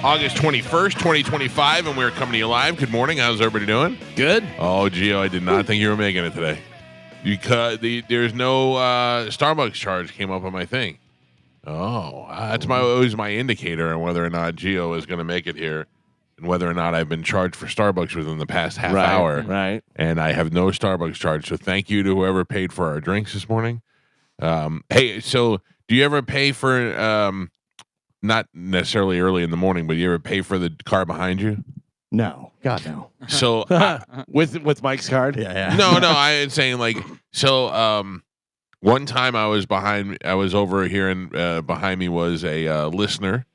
August 21st, 2025, and we're coming to you live. Good morning. How's everybody doing? Good. Oh, Gio, I did not think you were making it today. There's no Starbucks charge came up on my thing. Oh, that's always my indicator on whether or not Gio is going to make it here and whether or not I've been charged for Starbucks within the past half hour. Right. And I have no Starbucks charge. So thank you to whoever paid for our drinks this morning. Hey, so do you ever pay for, not necessarily early in the morning, but you ever pay for the car behind you? No. God, no. So with Mike's card? Yeah. no, I was saying one time I was over here and behind me was a listener.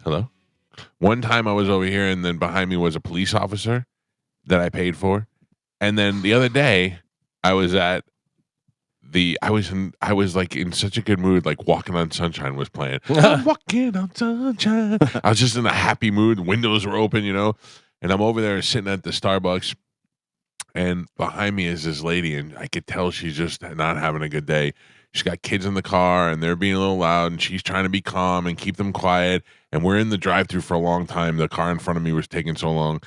Hello? One time I was over here and then behind me was a police officer that I paid for. And then the other day I was like in such a good mood, like Walking on Sunshine was playing. I'm walking on sunshine. I was just in a happy mood. Windows were open, and I'm over there sitting at the Starbucks. And behind me is this lady, and I could tell she's just not having a good day. She's got kids in the car, and they're being a little loud, and she's trying to be calm and keep them quiet. And we're in the drive-thru for a long time. The car in front of me was taking so long.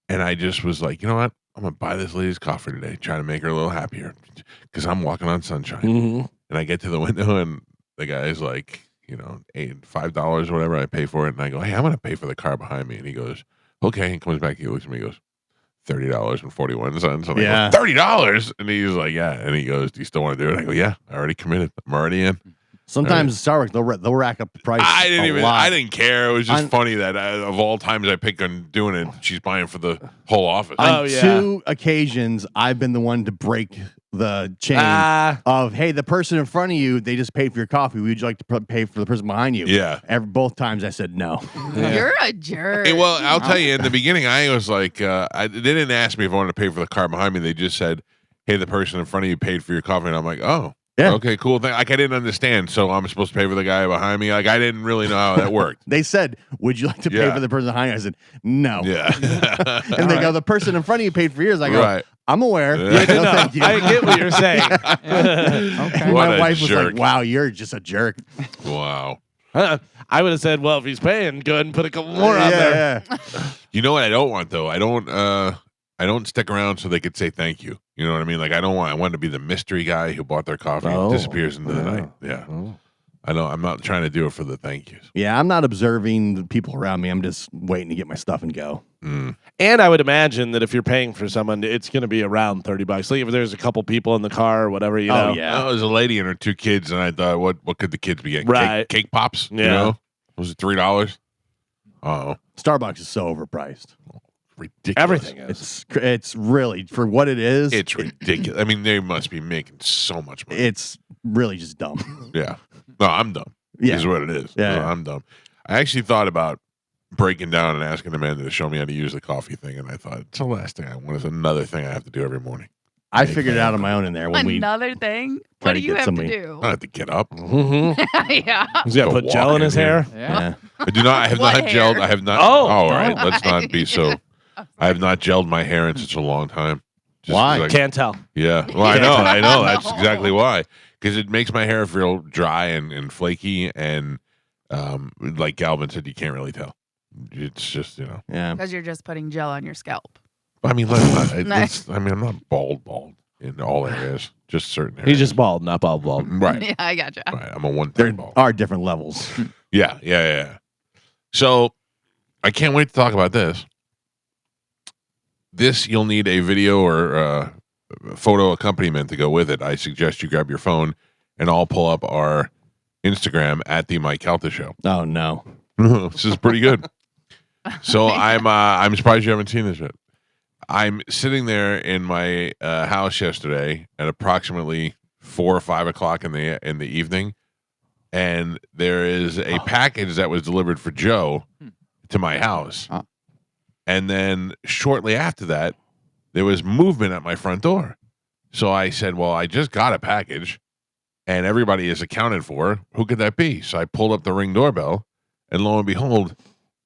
And I just was like, you know what? I'm going to buy this lady's coffee today, try to make her a little happier because I'm walking on sunshine. Mm-hmm. And I get to the window, and the guy's like, $5 or whatever. I pay for it, and I go, hey, I'm going to pay for the car behind me. And he goes, okay. He comes back, he looks at me, he goes, $30.41. And Yeah. I go, $30? And he's like, yeah. And he goes, do you still want to do it? I go, yeah, I already committed. I'm already in. Sometimes Starbucks they'll rack up the price. I I didn't care. It was just funny that of all times I pick on doing it, she's buying for the whole office. On 2 occasions, I've been the one to break the chain of, hey, the person in front of you, they just paid for your coffee. Would you like to pay for the person behind you? Yeah. Both times I said no. Yeah. You're a jerk. Well, I'll tell you, in the beginning, I was like, they didn't ask me if I wanted to pay for the car behind me. They just said, hey, the person in front of you paid for your coffee. And I'm like, oh. Yeah. Okay, cool. Like, I didn't understand. So I'm supposed to pay for the guy behind me. Like, I didn't really know how that worked. They said, would you like to pay for the person behind you? I said, no. Yeah. And they go, the person in front of you paid for yours. I go, right. I'm aware. Yeah. No, thank you. I get what you're saying. Okay. What My a wife was jerk. like, wow, you're just a jerk. Wow. I would have said, well, if he's paying, go ahead and put a couple more on there. Yeah. You know what I don't want, though? I don't stick around so they could say thank you. You know what I mean? Like, I want to be the mystery guy who bought their coffee and disappears into the night. Yeah. I know. I'm not trying to do it for the thank yous. Yeah, I'm not observing the people around me. I'm just waiting to get my stuff and go. And I would imagine that if you're paying for someone, it's going to be around $30. Like if there's a couple people in the car or whatever, you know. Yeah. There was a lady and her 2 kids, and I thought, what could the kids be getting? Right. Cake pops? Yeah. You know? Was it $3? Oh, Starbucks is so overpriced. ridiculous. Everything is. It's really, for what it is, It's ridiculous. I mean, they must be making so much money. it's really just dumb. Yeah. No, I'm dumb. Yeah. Is what it is. Yeah. No, I'm dumb. I actually thought about breaking down and asking Amanda to show me how to use the coffee thing, and I thought, it's the last thing I want. It's another thing I have to do every morning. I figured it out on my own in there when we Another thing? try What to do you get have somebody- to I do? don't have to get up. Mm-hmm. Yeah. He's got to Go put gel walk in his in here. hair. Yeah. I do not. I have What not hair? gelled. I have not. Oh. All right. Let's not be so. I have not gelled my hair in such a long time. Just Why? 'cause I- Can't tell. Yeah. Well, I know. That's No. exactly why. Because it makes my hair feel dry and flaky, and like Galvin said, you can't really tell. It's just Yeah. Because you're just putting gel on your scalp. I mean, I'm not bald in all areas, just certain areas. He's just bald, not bald. right. Yeah, I gotcha. Right. I'm a one There time bald. are different levels. Yeah. So I can't wait to talk about this. You'll need a video or photo accompaniment to go with it. I suggest you grab your phone and I'll pull up our Instagram at the Mike Calta Show. Oh, no. This is pretty good. So I'm surprised you haven't seen this yet. I'm sitting there in my house yesterday at approximately 4 or 5 o'clock in the evening, and there is a package that was delivered for Joe to my house. And then shortly after that, there was movement at my front door. So I said, well, I just got a package and everybody is accounted for. Who could that be? So I pulled up the Ring doorbell, and lo and behold,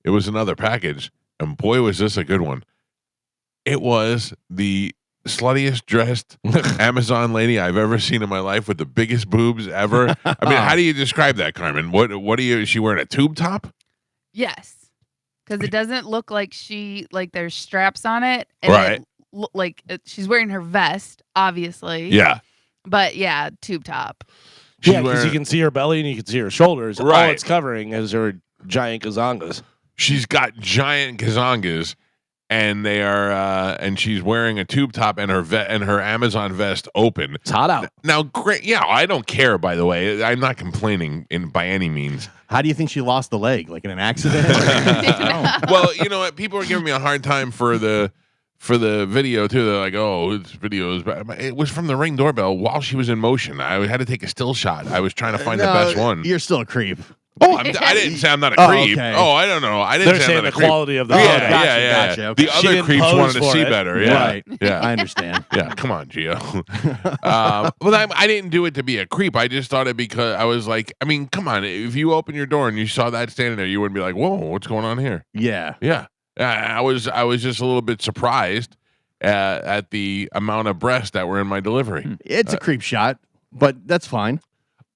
it was another package. And boy, was this a good one. It was the sluttiest dressed Amazon lady I've ever seen in my life with the biggest boobs ever. I mean, how do you describe that, Carmen? What is she wearing, a tube top? Yes. Because it doesn't look like there's straps on it. And Right. She's wearing her vest, obviously. Yeah. But yeah, tube top. She's Yeah, because you wearing- can see her belly and you can see her shoulders. All Right. it's covering is her giant gazongas. She's got giant gazongas, and they are, and she's wearing a tube top and her Amazon vest open. It's hot out. Now, great. Yeah, I don't care. By the way, I'm not complaining by any means. How do you think she lost the leg? Like in an accident? Well, you know what? People are giving me a hard time for the video too. They're like, "Oh, this video is bad." It was from the Ring doorbell while she was in motion. I had to take a still shot. I was trying to find the best one. You're still a creep. Oh, I didn't say I'm not a Oh, creep. okay. Oh, I don't know. I didn't They're say I'm saying not the a creep. quality of the Yeah, photo. gotcha, yeah. gotcha, okay. The She other didn't creeps pose wanted to for see it. better. Yeah, Right. yeah. I understand. Yeah, come on, Gio. Well, I didn't do it to be a creep. I just thought it because I was like, I mean, come on. If you open your door and you saw that standing there, you wouldn't be like, "Whoa, what's going on here?" Yeah. Yeah, I was just a little bit surprised at the amount of breasts that were in my delivery. It's a creep shot, but that's fine.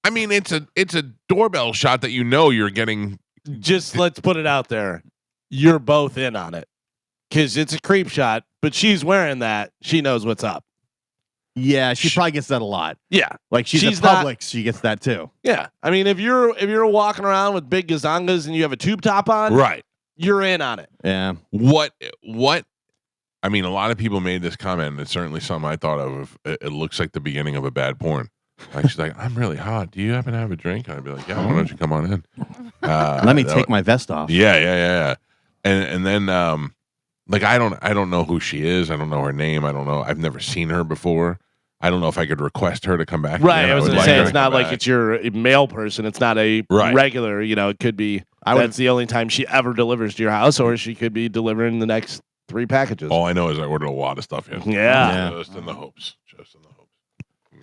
I mean, it's a doorbell shot that you know you're getting. Just let's put it out there. You're both in on it. Because it's a creep shot, but she's wearing that. She knows what's up. Yeah, she probably gets that a lot. Yeah. Like she's She's a Publix, she gets that too. Yeah. I mean, if you're walking around with big gazongas and you have a tube top on, Right. you're in on it. Yeah. What? I mean, a lot of people made this comment, and it's certainly something I thought of. It looks like the beginning of a bad porn. Like she's like, "I'm really hot. Do you happen to have a drink?" I'd be like, "Yeah, why don't you come on in?" Let me take my vest off. Yeah. And then like I don't know who she is. I don't know her name. I don't know. I've never seen her before. I don't know if I could request her to come back. Right. again. I was would going to like say, her it's to not come like back. it's your male person. It's not a Right. regular, it could be that's the only time she ever delivers to your house, or she could be delivering the next 3 packages. All I know is I ordered a lot of stuff in. Yeah. Just in the hopes.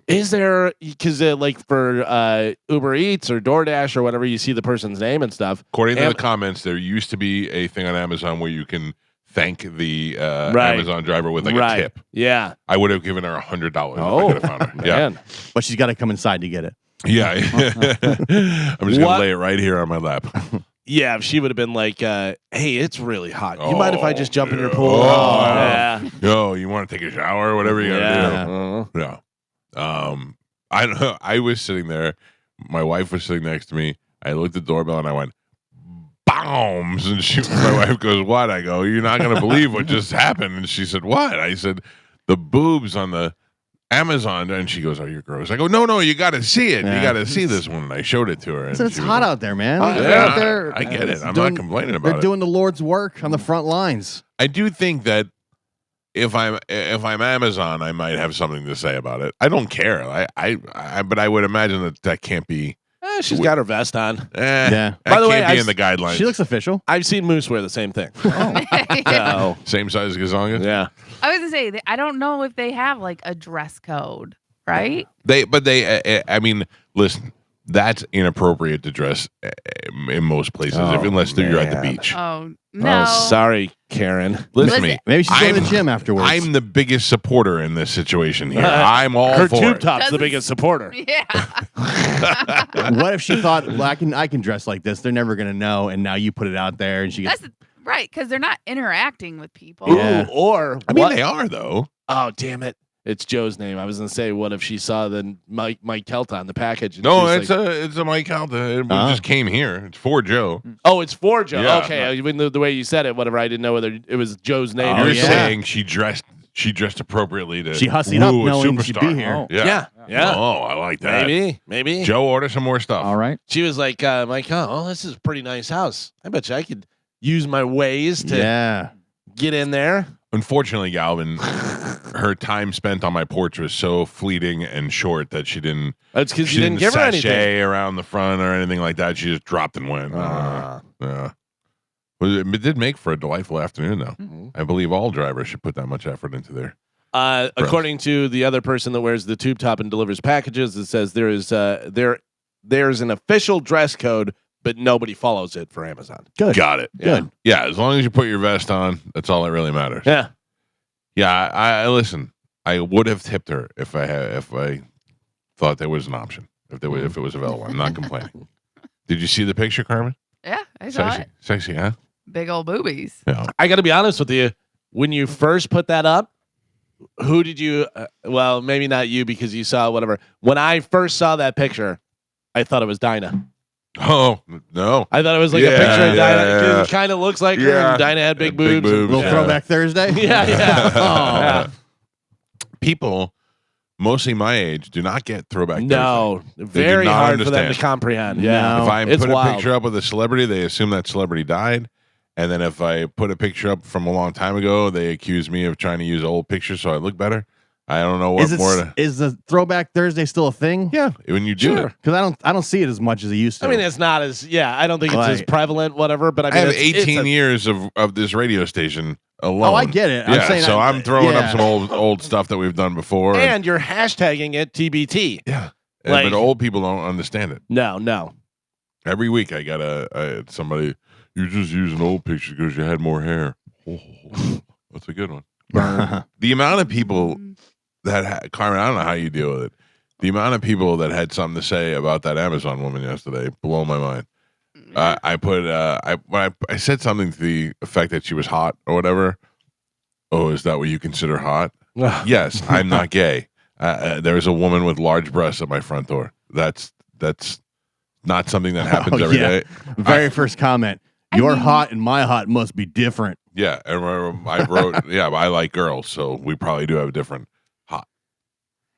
Is there, because like for Uber Eats or DoorDash or whatever, you see the person's name and stuff. According to the comments, there used to be a thing on Amazon where you can thank the Amazon driver with like a tip. Yeah. I would have given her $100 if Oh, I could have found her. Yeah. man. But she's got to come inside to get it. Yeah. I'm just going to lay it right here on my lap. Yeah, if she would have been like, hey, it's really hot. You mind if I just jump in your yeah. pool? Oh. Yeah. Yo, you want to take a shower or whatever you got to Yeah. do. Yeah. I don't know. I was sitting there. My wife was sitting next to me. I looked at the doorbell and I went, bombs. And my wife goes, "What?" I go, "You're not going to believe what just happened." And she said, "What?" I said, "The boobs on the Amazon." And she goes, "Oh, you're gross." I go, No, you got to see it. Yeah. You got to see this one. And I showed it to her. And So it's she was hot like, out there, man. "Oh, They're yeah, out there. I get it. I'm doing- not complaining They're about it. doing the Lord's work on the front lines. I do think that if I'm Amazon, I might have something to say about it. I don't care. But I would imagine that can't be. She's got her vest on. Yeah. That By the way, can't be in the guidelines. She looks official. I've seen Moose wear the same thing. Yeah. So, Same size as Gazonga. yeah. I was gonna say I don't know if they have like a dress code, right? I mean, listen, that's inappropriate to dress in most places, unless you're at the man. beach. Oh no. Oh, sorry, Karen. Listen to me. Maybe she's going to I'm- the gym afterwards. I'm the biggest supporter in this situation here. I'm all Her for tube it. top's the Doesn't- biggest supporter. Yeah. What if she thought, well, I can dress like this? They're never going to know. And now you put it out there and she gets. That's right, because they're not interacting with people. Yeah. Ooh, or I mean, what? they are though. Oh, damn it. It's Joe's name. I was going to say, what if she saw the Mike Calta on the package? And No, she it's was like, a Mike Calta. It Oh. just came here. It's for Joe. oh, it's for Joe. Yeah. Okay. Even the way you said it, whatever, I didn't know whether it was Joe's name. Oh, You're or yeah. saying she dressed appropriately to She hussied up woo a knowing she'd superstar. be here. Oh. Yeah. Yeah. Oh, I like that. Maybe. Joe, order some more stuff. All right. She was like, Mike, oh, this is a pretty nice house. I bet you I could use my ways to Yeah. get in there. Unfortunately, Galvin, her time spent on my porch was so fleeting and short that she didn't. That's because She you didn't give her anything. sashay around the front or anything like that. She just dropped and went. Ah. Yeah. Well, it did make for a delightful afternoon, though. Mhm. I believe all drivers should put that much effort into their. According to the other person that wears the tube top and delivers packages, it says there's an official dress code, but nobody follows it for Amazon. Good. Got it. Good. Yeah, as long as you put your vest on, that's all that really matters. Yeah. Yeah, I listen. I would have tipped her if I thought there was an option. If it was available, I'm not complaining. Did you see the picture, Carmen? Yeah, I saw Sexy, it. sexy, huh? big old boobies. Yeah. I got to be honest with you. When you first put that up, who did you? Well, maybe not you because you saw whatever. When I first saw that picture, I thought it was Dinah. Oh no! I thought it was like a Yeah, picture of Dinah because yeah. it kind of looks like her. Yeah. And Dinah had big Big boobs. boobs, Little yeah. throwback Thursday. Yeah. Oh. People, mostly my age, do not get throwback. Thursday. No, very not hard for them to understand. comprehend. No. Yeah, If I it's put a wild. picture up with a celebrity, they assume that celebrity died. And then if I put a picture up from a long time ago, they accuse me of trying to use old pictures so I look better. I don't know what more to. Is the throwback Thursday still a thing? Yeah, when you do it. Because I don't see it as much as it used to. I mean, it's not as I don't think it's as Right. prevalent, whatever. But I I mean, have it's 18 years of this radio station alone. Oh, I get it. I'm Yeah, saying so I'm throwing up yeah. some old stuff that we've done before. and you're hashtagging it TBT. yeah, Like- but old people don't understand it. No. Every week I got somebody. You're just using old pictures because you had more hair. Oh, that's a good one. The amount of people that Carmen, I don't know how you deal with it. The amount of people that had something to say about that Amazon woman yesterday blow my mind. I put I said something to the effect that she was hot or whatever. Oh, is that what you consider hot? Yes, I'm not gay. There's a woman with large breasts at my front door. That's not something that happens every day. Very first comment. I Your mean- hot and my hot must be different. Yeah, and I wrote, yeah, I like girls, so we probably do have a different hot.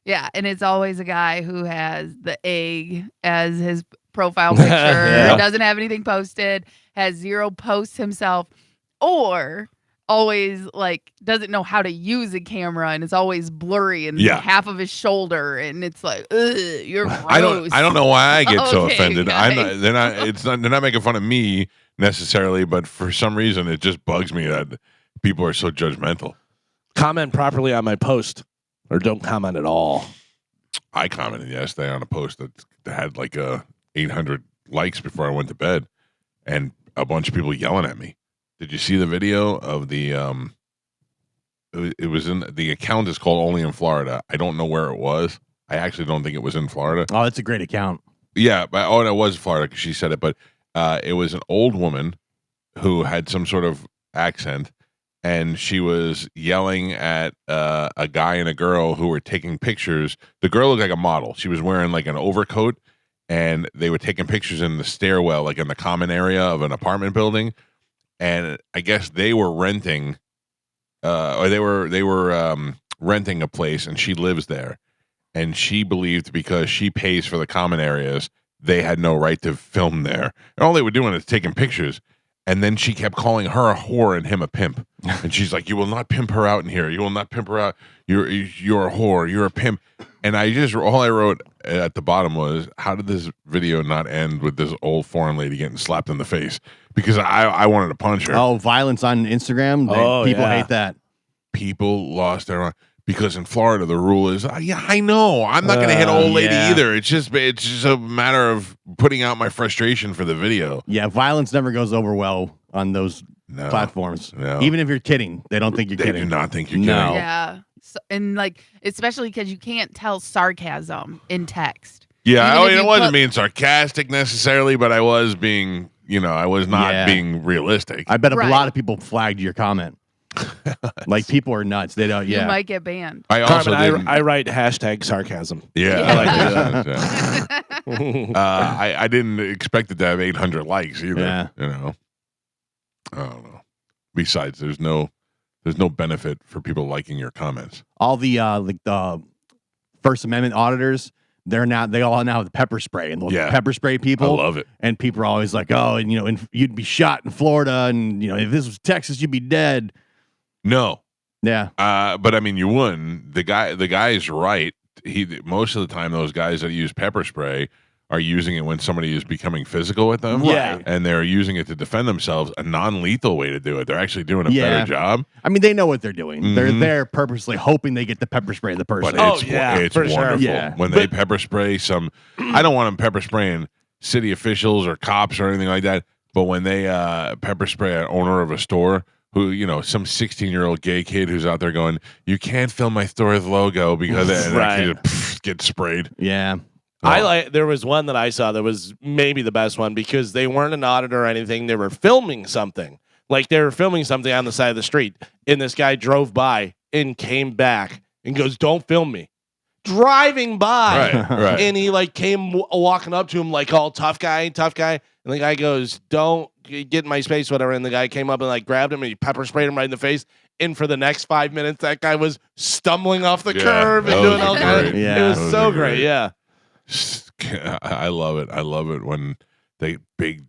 Yeah, and it's always a guy who has the egg as his profile picture, Yeah. doesn't have anything posted, has 0 posts himself, or always like doesn't know how to use a camera and it's always blurry and Yeah. half of his shoulder, and it's like, ugh, you're gross. I don't know why I get so Okay, offended. I'm guys. not. They're not making fun of me necessarily, but for some reason it just bugs me that people are so judgmental. Comment properly on my post, or don't comment at all. I commented yesterday on a post that had like 800 likes before I went to bed, and a bunch of people yelling at me. Did you see the video of the? It was in the account is called Only in Florida. I don't know where it was. I actually don't think it was in Florida. Oh, that's a great account. Yeah, but it was Florida because she said it. But it was an old woman who had some sort of accent, and she was yelling at a guy and a girl who were taking pictures. The girl looked like a model. She was wearing like an overcoat, and they were taking pictures in the stairwell, like in the common area of an apartment building. And I guess they were renting, or they were renting a place, and she lives there. And she believed because she pays for the common areas, they had no right to film there. And all they were doing is taking pictures. And then she kept calling her a whore and him a pimp. And she's like, "You will not pimp her out in here. You will not pimp her out. You're a whore. You're a pimp." And all I wrote at the bottom was, "How did this video not end with this old foreign lady getting slapped in the face?" Because I wanted to punch her. Oh, violence on Instagram. People yeah. hate that. People lost their mind. Because in Florida, the rule is, yeah, I know. I'm not going to hit old lady yeah. either. It's just a matter of putting out my frustration for the video. Yeah, violence never goes over well on those No, platforms. no. Even if you're kidding, they don't think you're They kidding. do not think you're No. kidding. Yeah. So, and like, especially because you can't tell sarcasm in text. Yeah, Even I if mean, you it wasn't put- being sarcastic necessarily, but I was being, I was not Yeah. being realistic. I bet a Right. lot of people flagged your comment. Like people are nuts. They don't. You Yeah. might get banned. I also Carmen, didn't. I write hashtag sarcasm. Yeah, Yeah. I like that. Yeah. I didn't expect it to have 800 likes either. Yeah. I don't know. Besides, there's no benefit for people liking your comments. All the like the First Amendment auditors, they all now have the pepper spray and they'll Yeah. pepper spray people. I love it. And people are always like, oh, and you'd be shot in Florida, and if this was Texas, you'd be dead. No, Yeah. but I mean, you wouldn't. The guy's right. Most of the time, those guys that use pepper spray are using it when somebody is becoming physical with them. Yeah. And they're using it to defend themselves. A non-lethal way to do it. They're actually doing a Yeah. better job. I mean, they know what they're doing. They're Mhm. there purposely hoping they get the pepper spray the person. But Oh, it's yeah, it's for sure. wonderful Yeah. when they pepper spray some. I don't want them pepper spraying city officials or cops or anything like that. But when they pepper spray an owner of a store who, some 16-year-old gay kid who's out there going, "You can't film my store's logo because," and that kid just gets sprayed. Yeah. There was one that I saw that was maybe the best one because they weren't an auditor or anything. They were filming something. Like they were filming something on the side of the street, and this guy drove by and came back and goes, "Don't film me." Driving by, Right. and he like came walking up to him like all tough guy, and the guy goes, "Don't get in my space," whatever. And the guy came up and like grabbed him and he pepper sprayed him right in the face. And for the next 5 minutes, that guy was stumbling off the curb and doing all kinds. Yeah. It was so great. Yeah. I love it. I love it when the big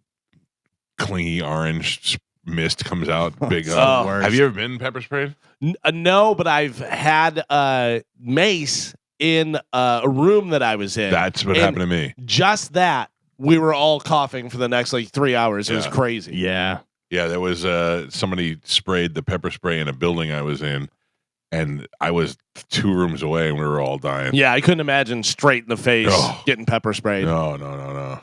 clingy orange mist comes out. Big. Oh. Have you ever been pepper sprayed? No, but I've had mace in a room that I was in. That's what happened to me. Just that, we were all coughing for the next like 3 hours. It was Yeah. crazy. Yeah. Yeah, there was somebody sprayed the pepper spray in a building I was in, and I was 2 rooms away, and we were all dying. Yeah, I couldn't imagine straight in the face getting pepper sprayed. No.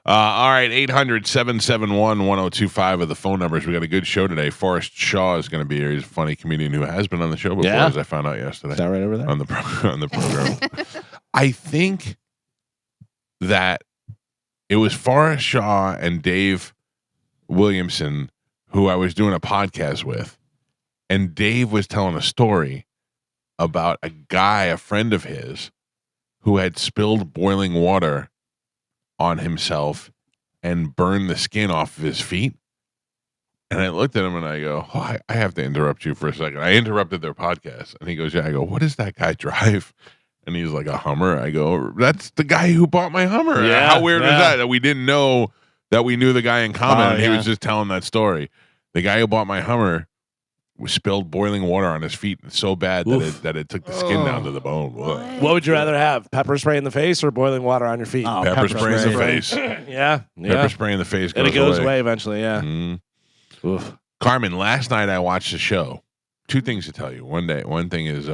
All right, 800-771-1025 are the phone numbers. We got a good show today. Forrest Shaw is going to be here. He's a funny comedian who has been on the show before, Yeah. as I found out yesterday. Is that right over there? On the program. I think that it was Forrest Shaw and Dave Williamson who I was doing a podcast with, and Dave was telling a story about a guy, a friend of his, who had spilled boiling water on himself and burned the skin off of his feet. And I looked at him and I go, I have to interrupt you for a second. I interrupted their podcast. And he goes, yeah. I go, what does that guy drive? And he's like, a Hummer. I go, that's the guy who bought my Hummer. Yeah, How weird was that we didn't know that we knew the guy in common, and he was just telling that story. The guy who bought my Hummer spilled boiling water on his feet so bad that it took the skin down to the bone. What would you rather have? Pepper spray in the face or boiling water on your feet? Oh, Pepper spray in the face. Yeah. Pepper spray in the face goes And it goes away. away eventually, yeah. Mm. Carmen, last night I watched the show. 2 things to tell you. One thing is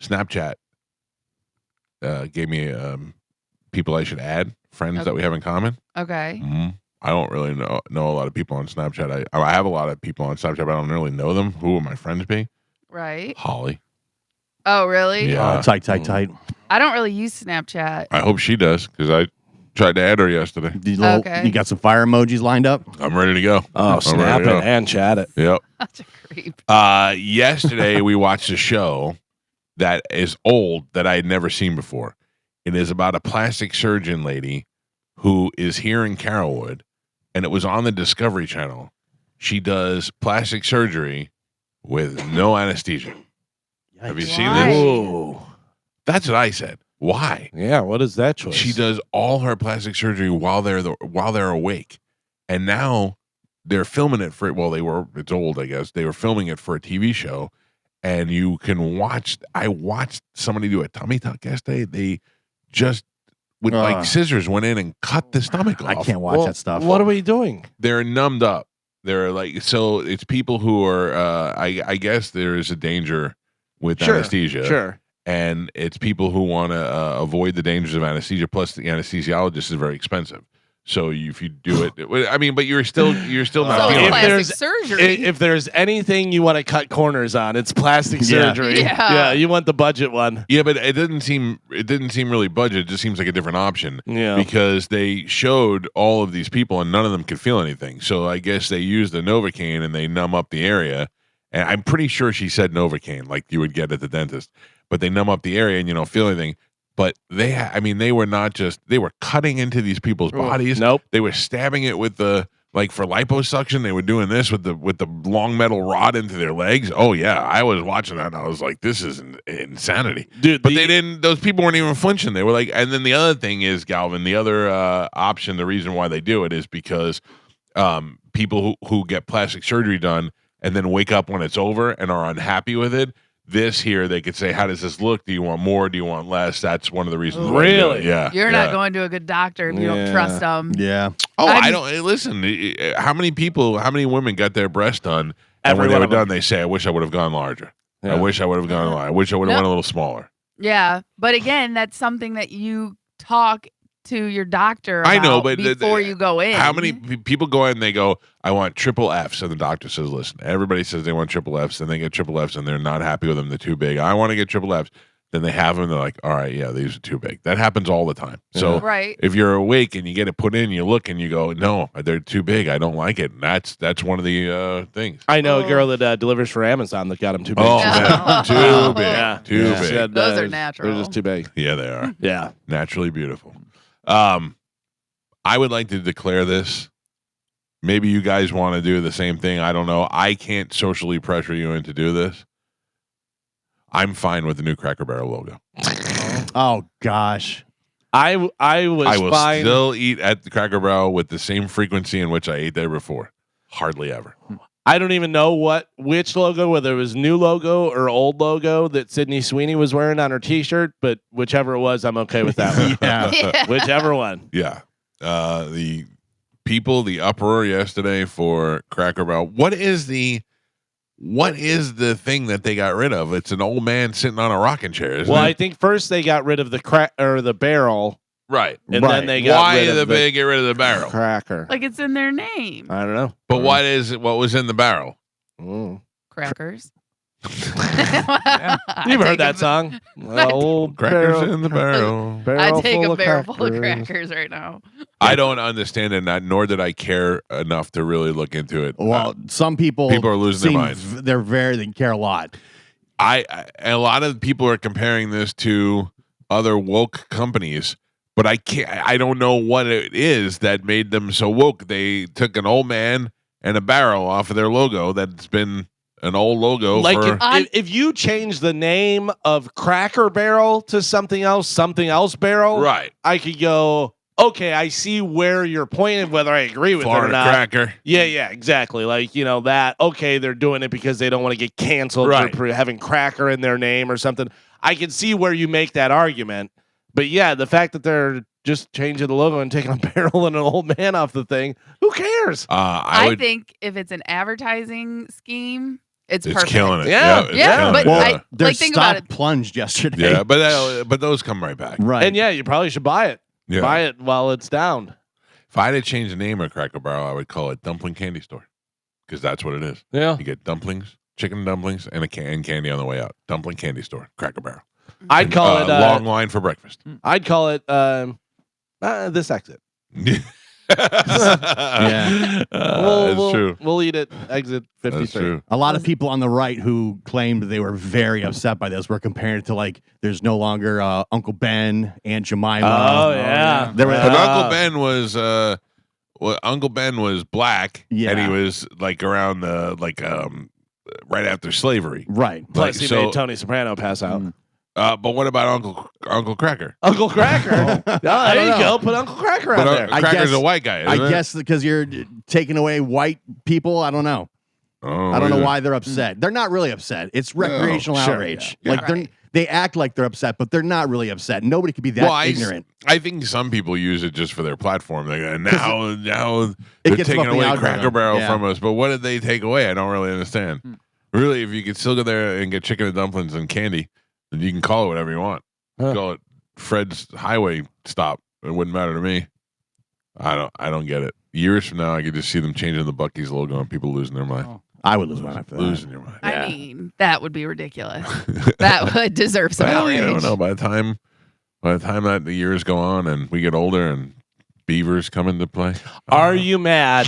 Snapchat gave me people I should add, friends that we have in common. Okay. I don't really know a lot of people on Snapchat. I have a lot of people on Snapchat, but I don't really know them. Who would my friends be? Right. Holly. Oh, really? Yeah. Tight. I don't really use Snapchat. I hope she does, because I tried to add her yesterday. Okay. You got some fire emojis lined up? I'm ready to go. Oh, I'm snap ready it to go. and chat it. Yep. Such a creep. Yesterday we watched a show that is old that I had never seen before. It is about a plastic surgeon lady who is here in Carrollwood, and it was on the Discovery Channel. She does plastic surgery with no anesthesia. Have you seen Why? this? Whoa. That's what I said. Why? Yeah, what is that choice? She does all her plastic surgery while they're awake, and now they're filming it for. Well, it's old, I guess. They were filming it for a TV show, and you can watch. I watched somebody do a tummy tuck yesterday. They just with like scissors went in and cut the stomach off. I can't watch that stuff. What are we doing? They're numbed up. They're like, so it's people who are. I guess there is a danger with anesthesia. Sure. And it's people who want to avoid the dangers of anesthesia. Plus, the anesthesiologist is very expensive. So if you do it, I mean, but you're still not So feeling if it. plastic there's- surgery. If there's anything you want to cut corners on, it's plastic surgery. Yeah. You want the budget one. Yeah, but it didn't seem really budget. It just seems like a different option. Yeah. Because they showed all of these people and none of them could feel anything. So I guess they used the Novocaine and they numb up the area. And I'm pretty sure she said Novocaine, like you would get at the dentist. But they numb up the area and you don't feel anything. But they were cutting into these people's bodies. Nope. They were stabbing it with the, like for liposuction, they were doing this with the long metal rod into their legs. Oh yeah, I was watching that and I was like, this is insanity. Dude, But they didn't, those people weren't even flinching. They were like, and then the other thing is, Galvin, the other option, the reason why they do it is because people who get plastic surgery done and then wake up when it's over and are unhappy with it. This here, they could say, how does this look? Do you want more? Do you want less? That's one of the reasons. why they do it. Really? Yeah. You're yeah. not going to a good doctor if you don't trust them. Yeah. Oh, I'm- I don't. Listen, how many women got their breasts done? And when Every they one were of them. done, they say, I wish I would have gone larger. Yeah. I wish I would have gone larger. I wish I would have No. went a little smaller. Yeah. But again, that's something that you talk to your doctor about I know, but before you go in. How many people go in and they go, I want triple Fs, and the doctor says, listen, everybody says they want triple Fs, and they get triple Fs, and they're not happy with them. They're too big. I want to get triple Fs. then they have them. They're like, all right, yeah, these are too big. That happens all the time. So Right. if you're awake and you get it put in, you look and you go, no, they're too big. I don't like it. And that's one of the things. I know a girl that delivers for Amazon that got them too big. Oh, She man. said. Too big. Yeah. Too She big. said, Those are They're natural. just too big. Yeah, they are. Yeah. Naturally beautiful. I would like to declare this. Maybe you guys want to do the same thing. I don't know. I can't socially pressure you into do this. I'm fine with the new Cracker Barrel logo. Oh gosh. I was I will fine. still eat at the Cracker Barrel with the same frequency in which I ate there before. Hardly ever. I don't even know which logo, whether it was new logo or old logo that Sydney Sweeney was wearing on her T-shirt, but whichever it was, I'm okay with that one. Yeah. Whichever one. Yeah. The people, the uproar yesterday for Cracker Barrel. What is the thing that they got rid of? It's an old man sitting on a rocking chair, isn't Well, it? I think first they got rid of the barrel, Right. and Right. then they got Why rid did of they get rid of the barrel? cracker. Like it's in their name. I don't know. But what was in the barrel? Mm. Crackers. You've heard that song? Old Crackers in the barrel. I take full a of barrel full of crackers. crackers right now. I don't understand it, nor did I care enough to really look into it. Well, some people People are losing their minds. They care a lot. A lot of people are comparing this to other woke companies, but I don't know what it is that made them so woke. They took an old man and a barrel off of their logo that's been an old logo Like for if you change the name of Cracker Barrel to something else Barrel, right. I could go, okay, I see where you're pointing, whether I agree with it or Florida not. Cracker. Yeah, exactly. Like, that, okay, they're doing it because they don't want to get canceled Right. for having Cracker in their name or something. I can see where you make that argument. But yeah, the fact that they're just changing the logo and taking a barrel and an old man off the thing, who cares? I think if it's an advertising scheme, it's perfect. killing it. Yeah. it's Yeah, killing but it. Well, Yeah. their think about stock it. plunged yesterday. Yeah, but those come right back. Right. And yeah, you probably should buy it. Yeah. Buy it while it's down. If I had to change the name of Cracker Barrel, I would call it Dumpling Candy Store, because that's what it is. Yeah. You get dumplings, chicken dumplings, and and candy on the way out. Dumpling Candy Store, Cracker Barrel. I'd call it long line for breakfast. I'd call it this exit. Yeah, it's true. We'll eat it. Exit 53. That's true. A lot of people on the right who claimed they were very upset by this were comparing it to like there's no longer Uncle Ben, Aunt Jemima. Oh yeah. There was- But Uncle Ben was black, Yeah. and he was like around the right after slavery. Right. Plus, he so- made Tony Soprano pass out. But what about Uncle Cracker? Uncle Cracker. I there don't you know. go. Put Uncle Cracker But on there. I Cracker's guess- a white guy. I Isn't it? guess because you're taking away white people. I don't know. Oh, I don't know is it? why they're upset. They're not really upset. It's recreational sure, outrage. yeah. Like Right. they act like they're upset, but they're not really upset. Nobody could be that ignorant. I think some people use it just for their platform. Now It they're gets taking up the away algorithm. Cracker Barrel Yeah. from us. But what did they take away? I don't really understand. Really, if you could still go there and get chicken and dumplings and candy, then you can call it whatever you want. Huh. Call it Fred's Highway Stop. It wouldn't matter to me. I don't get it. Years from now, I could just see them changing the Buc-ee's logo and people losing their mind. I would lose my mind for that. Losing your mind. I mean, that would be ridiculous. That would deserve some Well, outrage. you don't know. By the time that the years go on and we get older and beavers come into play, Are you mad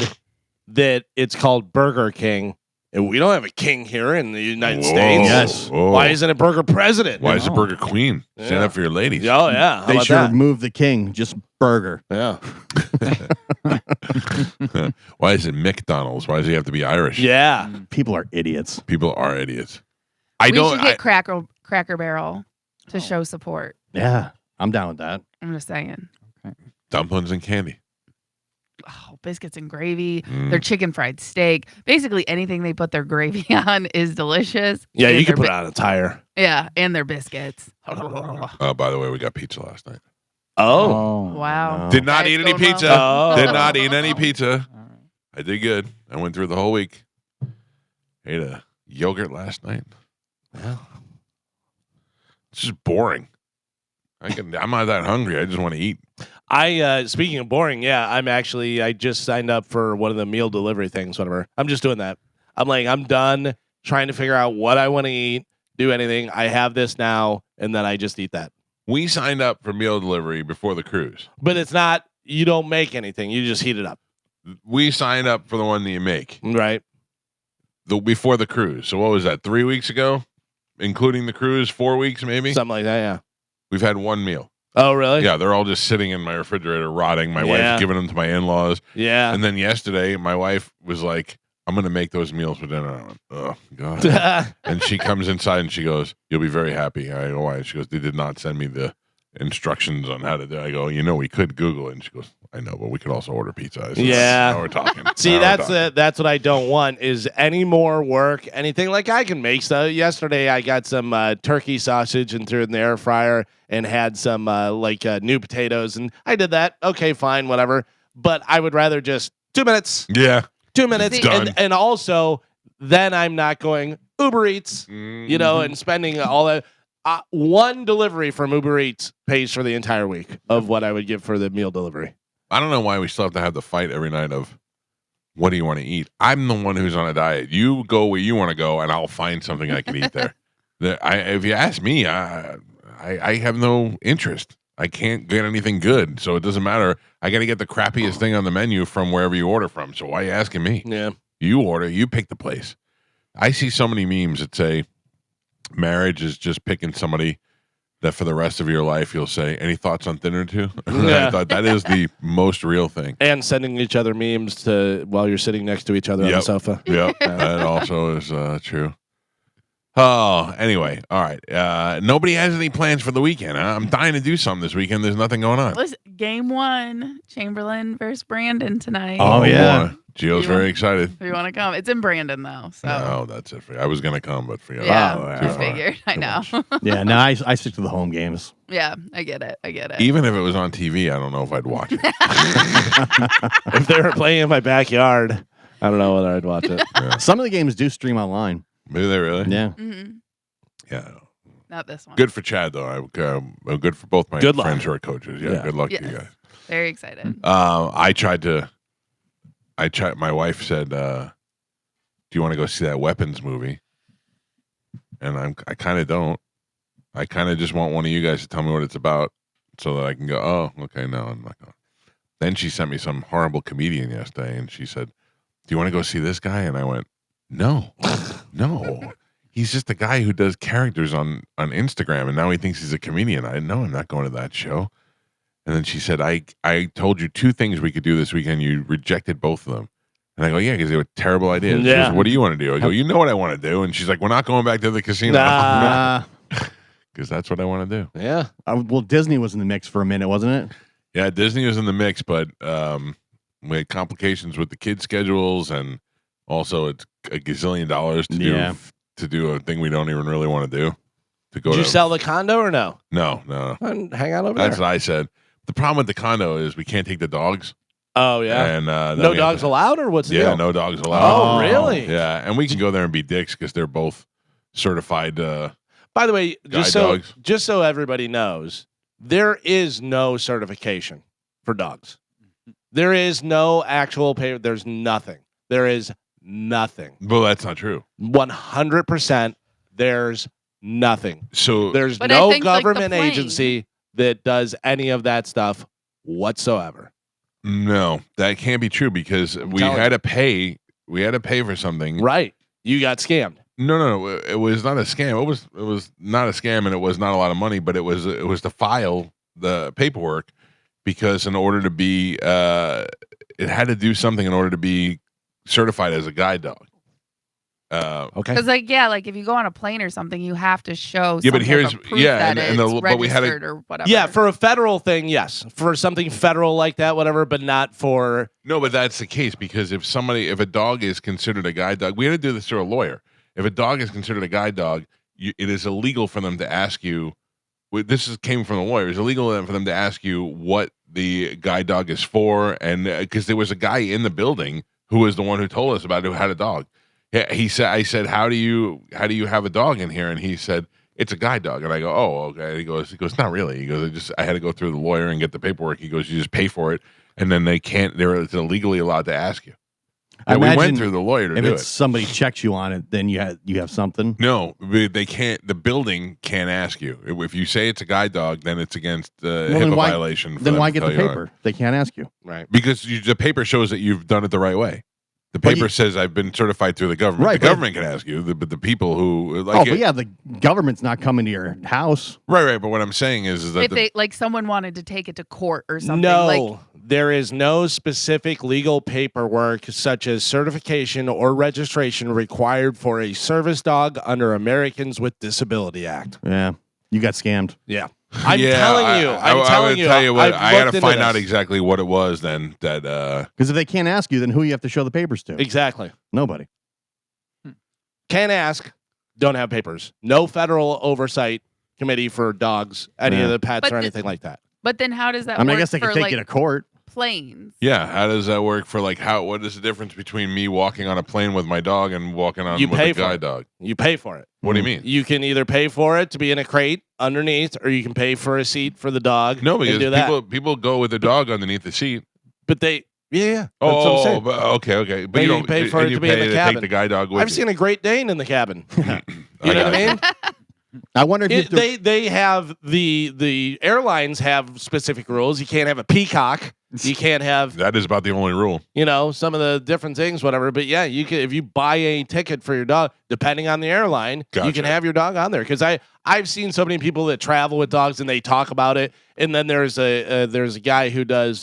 that it's called Burger King and we don't have a king here in the United States? Yes. Whoa. Why isn't it Burger President? Why is it Burger Queen? Stand Yeah. up for your ladies. Oh yeah. How They about should that? remove the king, just burger. Yeah. Why is it McDonald's? Why does he have to be Irish? Yeah. People are idiots. People are idiots. We should get Cracker Barrel to show support. Yeah, I'm down with that. I'm just saying. Dumplings and candy. Oh, biscuits and gravy, their chicken fried steak. Basically, anything they put their gravy on is delicious. Yeah, And you can their put it on a tire. Yeah, and their biscuits. By the way, we got pizza last night. Oh. Wow. no. Did not That's eat any going well. pizza. Oh. Did not eat any pizza. I did good. I went through the whole week. Ate a yogurt last night. Yeah. It's just boring. I'm not that hungry. I just want to eat. Speaking of boring, yeah, I just signed up for one of the meal delivery things, whatever. I'm just doing that. I'm done trying to figure out what I want to eat, do anything. I have this now, and then I just eat that. We signed up for meal delivery before the cruise. But it's not. You don't make anything. You just heat it up. We signed up for the one that you make Right. before the cruise. So what was that? 3 weeks ago, including the cruise, 4 weeks maybe. Something like that. Yeah. We've had one meal. Oh, really? Yeah, they're all just sitting in my refrigerator, rotting. My Yeah. wife's giving them to my in-laws. Yeah. And then yesterday, my wife was like, I'm going to make those meals for dinner. I went, oh, God. And she comes inside and she goes, you'll be very happy. I go, why? She goes, they did not send me the instructions on how to do it. I go, we could Google it. And she goes, I know, but we could also order pizza. I said, Yeah. Now we're talking. See, Now we're that's talking. that's what I don't want is any more work, anything like I can make stuff. Yesterday, I got some turkey sausage and threw it in the air fryer and had some new potatoes, and I did that. Okay, fine, whatever. But I would rather just 2 minutes. Yeah. 2 minutes, Done. and also then I'm not going Uber Eats, and spending all that. One delivery from Uber Eats pays for the entire week of what I would give for the meal delivery. I don't know why we still have to have the fight every night of what do you want to eat? I'm the one who's on a diet. You go where you want to go, and I'll find something I can eat there. If you ask me, I have no interest. I can't get anything good, so it doesn't matter. I got to get the crappiest thing on the menu from wherever you order from. So why are you asking me? Yeah. You order, you pick the place. I see so many memes that say marriage is just picking somebody that for the rest of your life you'll say, any thoughts on dinner too? Yeah. I thought that is the most real thing. And sending each other memes while you're sitting next to each other on the sofa. Yep, that also is true. Oh, anyway, all right. Nobody has any plans for the weekend. Huh? I'm dying to do something this weekend. There's nothing going on. Listen, game 1, Chamberlain versus Brandon tonight. Oh, yeah. Boy. Gio's very excited. If you want to come, it's in Brandon though. So No, that's it. I was gonna come, but forgot. yeah, Too I far. figured. I know. Yeah, no, I stick to the home games. Yeah, I get it. Even if it was on TV, I don't know if I'd watch it. If they were playing in my backyard, I don't know whether I'd watch it. Yeah. Some of the games do stream online. Maybe they really? Yeah. Yeah. Not this one. Good for Chad though. Good for both my Good luck. friends who are coaches. Yeah, good luck to you Yes. guys. Very excited. My wife said, do you want to go see that weapons movie? And I kind of don't. I kind of just want one of you guys to tell me what it's about so that I can go, oh, okay, no, I'm not going. Then she sent me some horrible comedian yesterday and she said, do you want to go see this guy? And I went, no. He's just a guy who does characters on Instagram and now he thinks he's a comedian. I'm not going to that show. And then she said, I told you 2 things we could do this weekend. You rejected both of them. And I go, yeah, because they were terrible ideas. Yeah. She goes, what do you want to do? I go, you know what I want to do. And she's like, we're not going back to the casino. Nah. Because that's what I want to do. Yeah. Well, Disney was in the mix for a minute, wasn't it? Yeah, Disney was in the mix, but we had complications with the kids' schedules. And also it's a gazillion dollars to do a thing we don't even really want to do. To go Did you to, sell the condo or no? No. Hang out over That's there. what I said. The problem with the condo is we can't take the dogs. Oh, yeah. And No dogs allowed, or what's the deal? no dogs allowed. Oh, really? Yeah, and we can go there and be dicks because they're both certified. By the way, Guide dogs. just so everybody knows, there is no certification for dogs. There is no actual pay. There's nothing. There is nothing. Well, that's not true. 100%. There's nothing. So There's But I no think, like, the government plane- agency that does any of that stuff whatsoever. no, that can't be true because we telling had to pay. We had to pay for something. Right. You got scammed. No. It was not a scam. It was not a scam, and it was not a lot of money. But it was to file the paperwork because in order to be, it had to do something in order to be certified as a guide dog. Okay. Because if you go on a plane or something, you have to show. Yeah, but some type here's- of proof yeah, that and it's but we had registered or whatever. Yeah, for a federal thing, yes. For something federal like that, whatever, but not for. No, but that's the case because if a dog is considered a guide dog, we had to do this through a lawyer. If a dog is considered a guide dog, it is illegal for them to ask you. Came from the lawyer. It's illegal for them to ask you what the guide dog is for, and because there was a guy in the building who was the one who told us about it who had a dog. Yeah, I said, how do you have a dog in here? And he said, it's a guide dog. And I go, oh, okay. He goes, not really. He goes, I had to go through the lawyer and get the paperwork. He goes, you just pay for it, and then they're illegally allowed to ask you. I And we went imagine through the lawyer to if do it's it. somebody checks you on it, then you have something. No, they can't. The building can't ask you. If you say it's a guide dog, then it's against the Well, then HIPAA why- violation. For Then them why to get the tell you paper? They can't ask you. Right. Because the paper shows that you've done it the right way. The But paper says I've been certified through the government. Right, the but- government can ask you, but the people who like But yeah, the government's not coming to your house. right. But what I'm saying is that If they like someone wanted to take it to court or something. No, Like, there is no specific legal paperwork such as certification or registration required for a service dog under Americans with Disability Act. Yeah, you got scammed. Yeah. I'm Yeah, telling you. I I'm would telling you. tell you what. I've I got looked to into find out this. exactly what it was then. That Because if they can't ask you, then who you have to show the papers to? Exactly. Nobody. Can't ask. Don't have papers. No federal oversight committee for dogs, any Yeah. of the pets But or the- anything like that. but then how does that I mean, work I guess they for could take like you to court. planes? yeah. How does that work for like how? What is the difference between me walking on a plane with my dog and walking on You with pay a for guide it. dog? You pay for it. What do you mean? You can either pay for it to be in a crate underneath, or you can pay for a seat for the dog. No, and because do that. people go with the dog underneath the seat. But they, yeah. That's what I'm Oh, saying. but, okay. But But you you don't pay for and it you to be in pay the take cabin. the guide dog with I've you. seen a Great Dane in the cabin. You know what I mean? I wonder if you have to, They have the airlines have specific rules. You can't have a peacock. You can't have That is about the only rule. some of the different things, whatever. But yeah, you can if you buy a ticket for your dog, depending on the airline, you Gotcha. can have your dog on there. Because I've seen so many people that travel with dogs and they talk about it. And then there's a guy who does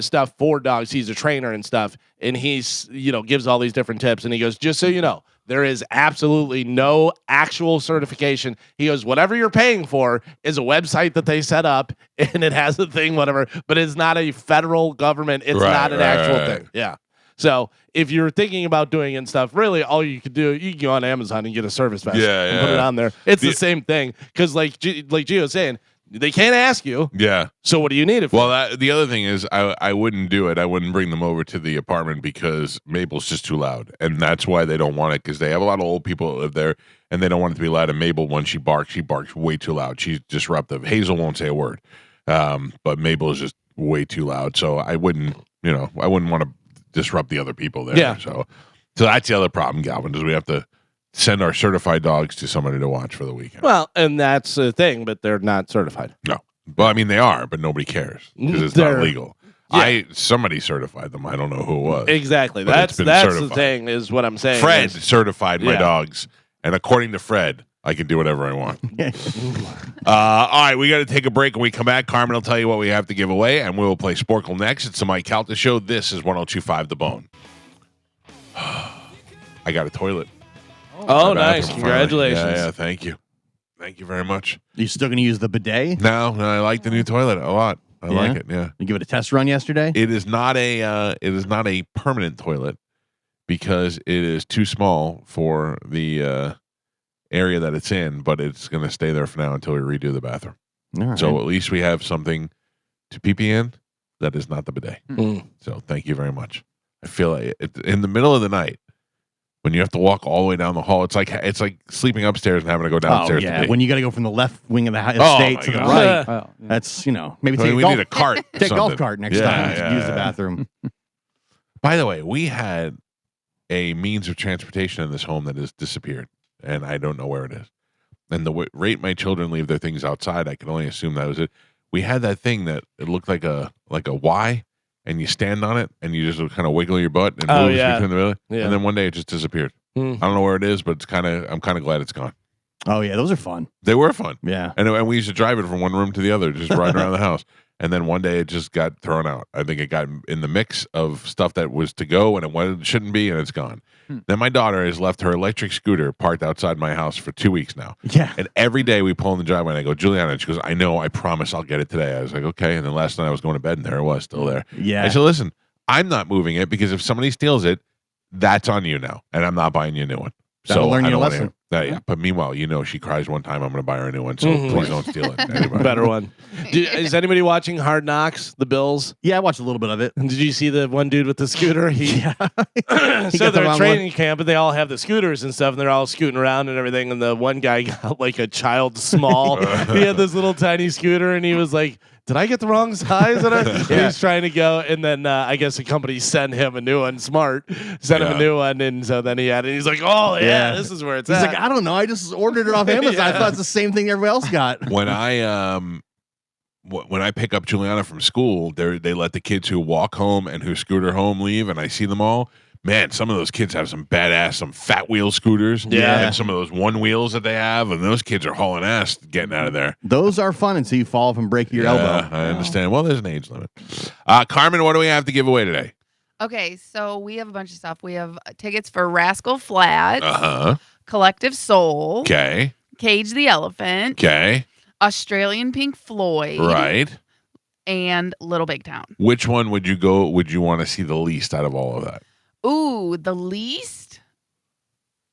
stuff for dogs. He's a trainer and stuff, and he's gives all these different tips. And he goes, just so you know, there is absolutely no actual certification. He goes, whatever you're paying for is a website that they set up, and it has a thing, whatever. But it's not a federal government. It's Right, not an right, actual right. thing. Yeah. So if you're thinking about doing it and stuff, really all you could do, you can go on Amazon and get a service vest and put it Yeah. on there. It's the The- same thing because like Gio was saying, they can't ask you. Yeah. So what do you need it for? Well, the other thing is, I wouldn't do it. I wouldn't bring them over to the apartment because Mabel's just too loud, and that's why they don't want it. Because they have a lot of old people that live there, and they don't want it to be loud. And Mabel, when she barks way too loud. She's disruptive. Hazel won't say a word, but Mabel is just way too loud. So I wouldn't want to disrupt the other people there. Yeah. So that's the other problem, Galvin, is we have to send our certified dogs to somebody to watch for the weekend. Well, and that's the thing, but they're not certified. No. Well, I mean, they are, but nobody cares because it's They're- not legal. Yeah. Somebody certified them. I don't know who it was. Exactly. But it's That's been the certified. thing is what I'm saying. Fred is- certified my Yeah. dogs, and according to Fred, I can do whatever I want. All right, we got to take a break. When we come back, Carmen will tell you what we have to give away, and we will play Sporkle next. It's the Mike Calta Show. This is 102.5 The Bone. I got a toilet. Oh, My bathroom, nice. finally. Congratulations. Yeah, thank you. Thank you very much. you still going to use the bidet? No, I like the new toilet a lot. I Yeah? like it. Yeah. You give it a test run yesterday? It is not a permanent toilet because it is too small for the area that it's in, but it's going to stay there for now until we redo the bathroom. All right. So at least we have something to pee pee in that is not the bidet. Mm. So thank you very much. I feel like in the middle of the night when you have to walk all the way down the hall, it's like sleeping upstairs and having to go oh, downstairs. yeah. To pee. When you got to go from the left wing of the Oh, estate my to the God. right, Oh, yeah. that's, maybe I mean, take, we a golf, need a cart. or take a golf something. cart next Yeah, time yeah, to use the yeah. bathroom. By the way, we had a means of transportation in this home that has disappeared, and I don't know where it is. And the rate my children leave their things outside, I can only assume that was it. We had that thing that it looked like a Y, and you stand on it, and you just kind of wiggle your butt and Oh, moves yeah. between the middle. Yeah. And then one day it just disappeared. Mm. I don't know where it is, but I'm kind of glad it's gone. Oh, yeah. Those are fun. They were fun, Yeah. and we used to drive it from one room to the other, just riding around the house. And then one day it just got thrown out. I think it got in the mix of stuff that was to go and it shouldn't be, and it's gone. Then my daughter has left her electric scooter parked outside my house for 2 weeks now. Yeah. And every day we pull in the driveway and I go, Juliana, and she goes, I know, I promise I'll get it today. I was like, okay. And then last night I was going to bed and there it was, still there. Yeah. I said, listen, I'm not moving it because if somebody steals it, that's on you now. And I'm not buying you a new one. That'll learn I you a don't wanna lesson. hear- yeah. But meanwhile, she cries one time, I'm going to buy her a new one. So Mhm. please don't steal it. Anybody. Better one. Is anybody watching Hard Knocks? The Bills? Yeah, I watched a little bit of it. Did you see the one dude with the scooter? Yeah. He So got the they're wrong at training camp, but they all have the scooters and stuff, and they're all scooting around and everything. And the one guy got like a child small. He had this little tiny scooter, and he was like did I get the wrong size? And Yeah. he's trying to go, and then I guess the company sent him a new one. Smart, sent him a new one, and so then he had it. He's like, oh yeah, this is where it's He's at. like, I don't know. I just ordered it off Amazon. I thought it's the same thing everybody else got. When I pick up Juliana from school, they let the kids who walk home and who scooter home leave, and I see them all. Man, some of those kids have some fat wheel scooters. Yeah. And some of those one wheels that they have, and those kids are hauling ass getting out of there. Those are fun until you fall off and break your elbow. I understand. Well, there's an age limit. Carmen, what do we have to give away today? Okay, so we have a bunch of stuff. We have tickets for Rascal Flatts, Uh-huh. Collective Soul, Okay. Cage the Elephant, Okay. Australian Pink Floyd, Right. and Little Big Town. Which one would you want to see the least out of all of that? Ooh, the least?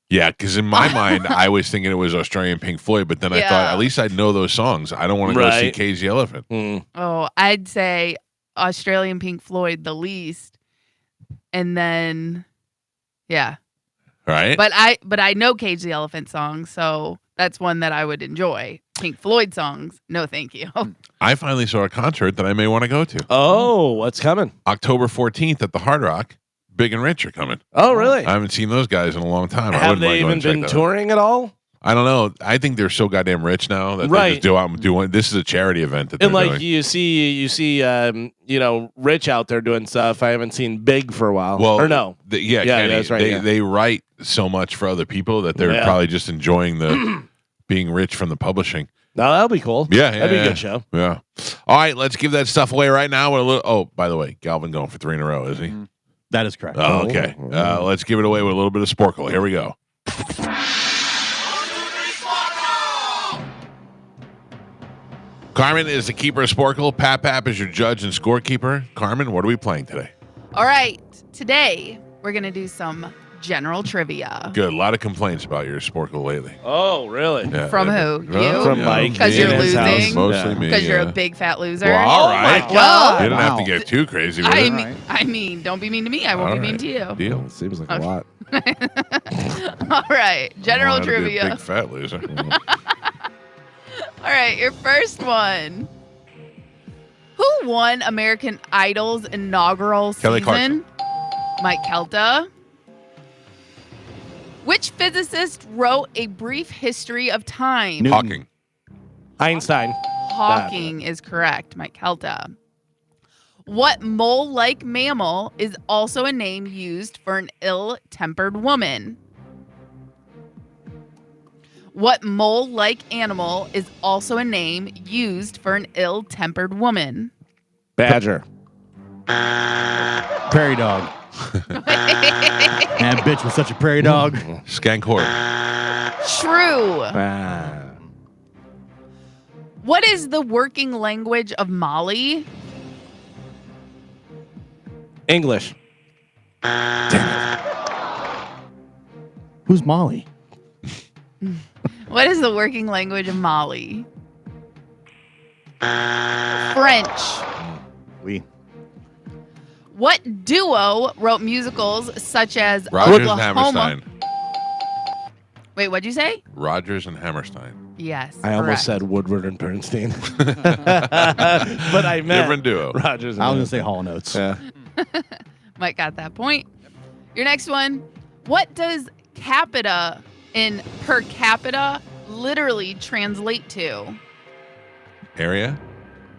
Yeah, because in my mind, I was thinking it was Australian Pink Floyd, but then I thought, at least I know those songs. I don't want to go see Right. Cage the Elephant. Oh, I'd say Australian Pink Floyd the least. And then, yeah. Right? But I know Cage the Elephant songs, so that's one that I would enjoy. Pink Floyd songs, no thank you. I finally saw a concert that I may want to go to. Oh, what's coming? October 14th at the Hard Rock. Big and Rich are coming. Oh, really? I haven't seen those guys in a long time. I Have wouldn't they mind going even to check been that out. touring at all? I don't know. I think they're so goddamn rich now that they just go out and do one. This is a charity event that they're And like doing. you see, Rich out there doing stuff. I haven't seen Big for a while. Well, or no? Yeah, Yeah, Kenny, that's right, They write so much for other people that they're probably just enjoying the being rich from the publishing. No, that'll be cool. Yeah, that'd be a good show. Yeah. All right, let's give that stuff away right now. With a little. Oh, by the way, Galvin going for 3 in a row, is he? That is correct. Oh, okay. Let's give it away with a little bit of Sporkle. Here we go. Carmen is the keeper of Sporkle. Pap is your judge and scorekeeper. Carmen, what are we playing today? All right, today we're going to do some general trivia. Good. A lot of complaints about your Sporkle lately. Oh, really? Yeah, From yeah. who? Well, You? From Mike. 'Cause me you're in his house. losing? Mostly me. Because you're yeah. a big fat loser. Well, all right. God. Well, You don't have to Wow. get too crazy with it. I mean, don't be mean to me. I won't All be mean right. to you. Deal. Seems like Okay. a lot. All right, general I don't wanna be a trivia. Big fat loser. All right, your first one. Who won American Idol's inaugural Kelly season? Mike Calta. Which physicist wrote A Brief History of Time? Newton. Hawking. Einstein. Hawking is correct, Mike Calta. What mole-like mammal is also a name used for an ill-tempered woman? What mole-like animal is also a name used for an ill-tempered woman? Badger. Prairie dog. And bitch was such a prairie dog. Skank Horde. True. Ah. What is the working language of Mali? English. Who's Molly? What is the working language of Mali? French. We. What duo wrote musicals such as Rogers and Oklahoma? Hammerstein. Wait, what'd you say? Rogers and Hammerstein. Yes. I almost correct. said Woodward and Bernstein. But I meant Different duo. Rogers and I was going to say Hall Notes. Yeah. Mike got that point. Your next one. What does capita in per capita literally translate to? Area?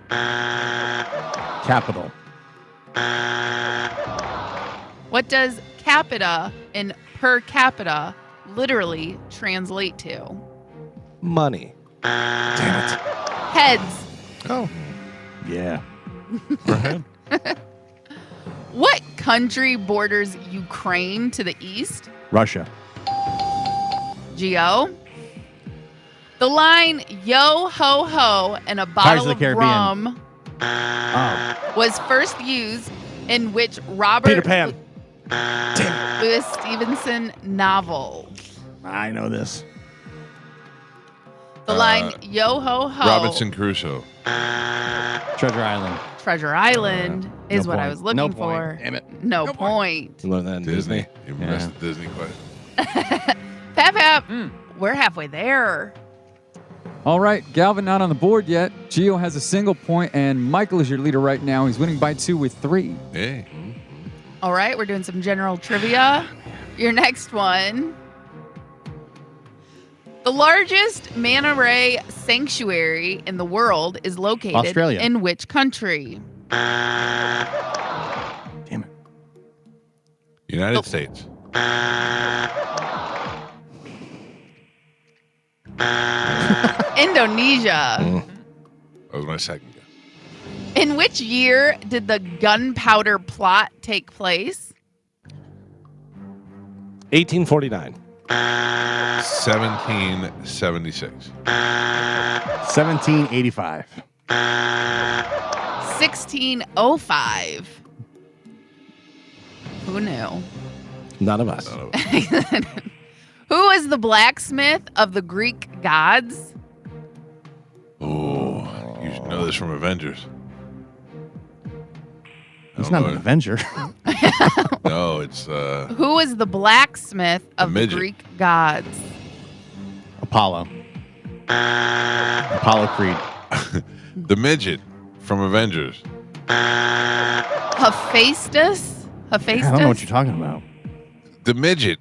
Capital. What does capita in per capita literally translate to? Money. Heads. Oh. Yeah. What country borders Ukraine to the east? Russia. Geo. The line "Yo ho ho" and a Pirates bottle of the of Caribbean. rum Oh. was first used in which Robert Peter Pan. Louis Stevenson novel? I know this. The line "Yo ho ho" Robinson Crusoe. Treasure Island. Treasure Island is No what I point. was looking No for. point. Damn it. No point. Learn that in Disney. Disney. You Yeah. missed the Disney question. Pap, we're halfway there. All right, Galvin not on the board yet. Gio has a single point, and Michael is your leader right now. He's winning by 2 with 3. Hey. All right, we're doing some general trivia. Your next one. The largest manta ray sanctuary in the world is located Australia. in which country? Damn it. United States. Indonesia. That was my second guess. In which year did the gunpowder plot take place? 1849. 1776. 1785. 1605. Who knew? None of us. Who was the blacksmith of the Greek gods? Oh, you should know this from Avengers. He's not an Avenger. No, it's Who was the blacksmith of the midget. Greek gods? Apollo. Apollo Creed. the midget from Avengers. Hephaestus? Hephaestus? I don't know what you're talking about. The midget.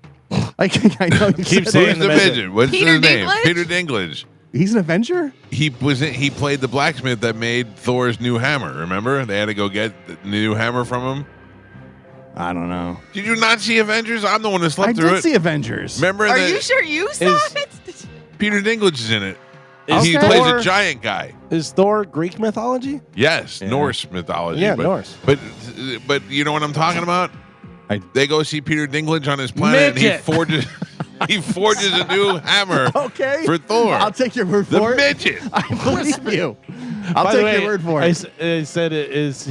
I know you Keep said saying Who's the the midget. midget? What's Peter his name? Dinklage? Peter Dinklage. he's an Avenger? He played the blacksmith that made Thor's new hammer. Remember? They had to go get the new hammer from him. I don't know. Did you not see Avengers? I'm the one that I slept through did see see Avengers. Remember Are that you sure you saw Is- it? Peter Dinklage is in it. Is He Thor- plays a giant guy. Is Thor Greek mythology? Yes, Yeah. Norse mythology. Yeah, but, Norse. But you know what I'm talking about? I- They go see Peter Dinklage on his planet, Midget. and he forges a new hammer Okay. for Thor. I'll take your word the for it. midget. I believe you. I'll By take the way, your word for I it. said, is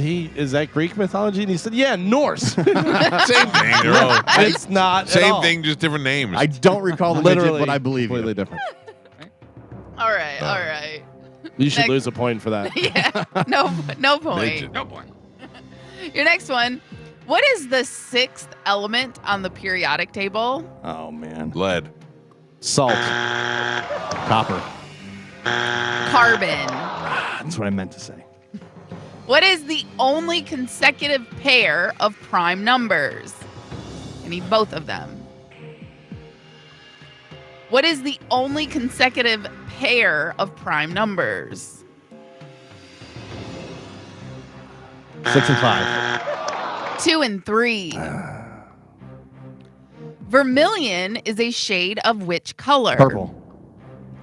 that Greek mythology? And he said, yeah, Norse. Same thing. They're all It's not at same all. thing, just different names. I don't recall the Literally, midget, but I believe completely you. different. All right, all right. You should Next. lose a point for that. Yeah, no point. Midget. No point. Your next one. What is the sixth element on the periodic table? Oh man. Lead. Salt. Copper. Carbon. That's what I meant to say. What is the only consecutive pair of prime numbers? I need both of them. What is the only consecutive pair of prime numbers? 6 and 5. 2 and 3. Vermilion is a shade of which color? Purple.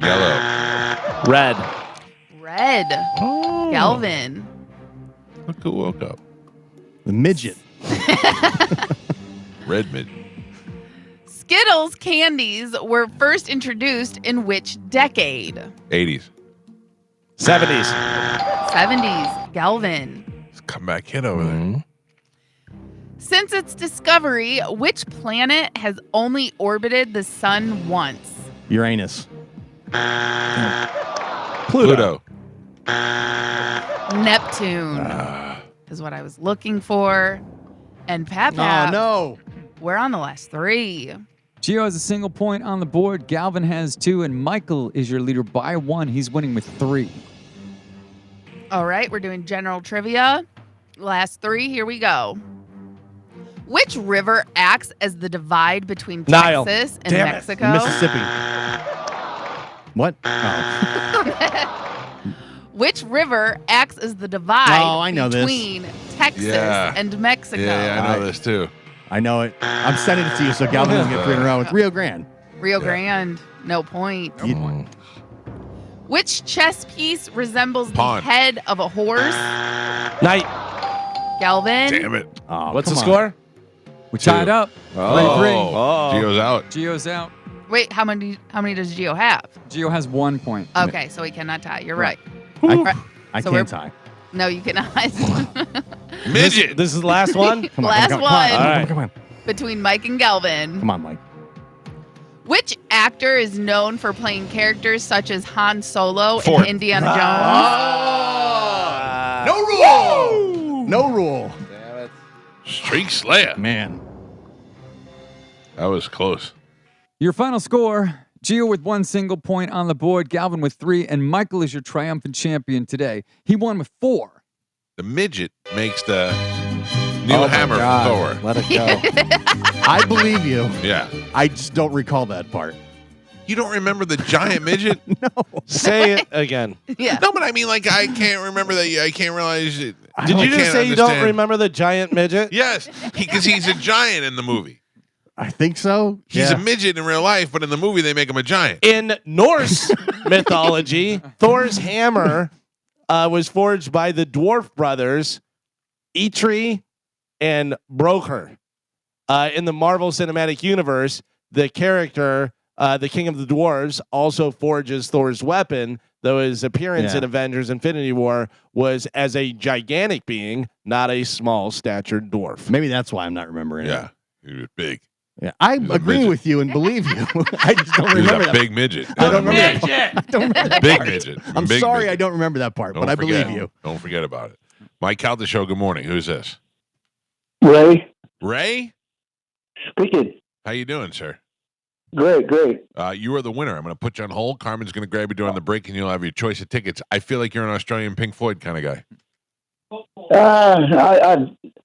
Yellow. Red. Red. Oh. Galvin. Look who woke up. The midget. Red midget. Skittles candies were first introduced in which decade? 80s. 70s. 70s. Galvin. It's a comeback hit over there. Since its discovery, which planet has only orbited the sun once? Uranus. Pluto. Neptune is what I was looking for. And Pat, Oh no. we're on the last 3. Gio has a single point on the board. Galvin has 2, and Michael is your leader by 1. He's winning with 3. All right, we're doing general trivia. Last 3, here we go. Which river acts as the divide between Nile. Texas and Damn it. Mexico? Mississippi. What? Oh. Which river acts as the divide Oh, I know this. between Texas Yeah. and Mexico? Yeah, I know this too. I know it. I'm sending it to you so Galvin doesn't get 3 in a row. It's Rio Grande. Rio Grande, no point. You- Which chess piece resembles Pawn. the head of a horse? Night. Galvin? Damn it. Oh, What's the come on. score? We tied up. Oh, 3-3. Gio's out. Gio's out. Wait, how many does Gio have? Gio has 1 point. Okay, so he cannot tie. You're right. I, I So can't we're- tie. No, you cannot. Midget. This is the last one? Come on, Last come on, one. Come on, All right. come on. Between Mike and Galvin. Come on, Mike. Which actor is known for playing characters such as Han Solo Ford. in Indiana Jones? No rule. No rule. Damn it. Streak Slayer. Man. That was close. Your final score, Gio with 1 single point on the board, Galvin with 3, and Michael is your triumphant champion today. He won with 4. The midget makes the new Oh my hammer God. from Thor. Let it go. I believe you. Yeah. I just don't recall that part. You don't remember the giant midget? No. Say it again. Yeah. No, but I mean, like, I can't remember that. I can't realize it. Did you I just can't say you don't understand. remember the giant midget? Yes, because he's a giant in the movie. I think so. He's Yeah. a midget in real life, but in the movie they make him a giant. In Norse mythology, Thor's hammer was forged by the dwarf brothers, Eitri and Broker. In the Marvel Cinematic Universe, the character, the King of the Dwarves, also forges Thor's weapon, though his appearance Yeah. in Avengers Infinity War was as a gigantic being, not a small statured dwarf. Maybe that's why I'm not remembering Yeah, it. he was big. Yeah. I He's a agree midget. with you and believe you. I just don't He was remember a that. big midget. I don't remember that part. Midget! I don't remember that Big part. midget. I'm Big sorry midget. I don't remember that part, Don't but I forget. believe you. Don't forget about it. Mike Calta Show, good morning. Who's this? Ray, Ray? speaking. How you doing, sir? Great. You are the winner. I'm going to put you on hold. Carmen's going to grab you during the break, and you'll have your choice of tickets. I feel like you're an Australian Pink Floyd kind of guy.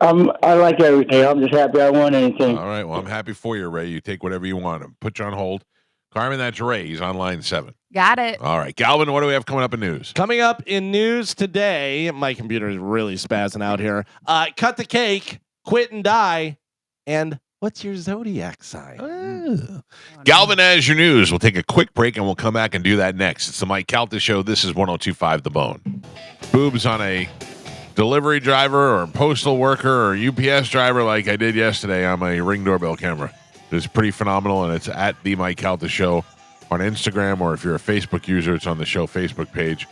I like everything. I'm just happy I won anything. All right. Well, I'm happy for you, Ray. You take whatever you want. I'll put you on hold. Carmen, that's Ray. He's on line 7. Got it. All right. Galvin, what do we have coming up in news? Coming up in news today, my computer is really spazzing out here. Cut the cake, quit and die, and what's your zodiac sign? Galvin as your news. We'll take a quick break, and we'll come back and do that next. It's the Mike Calta Show. This is 102.5 The Bone. Boobs on a delivery driver or postal worker or UPS driver like I did yesterday on my Ring doorbell camera. It's pretty phenomenal, and it's at the Mike Calta Show on Instagram, or if you're a Facebook user, it's on the show Facebook page.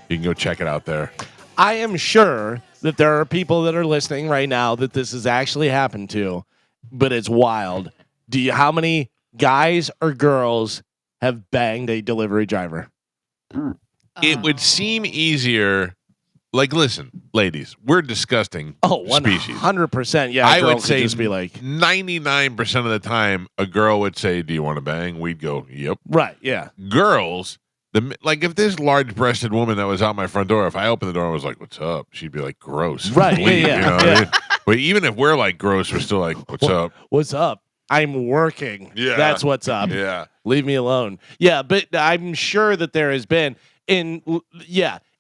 You can go check it out there. I am sure that there are people that are listening right now that this has actually happened to, but it's wild. How many guys or girls have banged a delivery driver? It would seem easier. Like, listen, ladies, we're disgusting species. 100%. Yeah, I girl would could say just be like, 99% of the time, a girl would say, "Do you want to bang?" We'd go, "Yep." right, yeah. Girls, if this large-breasted woman that was out my front door, if I opened the door and was like, "What's up?" She'd be like, "Gross." Right, Leave, yeah. You know what I mean? But even if we're like gross, we're still like, "What's up?" What's up? I'm working. Yeah. That's what's up. Yeah. Leave me alone. Yeah, but I'm sure that there has been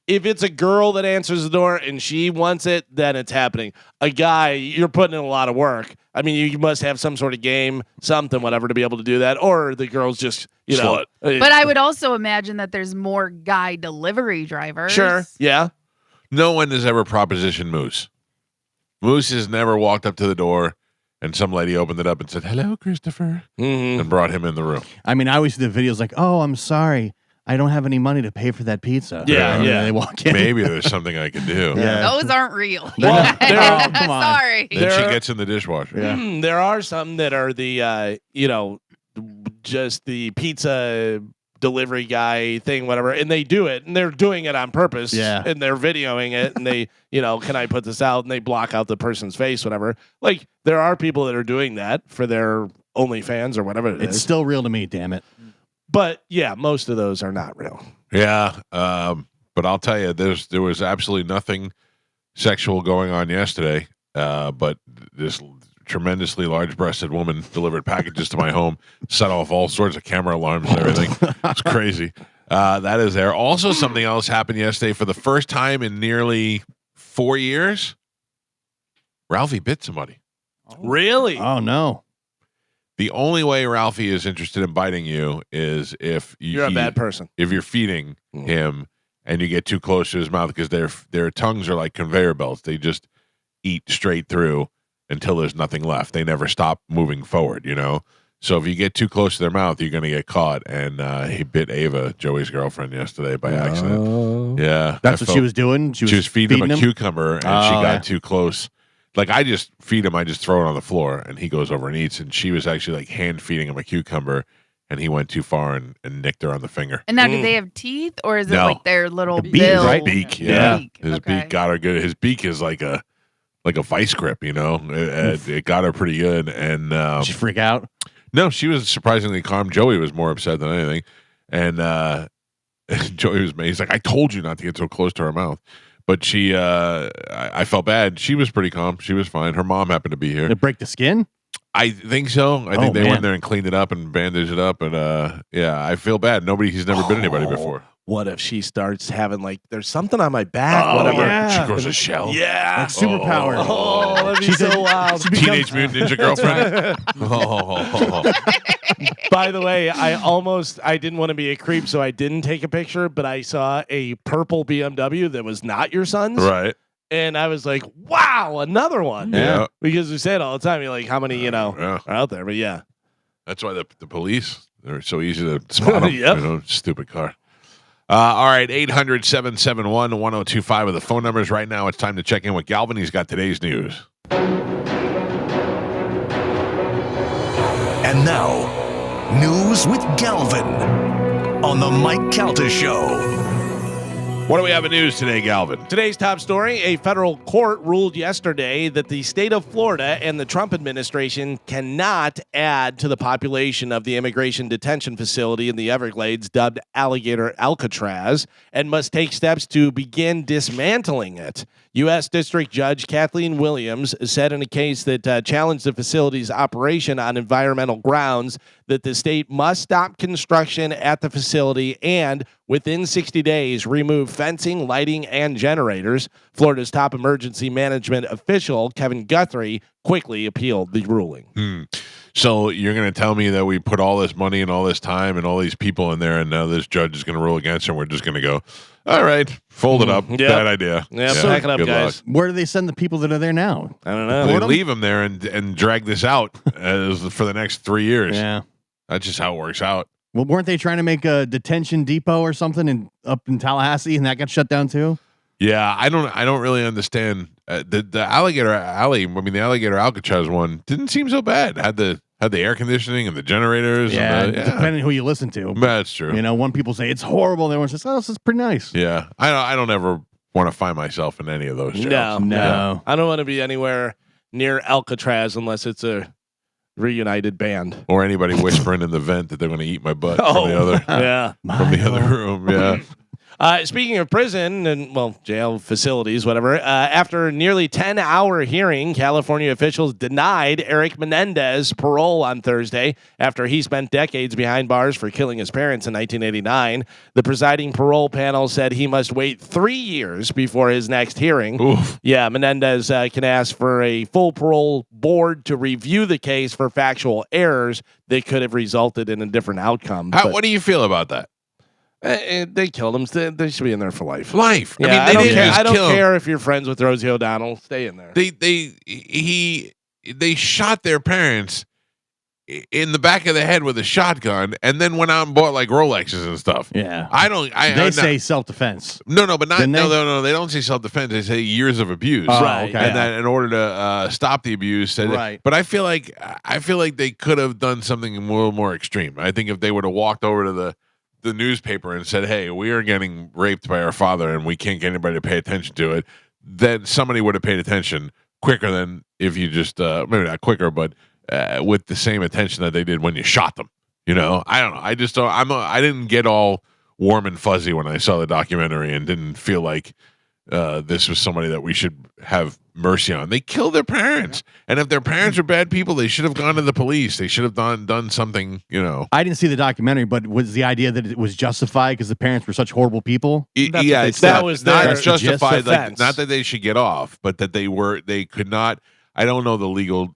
if it's a girl that answers the door and she wants it, then it's happening. A guy, you're putting in a lot of work. I mean, you must have some sort of game, something, whatever, to be able to do that. Or the girl's just, Slut. But I would also imagine that there's more guy delivery drivers. Sure. Yeah. No one has ever propositioned Moose. Moose has never walked up to the door and some lady opened it up and said, "Hello, Christopher," Mm-hmm. and brought him in the room. I mean, I always see the videos like, "Oh, I'm sorry. I don't have any money to pay for that pizza." Yeah, And then yeah. They walk in. Maybe there's something I could do. Yeah. Those aren't real. Well, Oh, come on. Sorry. Then she There- gets in the dishwasher. Yeah. There are some that are the, just the pizza delivery guy thing, whatever, and they do it, and they're doing it on purpose. Yeah. And they're videoing it, and they, can I put this out? And they block out the person's face, whatever. Like, there are people that are doing that for their OnlyFans or whatever it It's is. still real to me, damn it. But yeah, most of those are not real. Yeah, but I'll tell you, there was absolutely nothing sexual going on yesterday. But this tremendously large-breasted woman delivered packages to my home, set off all sorts of camera alarms and everything. It's crazy. That is there. Also, something else happened yesterday for the first time in nearly 4 years. Ralphie bit somebody. Really? Oh no. The only way Ralphie is interested in biting you is if You're a bad person. if you're feeding him and you get too close to his mouth, because their tongues are like conveyor belts. They just eat straight through until there's nothing left. They never stop moving forward, So if you get too close to their mouth, you're going to get caught. And he bit Ava, Joey's girlfriend, yesterday by accident. Yeah. That's what she was doing. She was feeding him a him? cucumber, and she Oh, got yeah. too close. Like, I just feed him, I just throw it on the floor, and he goes over and eats. And she was actually like hand feeding him a cucumber, and he went too far and nicked her on the finger. And now, do they have teeth, or is it No. like their little beak, bill? right? Beak, yeah. Beak, His okay. beak got her good. His beak is like a vice grip, It got her pretty good. And Did she freak out? No, she was surprisingly calm. Joey was more upset than anything. And Joey was he's like, I told you not to get so close to her mouth. But she, I felt bad. She was pretty calm. She was fine. Her mom happened to be here. Did it break the skin? I think so. I think they man. went there and cleaned it up and bandaged it up. And yeah, I feel bad. He's never been anybody before. What if she starts having there's something on my back? Oh, whatever. yeah. She grows a shell. Yeah. Like superpower. Oh, that'd be She's so wild. Teenage Mutant Ninja Girlfriend. By the way, I didn't want to be a creep, so I didn't take a picture, but I saw a purple BMW that was not your son's. Right. And I was like, wow, another one. Yeah. Because we say it all the time. You're like, how many, Yeah. are out there? But yeah. That's why the police, they're so easy to spot them. Yep. Stupid car. All right, 800-771-1025 are the phone numbers right now. It's time to check in with Galvin. He's got today's news. And now, news with Galvin on the Mike Calta Show. What do we have in news today, Galvin? Today's top story, a federal court ruled yesterday that the state of Florida and the Trump administration cannot add to the population of the immigration detention facility in the Everglades dubbed Alligator Alcatraz and must take steps to begin dismantling it. U.S. District Judge Kathleen Williams said in a case that challenged the facility's operation on environmental grounds that the state must stop construction at the facility and, within 60 days, remove fencing, lighting, and generators. Florida's top emergency management official, Kevin Guthrie, quickly appealed the ruling. So you're going to tell me that we put all this money and all this time and all these people in there, and now this judge is going to rule against it, and we're just going to go, all right, fold it up. Yep. Bad idea. Yeah, pack it up, good guys. luck. Where do they send the people that are there now? I don't know. They leave them there and drag this out for the next 3 years. Yeah. That's just how it works out. Well, weren't they trying to make a detention depot or something up in Tallahassee, and that got shut down too? Yeah, I don't really understand the Alligator Alley. I mean, the Alligator Alcatraz one didn't seem so bad. Had the air conditioning and the generators. Yeah, and depending who you listen to. That's true. You know, one people say it's horrible, and the other one says, "Oh, this is pretty nice." Yeah, I don't ever want to find myself in any of those jails. No. I don't want to be anywhere near Alcatraz unless it's a reunited band. Or anybody whispering in the vent that they're going to eat my butt Oh. from the other Yeah. room. Yeah. Speaking of prison and, jail facilities, whatever, after a nearly 10-hour hearing, California officials denied Eric Menendez parole on Thursday after he spent decades behind bars for killing his parents in 1989. The presiding parole panel said he must wait 3 years before his next hearing. Oof. Yeah, Menendez can ask for a full parole board to review the case for factual errors that could have resulted in a different outcome. What do you feel about that? They killed him. They should be in there for life. Life. Yeah, I mean, they didn't just I don't kill him. care if you're friends with Rosie O'Donnell. Stay in there. They shot their parents in the back of the head with a shotgun, and then went out and bought like Rolexes and stuff. Yeah. They say self-defense. No, but not. Didn't they? No. They don't say self-defense. They say years of abuse. Oh, Right, okay. And that in order to stop the abuse, said, Right. But I feel like they could have done something a little more extreme. I think if they would have walked over to the newspaper and said, "Hey, we are getting raped by our father, and we can't get anybody to pay attention to it," then somebody would have paid attention quicker than if you just maybe not quicker, but with the same attention that they did when you shot them. You know, I don't know. I just don't. I didn't get all warm and fuzzy when I saw the documentary and didn't feel like this was somebody that we should have mercy on. They killed their parents, and if their parents are bad people, they should have gone to the police. They should have done something. You know. I didn't see the documentary, but was the idea that it was justified because the parents were such horrible people? Yeah, it's that not, was not their justified. Like, defense. not that they should get off, but that they could not. I don't know the legal.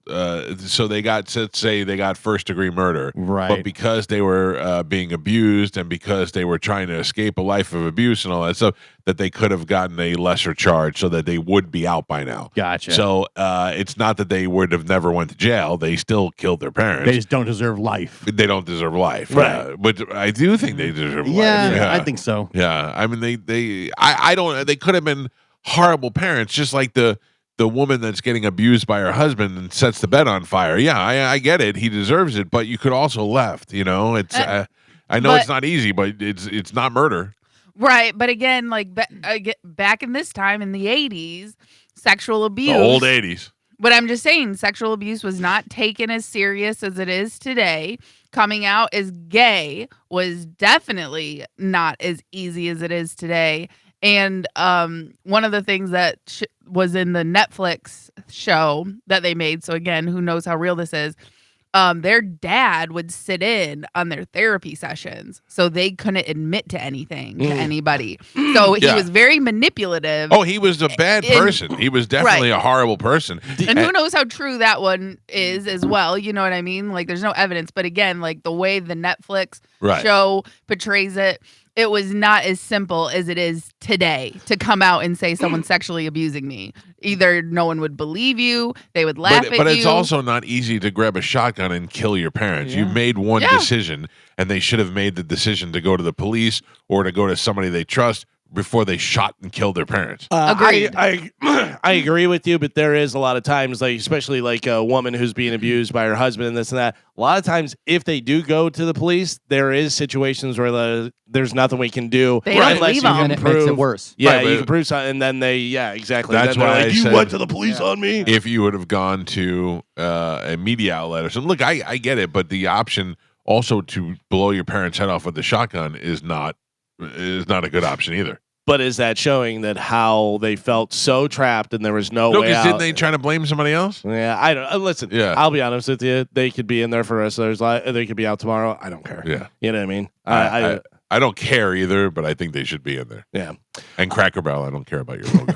So they got, let's say, they got first degree murder, Right. But because they were being abused and because they were trying to escape a life of abuse and all that stuff, that they could have gotten a lesser charge so that they would be out by now. Gotcha. So it's not that they would have never went to jail. They still killed their parents. They just don't deserve life. They don't deserve life, Right. But I do think they deserve life. Yeah, I think so. Yeah, I mean, I don't. They could have been horrible parents, just like the woman that's getting abused by her husband and sets the bed on fire. Yeah, I get it. He deserves it, but you could also left. You know, it's. I know it's not easy, but it's not murder. Right, but again, like back in this time in the 80s, sexual abuse. The old 80s. But I'm just saying, sexual abuse was not taken as serious as it is today. Coming out as gay was definitely not as easy as it is today. And one of the things that was in the Netflix show that they made, so again, who knows how real this is, their dad would sit in on their therapy sessions, so they couldn't admit to anything to anybody. So he was very manipulative. Oh, he was a bad person. He was definitely a horrible person. And who knows how true that one is as well. You know what I mean? Like, there's no evidence. But again, like the way the Netflix show portrays it, it was not as simple as it is today to come out and say someone's sexually abusing me. Either no one would believe you, they would laugh at you. But it's also not easy to grab a shotgun and kill your parents. You made one decision, and they should have made the decision to go to the police or to go to somebody they trust before they shot and killed their parents. Agreed. I agree with you, but there is a lot of times, like especially like a woman who's being abused by her husband and this and that. A lot of times, if they do go to the police, there is situations where there's nothing we can do They don't unless leave you them. can And it prove makes it worse. Yeah, Right, you but- can prove something, and then exactly. That's then they're why like, I you said- went to the police on me. If you would have gone to a media outlet or something, look, I get it, but the option also to blow your parents' head off with the shotgun is not a good option either. But is that showing that how they felt so trapped and there was no No, way because out? didn't they try to blame somebody else? Yeah, I don't. Listen, Yeah. I'll be honest with you. They could be in there for us. They could be out tomorrow. I don't care. Yeah. You know what I mean? I don't care either, but I think they should be in there. Yeah. And Cracker Barrel, I don't care about your logo.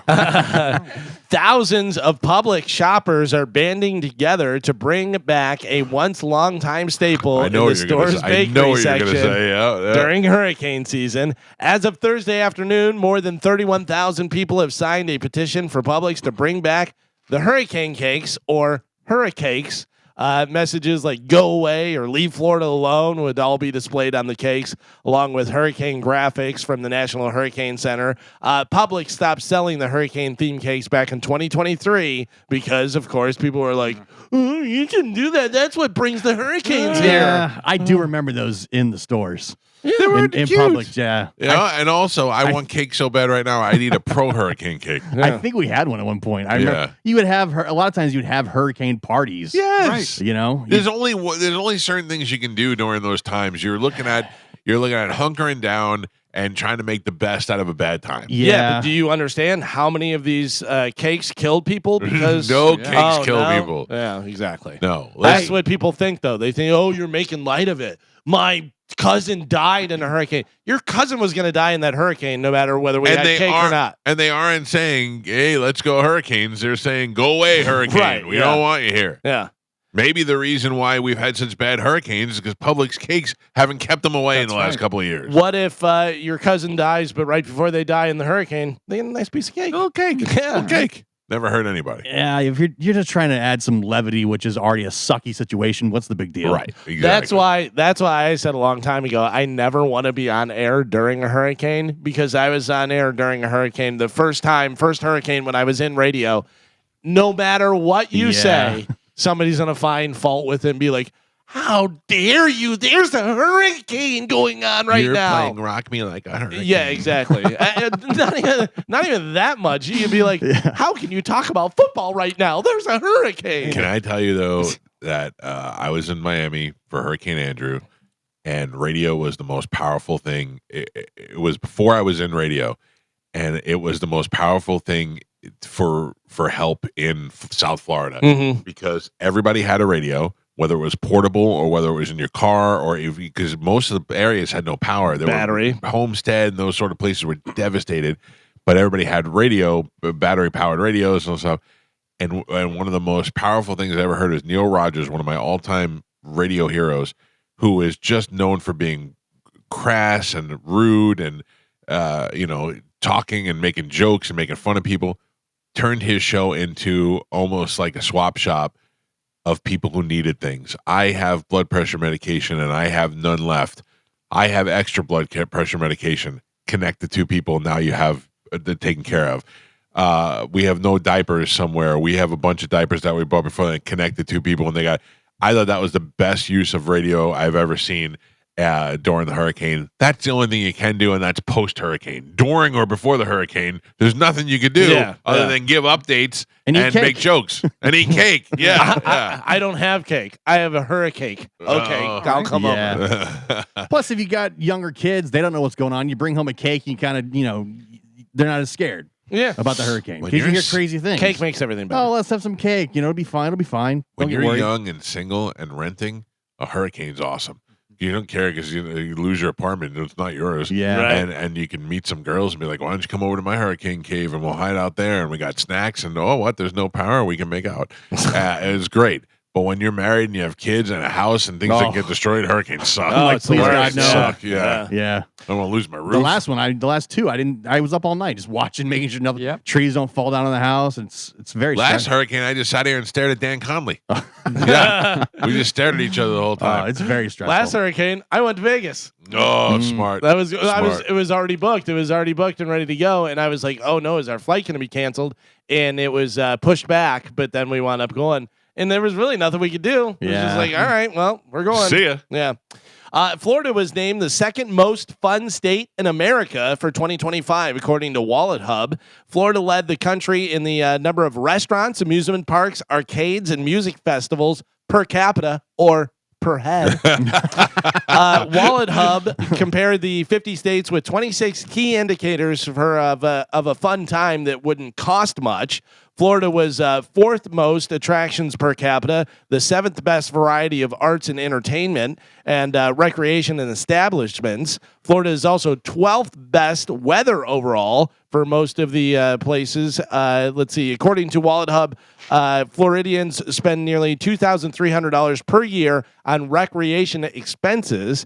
Thousands of public shoppers are banding together to bring back a once longtime staple I in know the what you're going to store's say. I know bakery what you're going to section say. Yeah. during hurricane season. As of Thursday afternoon, more than 31,000 people have signed a petition for Publix to bring back the hurricane cakes or hurricakes. Messages like "Go away" or "Leave Florida alone" would all be displayed on the cakes, along with hurricane graphics from the National Hurricane Center. Publix stopped selling the hurricane-themed cakes back in 2023 because, of course, people were like, "Oh, you can do that. That's what brings the hurricanes here." Yeah, I do remember those in the stores. They were in cute. Publix, yeah. Yeah, and also, I want cake so bad right now. I need a pro hurricane cake. I think we had one at one point. I remember you would have a lot of times you'd have hurricane parties. Yes. You know? There's only certain things you can do during those times. You're looking at hunkering down and trying to make the best out of a bad time. Yeah, but do you understand how many of these cakes killed people? Because No cakes kill no? people. Yeah, exactly. No. That's what people think, though. They think, "Oh, you're making light of it. My cousin died in a hurricane." Your cousin was going to die in that hurricane, no matter whether we had cake or not. And they aren't saying, "Hey, let's go hurricanes." They're saying, "Go away, hurricane. Right, We don't want you here." Yeah. Maybe the reason why we've had such bad hurricanes is because Publix cakes haven't kept them away in the last couple of years. What if your cousin dies, but right before they die in the hurricane, they get a nice piece of cake? Little cake. Yeah. Little cake. Never hurt anybody. Yeah, if you're just trying to add some levity, which is already a sucky situation, what's the big deal? Right. Exactly. That's why I said a long time ago, I never want to be on air during a hurricane, because I was on air during a hurricane the first hurricane when I was in radio. No matter what you say, somebody's going to find fault with it and be like, "How dare you? There's a hurricane going on right You're now." playing Rock Me Like a Hurricane. Yeah, exactly. not even that much. You'd be like, "How can you talk about football right now? There's a hurricane." Can I tell you, though, that I was in Miami for Hurricane Andrew, and radio was the most powerful thing. It was before I was in radio, and it was the most powerful thing for help in South Florida, because everybody had a radio, whether it was portable or whether it was in your car, or because most of the areas had no power. There Battery. were Homestead and those sort of places were devastated, but everybody had radio, battery powered radios and stuff. And one of the most powerful things I ever heard is Neil Rogers, one of my all time radio heroes, who is just known for being crass and rude and talking and making jokes and making fun of people, turned his show into almost like a swap shop of people who needed things. I have blood pressure medication and I have none left. I have extra blood pressure medication. Connect the two people. Now you have taken care of. We have no diapers somewhere. We have a bunch of diapers that we bought before, and connect the two people. And I thought that was the best use of radio I've ever seen. during the hurricane. That's the only thing you can do, and that's post-hurricane. During or before the hurricane, there's nothing you could do other than give updates and make jokes and eat cake. I don't have cake. I have a hurricane. Okay, I'll come over. Plus, if you got younger kids, they don't know what's going on. You bring home a cake, you kind of, they're not as scared about the hurricane. Because you hear crazy things. Cake makes everything better. Oh, let's have some cake. It'll be fine. It'll be fine. When you're young and single and renting, a hurricane's awesome. You don't care because you lose your apartment and it's not yours. Yeah. Right. And you can meet some girls and be like, why don't you come over to my hurricane cave and we'll hide out there and we got snacks and there's no power, we can make out. It was great. But when you're married and you have kids and a house and things that get destroyed, hurricanes suck. Please God, no. Suck. Yeah. Yeah. I don't want to lose my roof. The last two, I was up all night just watching, making sure trees don't fall down on the house. It's very Last stressful. hurricane, I just sat here and stared at Dan Conley. We just stared at each other the whole time. It's very stressful. Last hurricane, I went to Vegas. Oh, smart. It was already booked. It was already booked and ready to go. And I was like, oh no, is our flight going to be canceled? And it was pushed back, but then we wound up going. And there was really nothing we could do. It was just like, all right, well, we're going. See ya. Yeah. Florida was named the second most fun state in America for 2025, according to Wallet Hub. Florida led the country in the number of restaurants, amusement parks, arcades, and music festivals per capita or per head. Wallet Hub compared the 50 states with 26 key indicators of a fun time that wouldn't cost much. Florida was fourth most attractions per capita, the seventh best variety of arts and entertainment and recreation and establishments. Florida is also 12th best weather overall for most of the places. Let's see. According to Wallet Hub, Floridians spend nearly $2,300 per year on recreation expenses.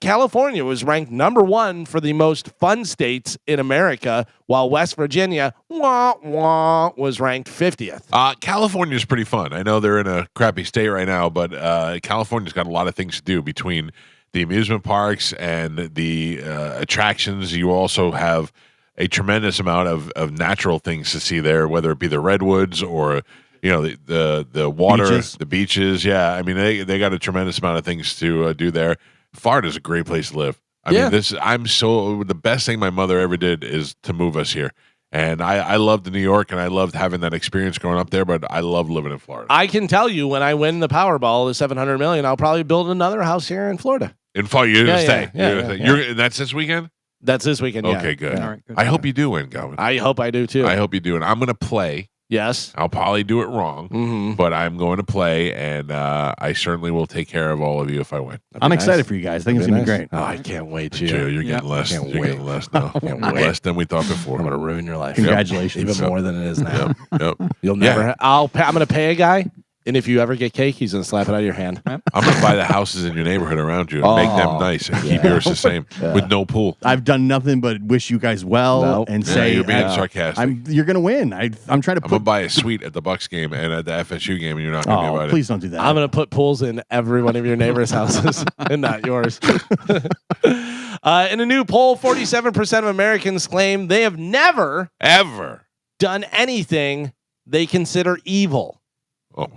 California was ranked number one for the most fun states in America, while West Virginia was ranked 50th. California's pretty fun. I know they're in a crappy state right now, but California's got a lot of things to do between the amusement parks and the attractions. You also have a tremendous amount of natural things to see there, whether it be the redwoods or the water, the beaches. Yeah, I mean they got a tremendous amount of things to do there. Florida's a great place to live. I mean, the best thing my mother ever did is to move us here. And I loved New York and I loved having that experience growing up there, but I love living in Florida. I can tell you when I win the Powerball, the $700 million, I'll probably build another house here in Florida. In Florida, you're gonna stay. Yeah. That's this weekend? That's this weekend. Okay, good. All right, good. I hope you do win, Galvin. I hope I do too. I hope you do. And I'm gonna play. Yes. I'll probably do it wrong, but I'm going to play, and I certainly will take care of all of you if I win. I'm excited for you guys. I think it's going to be great. Oh, I can't wait, Joe, you're getting less. Can't You're wait. getting less now. Less than we thought before. I'm going to ruin your life. Congratulations. Even more than it is now. Yep. You'll never. I'm going to pay a guy, and if you ever get cake, he's going to slap it out of your hand. I'm going to buy the houses in your neighborhood around you and make them nice and keep yours the same with no pool. I've done nothing but wish you guys well and say you're being sarcastic. You're going to win. I'm trying to I'm going to buy a suite at the Bucks game and at the FSU game, and you're not going to be about please don't do that. I'm going to put pools in every one of your neighbors' houses and not yours. In a new poll, 47% of Americans claim they have never ever done anything they consider evil. Oh,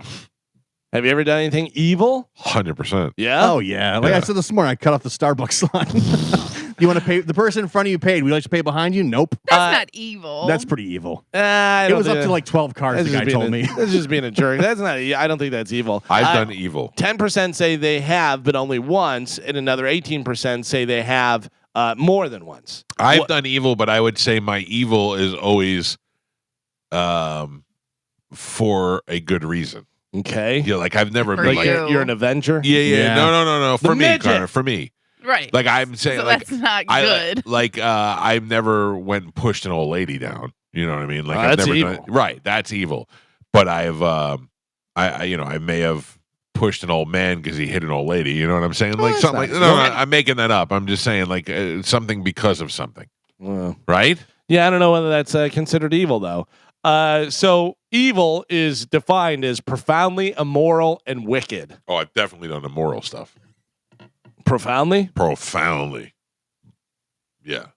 have you ever done anything evil? 100%. Yeah. Oh yeah. Like I said this morning, I cut off the Starbucks line. You want to pay the person in front of you paid? Would you like to pay behind you? Nope. That's not evil. That's pretty evil. It was up to like 12 cars. The guy told me. That's just being a jerk. That's not. I don't think that's evil. I've done evil. 10% say they have, but only once, and another 18% say they have more than once. I've done evil, but I would say my evil is always for a good reason. Okay. Yeah, like I've never For been Like like you're an Avenger. Yeah. No. For me, midget. Connor. For me. right. Like I'm saying, So like that's not good. I've never went and pushed an old lady down. You know what I mean? Like That's I've never evil. done right. That's evil. But I've I may have pushed an old man because he hit an old lady. You know what I'm saying? Like something like no, I'm making that up. I'm just saying like something because of something. Right? Yeah, I don't know whether that's considered evil though. So evil is defined as profoundly immoral and wicked. Oh, I've definitely done immoral stuff. Profoundly? Profoundly. Yeah.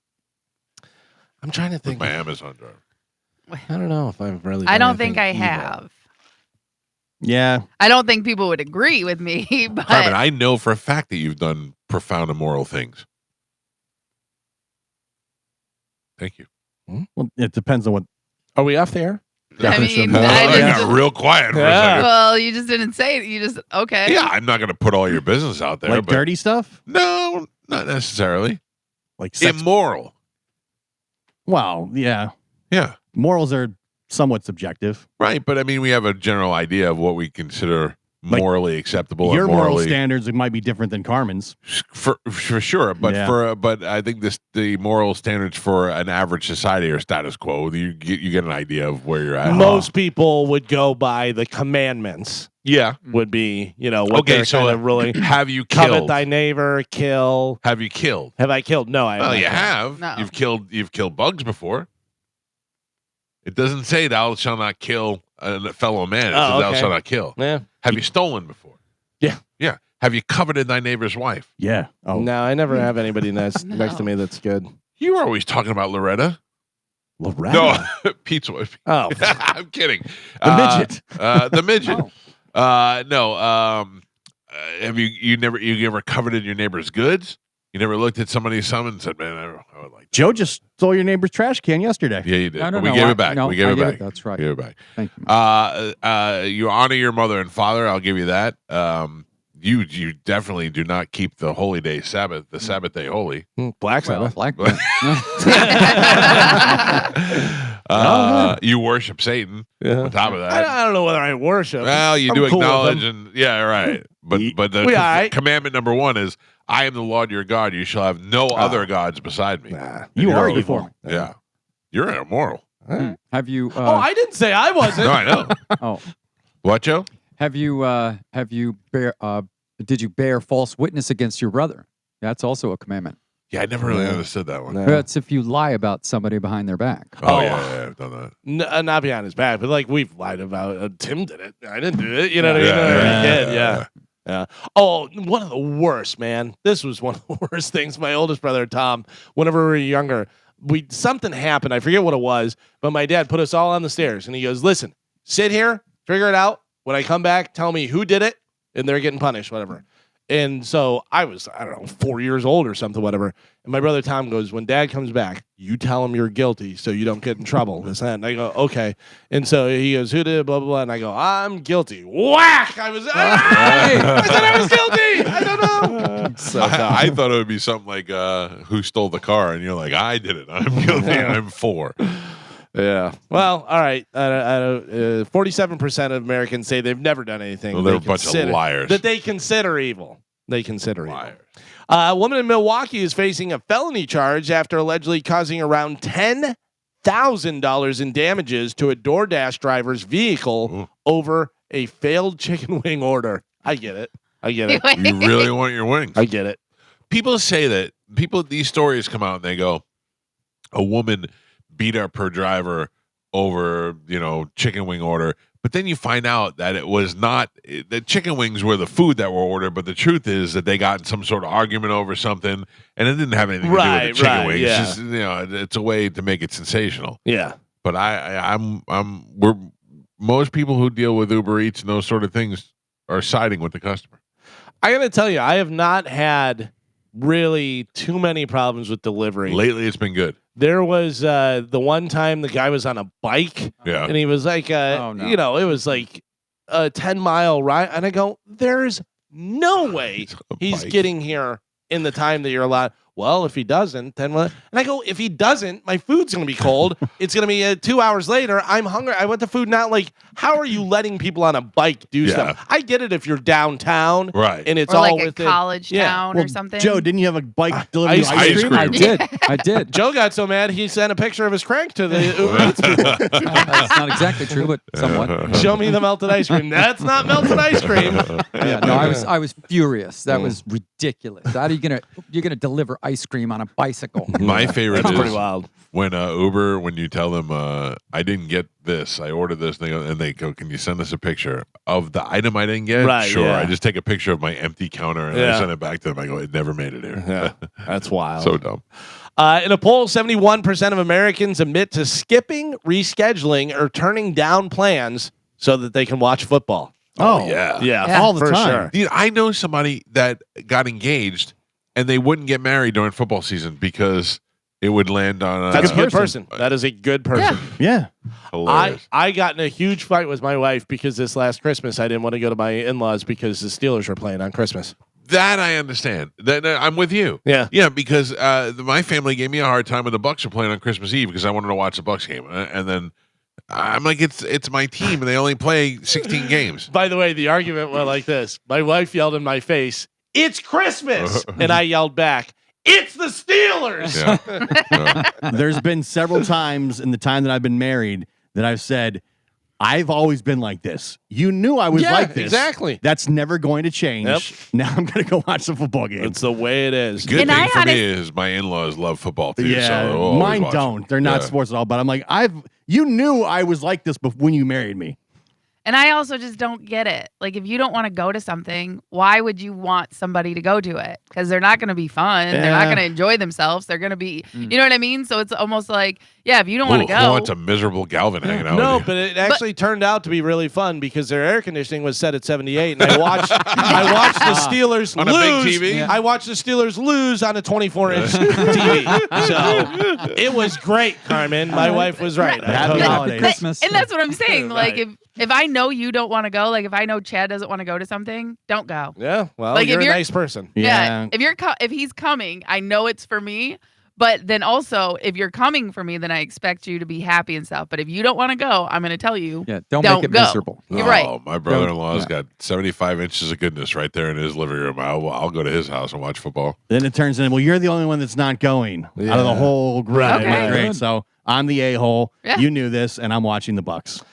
I'm trying to think. My Amazon driver. I don't know if I've really. I done don't think I anything evil. have. Yeah. I don't think people would agree with me, but Carmen, I know for a fact that you've done profound immoral things. Thank you. Well, it depends on what. Are we off the air? I mean, Oh, I I just, got real quiet for a Yeah. second. well, you just didn't say it. You just okay. Yeah, I'm not going to put all your business out there. Like but dirty stuff? No, not necessarily. Like sex? Immoral. Well, yeah. Yeah. Morals are somewhat subjective. Right, but I mean, we have a general idea of what we consider Like, morally acceptable. Your and moral morally, standards might be different than Carmen's. for sure. But Yeah. but I think the moral standards for an average society are status quo. You get an idea of where you're at. Most people would go by the commandments. Yeah. Would be, what Okay, they're so kind of really have you covet killed? thy neighbor, kill. Have you killed? Have I killed? No, I Well, haven't. you have. No. You've killed bugs before. It doesn't say thou shalt not kill a fellow man. It says thou okay. shalt not kill. Yeah. Have you stolen before? Yeah. Yeah. Have you coveted thy neighbor's wife? Yeah. Oh, No, I never have anybody next to No. me that's good. You were always talking about Loretta. Loretta. No, Pete's wife. Oh, I'm kidding. The midget. The midget. Oh. No. Have you ever coveted your neighbor's goods? You never looked at somebody's son and said, "Man, I would like." Joe just stole your neighbor's trash can yesterday. Yeah, you did. No, But we gave it back. We gave it back. That's right. We gave it back. Thank you. You honor your mother and father. I'll give you that. You definitely do not keep the holy day Sabbath, the Sabbath day holy. Black Well, Sabbath. black. You worship Satan. Yeah. On top of that, I don't know whether I worship. well, you I'm do cool with acknowledge, them. and yeah, right. But the We all right. commandment number 1 is, "I am the Lord your God. You shall have no other gods beside me." Nah. And You you're are evil. evil. Yeah, you're immoral. Have you? Oh, I didn't say I wasn't. No, I know. oh, What, Joe? have you? Did you bear false witness against your brother? That's also a commandment. Yeah, I never really understood that one. No. That's if you lie about somebody behind their back. Oh, yeah, I've done that. Not behind his back, but like we've lied about. Tim did it. I didn't do it. You know what I mean? Yeah, He did, yeah. Oh, one of the worst, man. This was one of the worst things. My oldest brother, Tom, whenever we were younger, something happened. I forget what it was, but my dad put us all on the stairs and he goes, "Listen, sit here, figure it out. When I come back, tell me who did it, and they're getting punished, whatever." And so I was, 4 years old or something, whatever. And my brother Tom goes, "When Dad comes back, you tell him you're guilty so you don't get in trouble." This and that. And I go, "Okay." And so he goes, "Who did it?" Blah, blah, blah. And I go, "I'm guilty." Whack! I said I was guilty. I don't know. So dumb. I thought it would be something like, "Who stole the car?" And you're like, "I did it. I'm guilty. I'm 4." Yeah. Well, all right. 47% of Americans say they've never done anything Well, they're a bunch of liars. that they consider evil. They consider evil. Liars. A woman in Milwaukee is facing a felony charge after allegedly causing around $10,000 in damages to a DoorDash driver's vehicle over a failed chicken wing order. I get it. You really want your wings. I get it. People say that these stories come out and they go, a woman beat up her driver over, chicken wing order. But then you find out that it was not, the chicken wings were the food that were ordered. But the truth is that they got in some sort of argument over something and it didn't have anything to do with the chicken wings. Yeah. It's just, it's a way to make it sensational. Yeah. But most people who deal with Uber Eats and those sort of things are siding with the customer. I got to tell you, I have not had really too many problems with delivery. Lately, it's been good. There was the one time the guy was on a bike Yeah. and he was like, it was like a 10-mile ride. And I go, there's no way he's bike. getting here in the time that you're allowed. Well, if he doesn't, then what? And I go, if he doesn't, my food's going to be cold. It's going to be 2 hours later. I'm hungry. I want the food now. Like, how are you letting people on a bike do stuff? I get it if you're downtown. Right. And it's or all like a within college town Well, or something. Joe, didn't you have a bike delivering ice ice cream? cream? I did. Joe got so mad he sent a picture of his crank to the Uber Eats people. That's not exactly true, but somewhat. Show me the melted ice cream. That's not melted ice cream. Yeah, no, I was furious. That was ridiculous. How are you gonna deliver ice cream on a bicycle? My favorite That's is pretty wild. when Uber, when you tell them, I didn't get this, I ordered this, and they go, "Can you send us a picture of the item I didn't get?" Right, Sure. yeah. I just take a picture of my empty counter and I send it back to them. I go, "It never made it here." Yeah, that's wild. So dumb. In a poll, 71% of Americans admit to skipping, rescheduling, or turning down plans so that they can watch football. Oh, yeah. Yeah, all the for time. sure. Dude, I know somebody that got engaged and they wouldn't get married during football season because it would land on That's a good person. person. That is a good person. Yeah. hilarious. I got in a huge fight with my wife because this last Christmas I didn't want to go to my in-laws because the Steelers were playing on Christmas. That I understand. That I'm with you. Yeah. Yeah, because my family gave me a hard time when the Bucks were playing on Christmas Eve because I wanted to watch the Bucks game, and then I'm like, it's my team, and they only play 16 games. By the way, the argument went like this. My wife yelled in my face, "It's Christmas!" And I yelled back, "It's the Steelers!" Yeah. There's been several times in the time that I've been married that I've said, I've always been like this. You knew I was Yeah, like this. exactly. That's never going to change. Yep. Now I'm going to go watch the football game. It's the way it is. Good And thing I for had me is my in-laws love football too. Yeah, so they'll always mine watch don't. it. They're not Yeah. sports at all. But I'm like, you knew I was like this when you married me. And I also just don't get it. Like, if you don't want to go to something, why would you want somebody to go to it? Because they're not going to be fun. They're not Yeah. going to enjoy themselves. They're going to be, you know what I mean? So it's almost like, yeah, if you don't want to Who go. wants a miserable Galvin hanging out No, with you? but it actually turned out to be really fun because their air conditioning was set at 78, and I watched the Steelers On a big lose. TV? I watched the Steelers lose on a 24-inch TV. So it was great, Carmen. My wife was right. I Happy totally- holidays. Christmas. And that's what I'm saying. Like, Right. if I know you don't want to go, like if I know Chad doesn't want to go to something, don't go. Yeah, well, Like, if you're a you're- nice person. Yeah. If he's coming, I know it's for me. But then also, if you're coming for me, then I expect you to be happy and stuff. But if you don't want to go, I'm going to tell you. Yeah, don't Don't make it go. miserable. You're Oh, right. my brother-in-law's Yeah. got 75 inches of goodness right there in his living room. I'll go to his house and watch football. Then it turns in, well, you're the only one that's not going out of the Yeah. whole group. Right, Okay. Great. Good. So I'm the a-hole. Yeah. You knew this, and I'm watching the Bucks.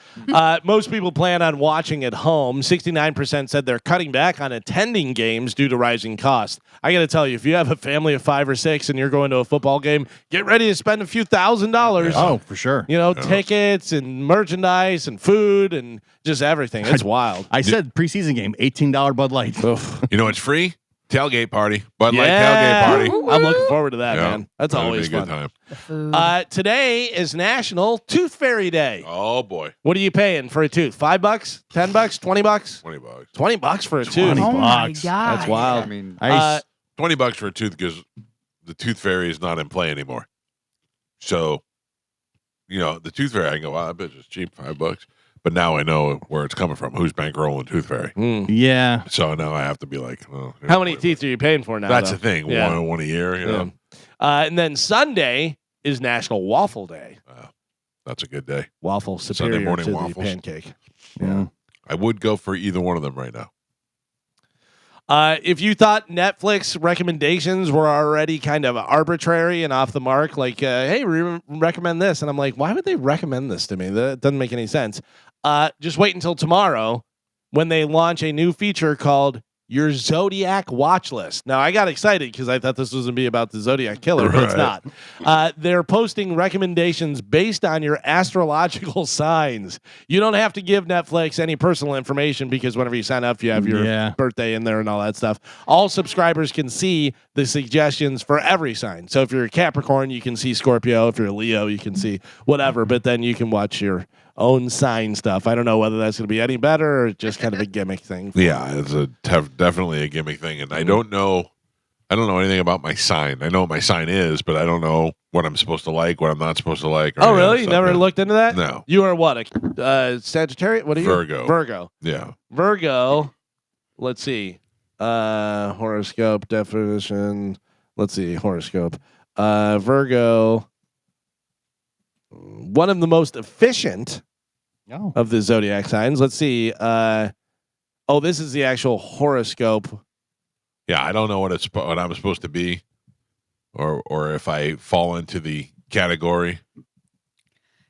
Most people plan on watching at home. 69% said they're cutting back on attending games due to rising costs. I got to tell you, if you have a family of 5 or 6 and you're going to a football game, get ready to spend a few $1,000s. Oh, for sure. You know, tickets and merchandise and food and just everything. It's wild. I said preseason game, $18 Bud Light. You know what's free? Tailgate party. Bud Light Yeah. tailgate party. I'm looking forward to that, Yeah. man. That's That'll always be a good fun. time. The food. Today is National Tooth Fairy Day. Oh boy, What are you paying for a tooth? $5, $10, $20? $20. $20 for a tooth. oh my bucks. god, That's wild. I mean, $20 for a tooth because the tooth fairy is not in play anymore. So, the tooth fairy, I can go, wow, I bet it's cheap, $5. But now I know where it's coming from. Who's bankrolling tooth fairy? Mm. Yeah. So now I have to be like, oh, How many teeth are you paying for now? That's though? the thing. Yeah. One a year. You know, And then Sunday is National Waffle Day. that's a good day. Waffle superior morning to the waffles. pancake. Yeah. I would go for either one of them right now. If you thought Netflix recommendations were already kind of arbitrary and off the mark, like, hey, recommend this. And I'm like, why would they recommend this to me? That doesn't make any sense. Just wait until tomorrow when they launch a new feature called Your Zodiac Watch List. Now, I got excited because I thought this was going to be about the Zodiac Killer, but it's Right. not. They're posting recommendations based on your astrological signs. You don't have to give Netflix any personal information because whenever you sign up, you have your Yeah. birthday in there and all that stuff. All subscribers can see the suggestions for every sign. So if you're a Capricorn, you can see Scorpio. If you're a Leo, you can see whatever, but then you can watch your own sign stuff. I don't know whether that's going to be any better or just kind of a gimmick thing. Yeah, it's definitely a gimmick thing, and I don't know anything about my sign. I know what my sign is, but I don't know what I'm supposed to like, what I'm not supposed to like. or Oh, any of that really? You stuff. never Yeah. looked into that? No. You are what? A Sagittarius? What are you? Virgo. Virgo. Yeah. Virgo. Let's see. Horoscope definition. Let's see. Horoscope. Virgo. One of the most efficient Oh. of the zodiac signs. Let's see. This is the actual horoscope. Yeah, I don't know what I'm supposed to be, or if I fall into the category.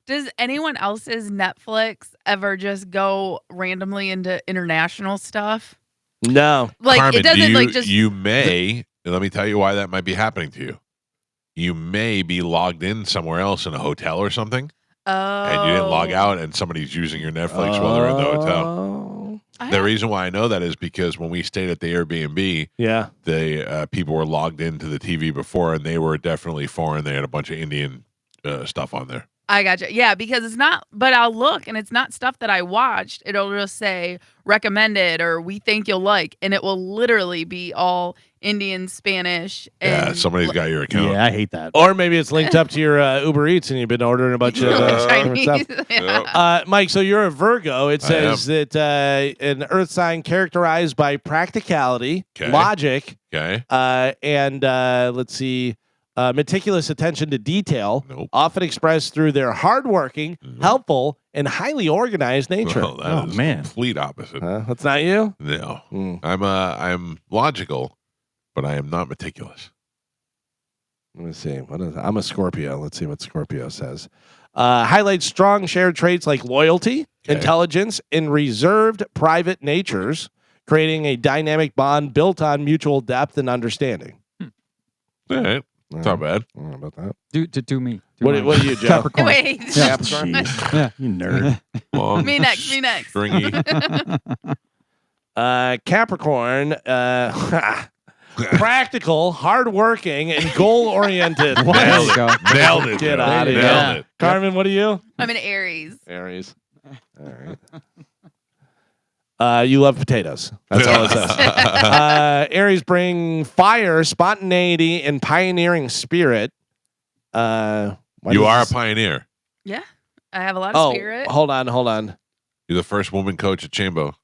Does anyone else's Netflix ever just go randomly into international stuff? No. Like Carmen, it doesn't like just you may. Let me tell you why that might be happening to you. You may be logged in somewhere else in a hotel or something, and you didn't log out, and somebody's using your Netflix while they're in the hotel. Oh. The reason why I know that is because when we stayed at the Airbnb, Yeah. the people were logged into the TV before, and they were definitely foreign. They had a bunch of Indian stuff on there. I gotcha. Yeah, because it's not, but I'll look and it's not stuff that I watched. It'll just say recommended or we think you'll like, and it will literally be all Indian, Spanish, Yeah, and somebody's got your account. Yeah, I hate that. Or maybe it's linked up to your Uber Eats and you've been ordering a bunch of different Chinese. stuff. Yeah. Mike, so you're a Virgo. It I says that an earth sign characterized by practicality, Okay. logic, Okay. and let's see, meticulous attention to detail, Nope. often expressed through their hardworking, helpful, and highly organized nature. Well, that is man. complete opposite. That's not you? No, Mm. I'm logical, but I am not meticulous. Let me see. What is I'm a Scorpio. Let's see what Scorpio says. Highlights strong shared traits like loyalty, Okay. intelligence, and reserved private natures, creating a dynamic bond built on mutual depth and understanding. All right, it's not bad. I don't know about that. Do me. What are you, Joe? Capricorn. Wait. Yeah. Capricorn? Yeah. You nerd. Long, Me next. Me next. stringy. Capricorn, practical, hardworking, and goal-oriented. There Nailed you it. go. Nailed it. Get Joe. outta here. Nailed it. Carmen, what are you? I'm an Aries. Aries. All right. You love potatoes. That's all it says. Aries bring fire, spontaneity, and pioneering spirit. Why You does are a this- pioneer. Yeah. I have a lot of spirit. hold on. You're the first woman coach at Chambo.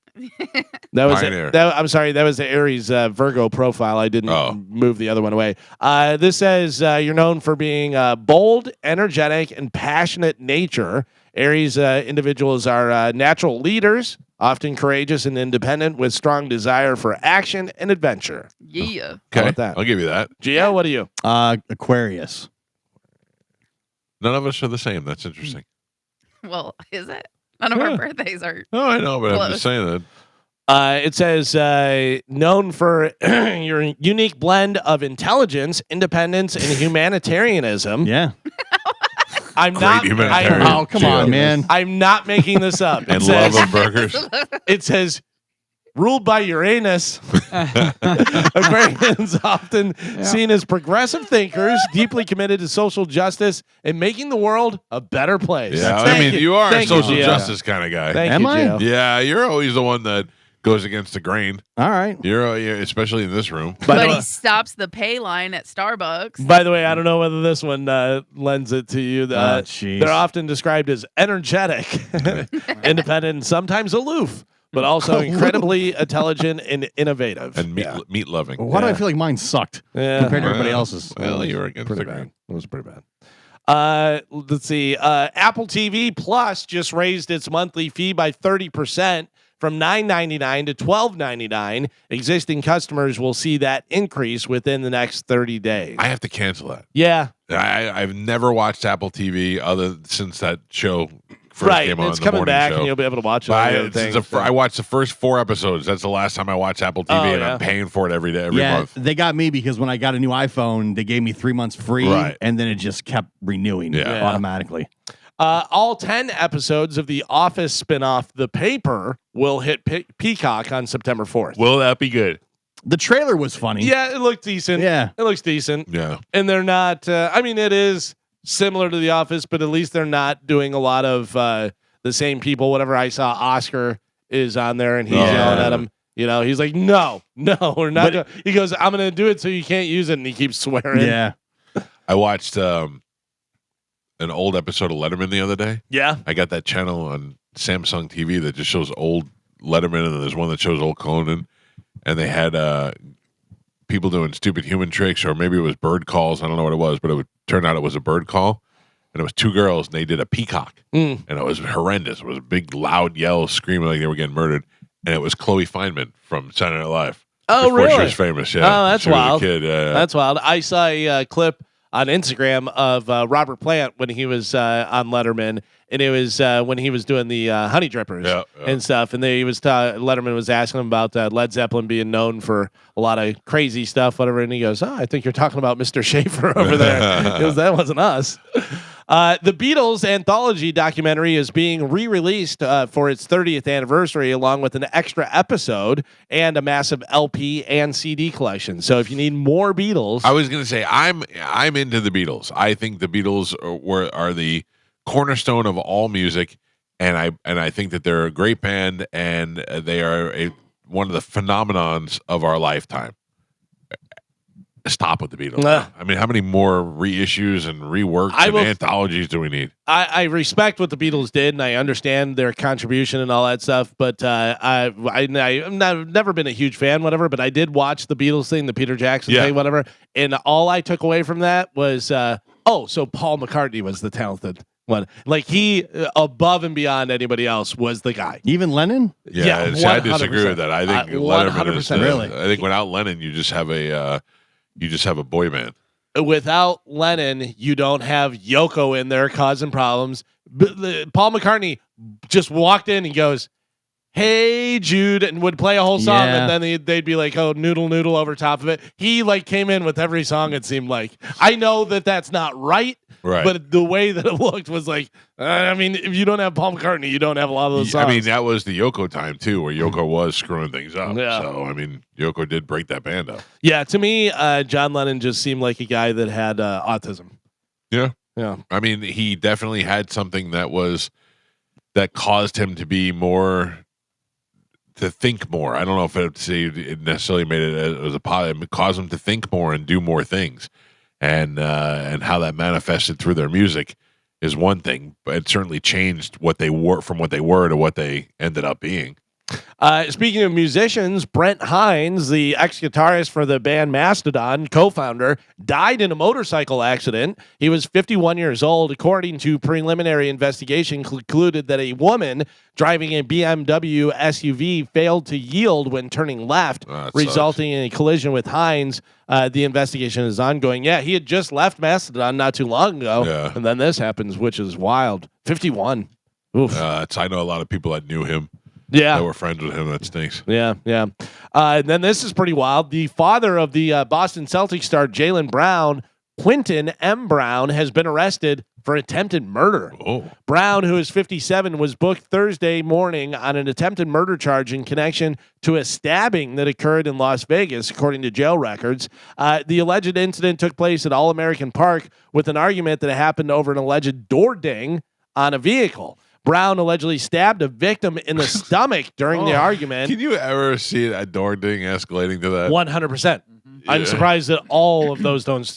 That was Pioneer. I'm sorry. That was the Aries Virgo profile. I didn't move the other one away. This says you're known for being bold, energetic, and passionate nature. Aries individuals are natural leaders, often courageous and independent, with strong desire for action and adventure. Yeah. How Okay, about that? I'll give you that. Gio, what are you? Aquarius. None of us are the same. That's interesting. Well, is it? None of our birthdays are. Oh, I know, but I'm Close. just saying that. It says known for your unique blend of intelligence, independence, and humanitarianism. Yeah. I'm Great not. humanitarian. Oh, come on, Gio. man. I'm not making this up. And love of burgers. It says, ruled by Uranus, Aquarians often seen as progressive thinkers, deeply committed to social justice and making the world a better place. Yeah, Thank I mean, you are a Thank social Gio. justice kind of guy. Thank Am you, I? Gio. Yeah, you're always the one that goes against the grain. All right. You're especially in this room. By the But way- he stops the pay line at Starbucks. By the way, I don't know whether this one lends it to you. Jeez. They're often described as energetic, independent, and sometimes aloof, but also incredibly intelligent and innovative. And meat loving. Why do I Yeah. feel like mine sucked Yeah. compared to everybody else's? Well, you were against Pretty the bad. grain. It was pretty bad. Let's see. Apple TV Plus just raised its monthly fee by 30% from $9.99 to $12.99. Existing customers will see that increase within the next 30 days. I have to cancel that. Yeah, I've never watched Apple TV since that show first right. came on. It's the coming morning back, show. and you'll be able to watch it. But on the other things. I watched the first 4 episodes. That's the last time I watched Apple TV, and yeah. I'm paying for it every day, every Yeah, month. they got me because when I got a new iPhone, they gave me 3 months free, Right. and then it just kept renewing Yeah. automatically. All 10 episodes of the Office spinoff, The Paper, will hit Peacock on September 4th. Will that be good? The trailer was funny. Yeah, it looked decent. Yeah. It looks decent. Yeah. And they're not, I mean, it is similar to The Office, but at least they're not doing a lot of the same people. Whatever I saw, Oscar is on there and he's yelling at him. You know, he's like, no, we're not. He goes, I'm going to do it so you can't use it. And he keeps swearing. Yeah. I watched an old episode of Letterman the other day. Yeah. I got that channel on Samsung TV that just shows old Letterman, and then there's one that shows old Conan, and they had people doing stupid human tricks, or maybe it was bird calls. I don't know what it was, but it would turn out it was a bird call, and it was 2 girls, and they did a peacock, and it was horrendous. It was a big, loud yell, screaming like they were getting murdered, and it was Chloe Feynman from Saturday Night Live. Oh, before really? She was famous. Yeah. Oh, that's She was a wild. kid. Yeah. That's wild. I saw a clip on Instagram of Robert Plant when he was on Letterman, and it was when he was doing the Honey Drippers Yeah, yeah. and stuff. And he was Letterman was asking him about Led Zeppelin being known for a lot of crazy stuff, whatever. And he goes, "Oh, I think you're talking about Mr. Schaefer over there." He goes, "That wasn't us." The Beatles anthology documentary is being re-released for its 30th anniversary, along with an extra episode and a massive LP and CD collection. So if you need more Beatles, I was gonna say I'm into the Beatles. I think the Beatles are the cornerstone of all music, and I think that they're a great band, and they are one of the phenomenons of our lifetime. Stop with the Beatles. I mean, how many more reissues and reworks and anthologies do we need? I respect what the Beatles did, and I understand their contribution and all that stuff. But I've never been a huge fan, whatever. But I did watch the Beatles thing, the Peter Jackson thing, whatever. And all I took away from that was, so Paul McCartney was the talented one. Like he, above and beyond anybody else, was the guy. Even Lennon? Yeah, see, I disagree with that. I think 100%. Really? I think without Lennon, you just have a boy band. Without Lennon, you don't have Yoko in there causing problems. Paul McCartney just walked in and goes, "Hey Jude," and would play a whole song, and then they'd be like, "Oh, noodle noodle" over top of it. He like came in with every song. It seemed like. I know that that's not right, but the way that it looked was like, I mean, if you don't have Paul McCartney, you don't have a lot of those songs. I mean, that was the Yoko time too, where Yoko was screwing things up. Yeah. So I mean, Yoko did break that band up. Yeah, to me, John Lennon just seemed like a guy that had autism. Yeah. Yeah. I mean, he definitely had something that caused him to be more. To think more. I don't know if it necessarily made it as a positive. It caused them to think more and do more things, and how that manifested through their music is one thing, but it certainly changed what they were from what they were to what they ended up being. Speaking of musicians, Brent Hines, the ex-guitarist for the band Mastodon, co-founder, died in a motorcycle accident. He was 51 years old. According to preliminary investigation, concluded that a woman driving a BMW SUV failed to yield when turning left, resulting in a collision with Hines. The investigation is ongoing. Yeah, he had just left Mastodon not too long ago, and then this happens, which is wild. 51. Oof. I know a lot of people that knew him. Yeah, that were friends with him. That stinks. Yeah. And then this is pretty wild. The father of the Boston Celtics star Jaylen Brown, Quentin M. Brown, has been arrested for attempted murder. Oh. Brown, who is 57, was booked Thursday morning on an attempted murder charge in connection to a stabbing that occurred in Las Vegas, according to jail records. The alleged incident took place at All-American Park with an argument that happened over an alleged door ding on a vehicle. Brown allegedly stabbed a victim in the stomach during the argument. Can you ever see a door ding escalating to that? 100%. I'm surprised that all of those don't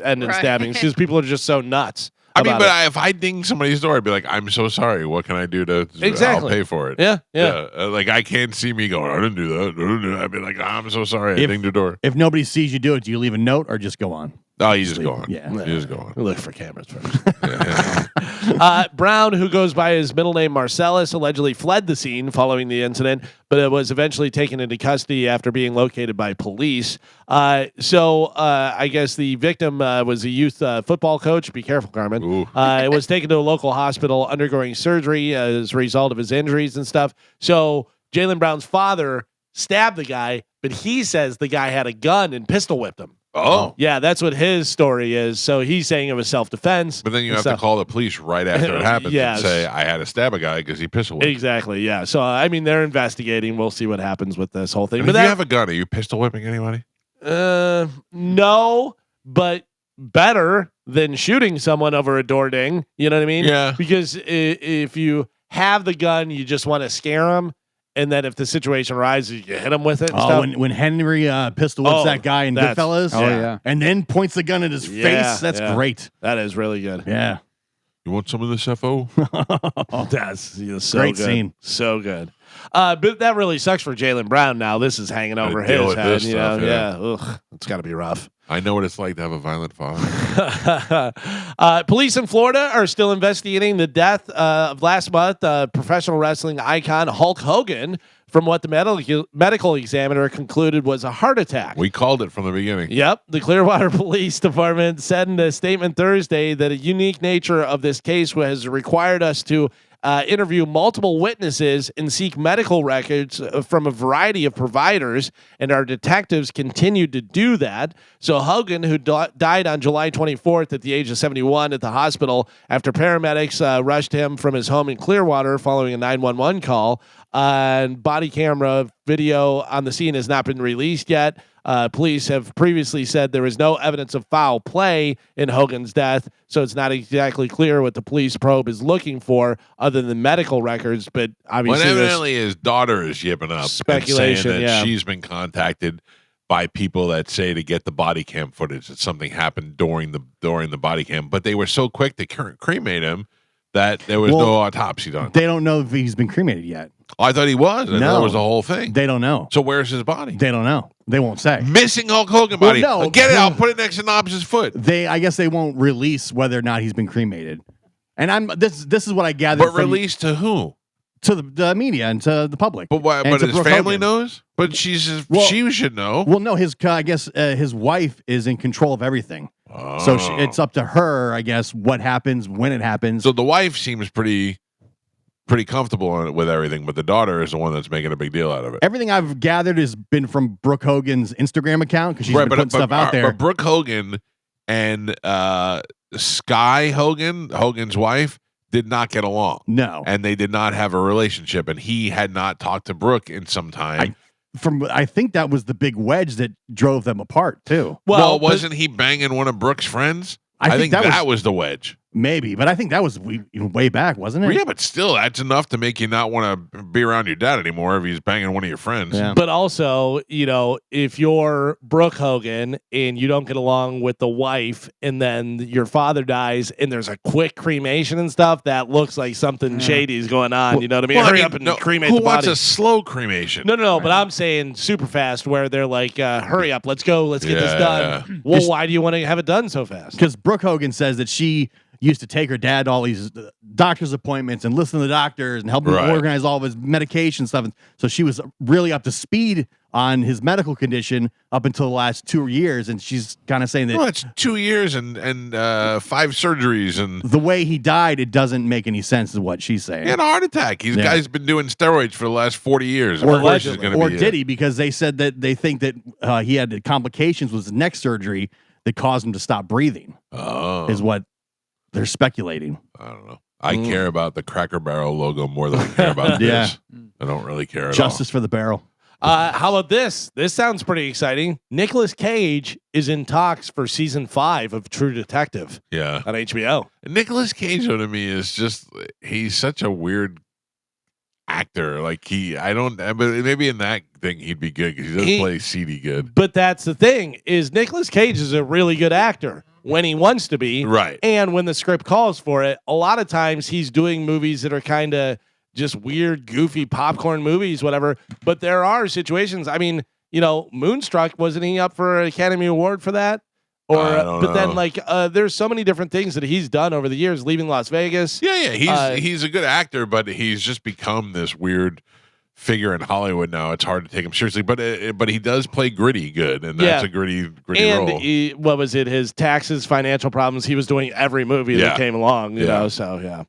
end in stabbings because people are just so nuts. I mean, but if I ding somebody's door, I'd be like, "I'm so sorry. What can I do to? Exactly. I'll pay for it." Yeah. Like I can't see me going, "I didn't do that." I'd be like, "I'm so sorry. I dinged your door." If nobody sees you do it, do you leave a note or just go on? Oh, you just go on. Yeah. You just go on. We look for cameras first. Brown, who goes by his middle name Marcellus, allegedly fled the scene following the incident, but it was eventually taken into custody after being located by police. So I guess the victim was a youth football coach. Be careful, Carmen. It was taken to a local hospital undergoing surgery as a result of his injuries and stuff. So Jaylen Brown's father stabbed the guy, but he says the guy had a gun and pistol whipped him. Oh. Yeah, that's what his story is. So he's saying it was self-defense. But then you have to call the police right after it happens and say, I had to stab a guy because he pistol whipped. Exactly, yeah. So, I mean, they're investigating. We'll see what happens with this whole thing. But if you have a gun, are you pistol whipping anybody? No, but better than shooting someone over a door ding. You know what I mean? Yeah. Because if you have the gun, you just want to scare them. And then if the situation arises, you hit him with it. And stuff. When Henry pistol whips that guy in Goodfellas, and then points the gun at his face. That's great. That is really good. Yeah. You want some of this FO? That's so great good. Scene. So good. But that really sucks for Jaylen Brown. Now this is hanging over his head. Ugh, it's got to be rough. I know what it's like to have a violent father. Police in Florida are still investigating the death of last month professional wrestling icon Hulk Hogan from what the medical examiner concluded was a heart attack. We called it from the beginning. Yep. The Clearwater Police Department said in a statement Thursday that a unique nature of this case has required us to interview multiple witnesses and seek medical records from a variety of providers, and our detectives continued to do that. So Hogan, who died on July 24th at the age of 71 at the hospital after paramedics rushed him from his home in Clearwater following a 911 call, and body camera video on the scene has not been released yet. Police have previously said there is no evidence of foul play in Hogan's death, so it's not exactly clear what the police probe is looking for other than medical records. But obviously, well, evidently his daughter is yipping up, speculation, and saying that yeah. she's been contacted by people that say to get the body cam footage that something happened during the body cam, but they were so quick to cremate him that there was no autopsy done. They don't know if he's been cremated yet. I thought he was. No. That was the whole thing. They don't know. So where's his body? They don't know. They won't say. Missing Hulk Hogan body. Well, no. Get it out. Put it next to Knobs' foot. I guess they won't release whether or not he's been cremated. And this is what I gathered. But release to who? To the media and to the public. But why? But his Brooke family Hogan. knows. But she should know. Well, no, I guess his wife is in control of everything. So it's up to her, I guess, what happens, when it happens. So the wife seems pretty comfortable with everything, but the daughter is the one that's making a big deal out of it. Everything I've gathered has been from Brooke Hogan's Instagram account because she's been putting stuff out there. But Brooke Hogan and Sky Hogan, Hogan's wife, did not get along. No. And they did not have a relationship, and he had not talked to Brooke in some time. I think that was the big wedge that drove them apart too. Well, wasn't he banging one of Brooke's friends? I think that was the wedge. Maybe, but I think that was way back, wasn't it? Well, yeah, but still, that's enough to make you not want to be around your dad anymore if he's banging one of your friends. Yeah. But also, if you're Brooke Hogan and you don't get along with the wife, and then your father dies, and there's a quick cremation and stuff, that looks like something shady is going on. You know what I mean? Hurry up and cremate the body. Who wants a slow cremation? No. But I'm saying super fast, where they're like, "Hurry up, let's go, let's get this done." Yeah. Well, why do you want to have it done so fast? Because Brooke Hogan says that she used to take her dad to all these doctor's appointments and listen to the doctors and help him organize all of his medication stuff. So she was really up to speed on his medical condition up until the last 2 years. And she's kind of saying that it's 2 years and 5 surgeries, and the way he died, it doesn't make any sense is what she's saying. he had a heart attack. He's guy's been doing steroids for the last 40 years. Or did he? Because they said that they think that he had complications with his neck surgery that caused him to stop breathing. Is what they're speculating. I don't know. I care about the Cracker Barrel logo more than I care about this. I don't really care at Justice for the barrel. How about this? This sounds pretty exciting. Nicolas Cage is in talks for season 5 of True Detective. Yeah. On HBO. Nicolas Cage, to me, is just, he's such a weird actor. Like but maybe in that thing he'd be good because he doesn't play CD good. But that's the thing, is Nicolas Cage is a really good actor when he wants to be. Right. And when the script calls for it. A lot of times he's doing movies that are kind of just weird, goofy popcorn movies, whatever. But there are situations. I mean, Moonstruck, wasn't he up for an Academy Award for that? Or I don't know. then there's so many different things that he's done over the years, leaving Las Vegas. Yeah. He's a good actor, but he's just become this weird figure in Hollywood now. It's hard to take him seriously, but he does play gritty good, and that's a gritty and role. What was it? His taxes, financial problems. He was doing every movie that came along. You know, so yeah.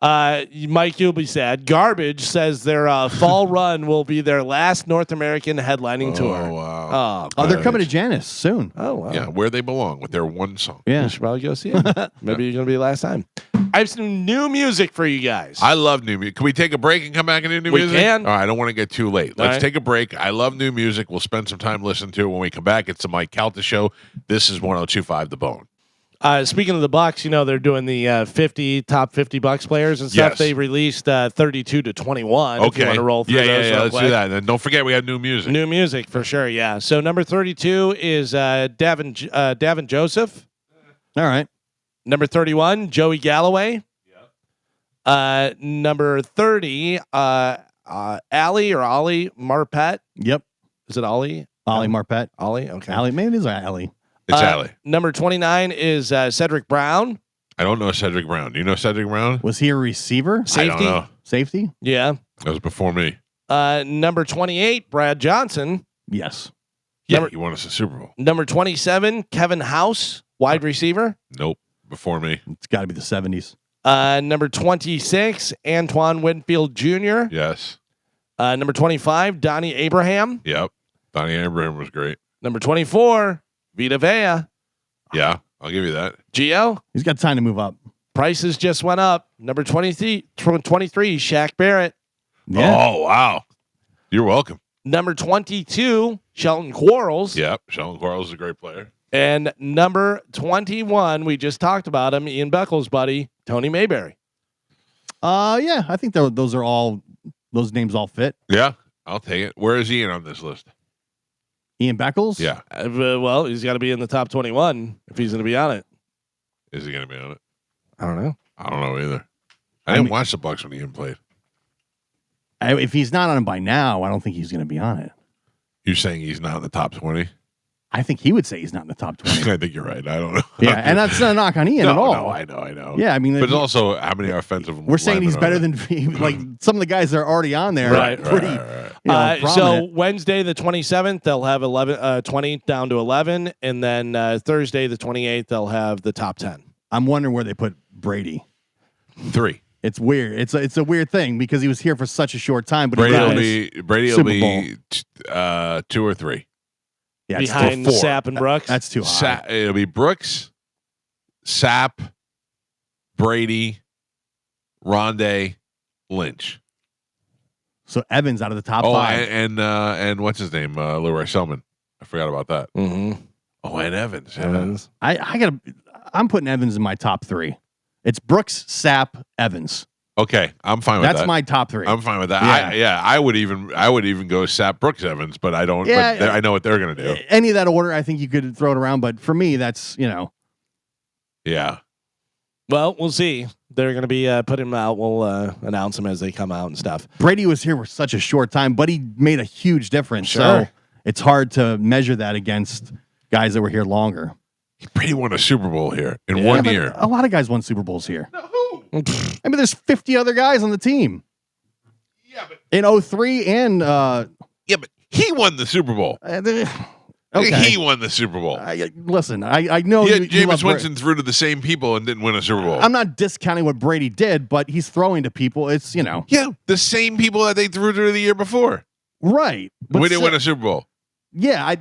Mike, you'll be sad. Garbage says their fall run will be their last North American headlining tour. Oh wow! Oh, they're coming to Janice soon. Oh wow! Yeah, where they belong with their one song. Yeah, you should probably go see it. Maybe you're gonna be the last time. I have some new music for you guys. I love new music. Can we take a break and come back and do new music? We can. All right, I don't want to get too late. Let's take a break. I love new music. We'll spend some time listening to it. When we come back, it's the Mike Calta Show. This is 102.5 The Bone. Speaking of the Bucks, they're doing the top 50 Bucks players and stuff. Yes. They released 32 to 21. Okay. If you want to roll through those yeah. real Let's quick. do that. And then don't forget we have new music. New music for sure. Yeah. So number 32 is Davin Joseph. All right. Number 31, Joey Galloway. Number 30, Ali Marpet. Yep. Is it Ali? Ali Marpet. Ali. Okay. Ali. Maybe it is Ali. It's Ali. Number 29 is Cedric Brown. I don't know Cedric Brown. Do you know Cedric Brown? Was he a receiver? Safety. I don't know. Safety? Yeah. That was before me. Number 28, Brad Johnson. Yes. Yeah, he won us a Super Bowl. Number 27, Kevin House, wide receiver. Nope, before me. It's got to be the 70s. Number 26, Antoine Winfield Jr. Yes. Number 25, Donnie Abraham. Yep. Donnie Abraham was great. Number 24, Vita Vea. Yeah, I'll give you that. Gio. He's got time to move up. Prices just went up. Number 23, Shaq Barrett. Yeah. Oh, wow. You're welcome. Number 22, Shelton Quarles. Yep, Sheldon Quarles is a great player. And number 21, we just talked about him, Ian Beckles' buddy, Tony Mayberry. Yeah, I think those names all fit. Yeah, I'll take it. Where is Ian on this list? Ian Beckles? Yeah. Well, he's got to be in the top 21 if he's going to be on it. Is he going to be on it? I don't know. I don't know either. I didn't watch the Bucks when Ian played. If he's not on it by now, I don't think he's going to be on it. You're saying he's not in the top 20? I think he would say he's not in the top 20. I think you're right. I don't know. Yeah, and that's not a knock on Ian at all. No, I know. Yeah, I mean, but it's also how many offensive. we're saying he's better than like some of the guys that are already on there. Right. So Wednesday the 27th, they'll have 20 down to 11, and then Thursday the 28th, they'll have the top 10. I'm wondering where they put Brady. 3. It's weird. It's a weird thing because he was here for such a short time. But Brady will be 2 or 3. Yeah, behind Sapp and Brooks. That's too high. It'll be Brooks, Sapp, Brady, Rondé, Lynch. So Evans out of the top 5. and what's his name? Leroy Selman. I forgot about that. Mm-hmm. Oh, and Evans. Evans. I'm putting Evans in my top 3. It's Brooks, Sapp, Evans. Okay, I'm fine with that. That's my top 3. I'm fine with that. Yeah. I would even go Sapp, Brooks, Evans, but I don't. Yeah, but I know what they're going to do. Any of that order, I think you could throw it around. But for me, that's Yeah. Well, we'll see. They're going to be putting them out. We'll announce them as they come out and stuff. Brady was here for such a short time, but he made a huge difference. Sure. So it's hard to measure that against guys that were here longer. Brady won a Super Bowl here in 1 but year. A lot of guys won Super Bowls here. No, who? I mean, there's 50 other guys on the team. Yeah, but In 03 and but he won the Super Bowl. okay. He won the Super Bowl. Listen, I know you Jameis love Winston threw to the same people and didn't win a Super Bowl. I'm not discounting what Brady did, but he's throwing to people. It's Yeah, the same people that they threw to the year before. right. But We didn't win a Super Bowl. Yeah,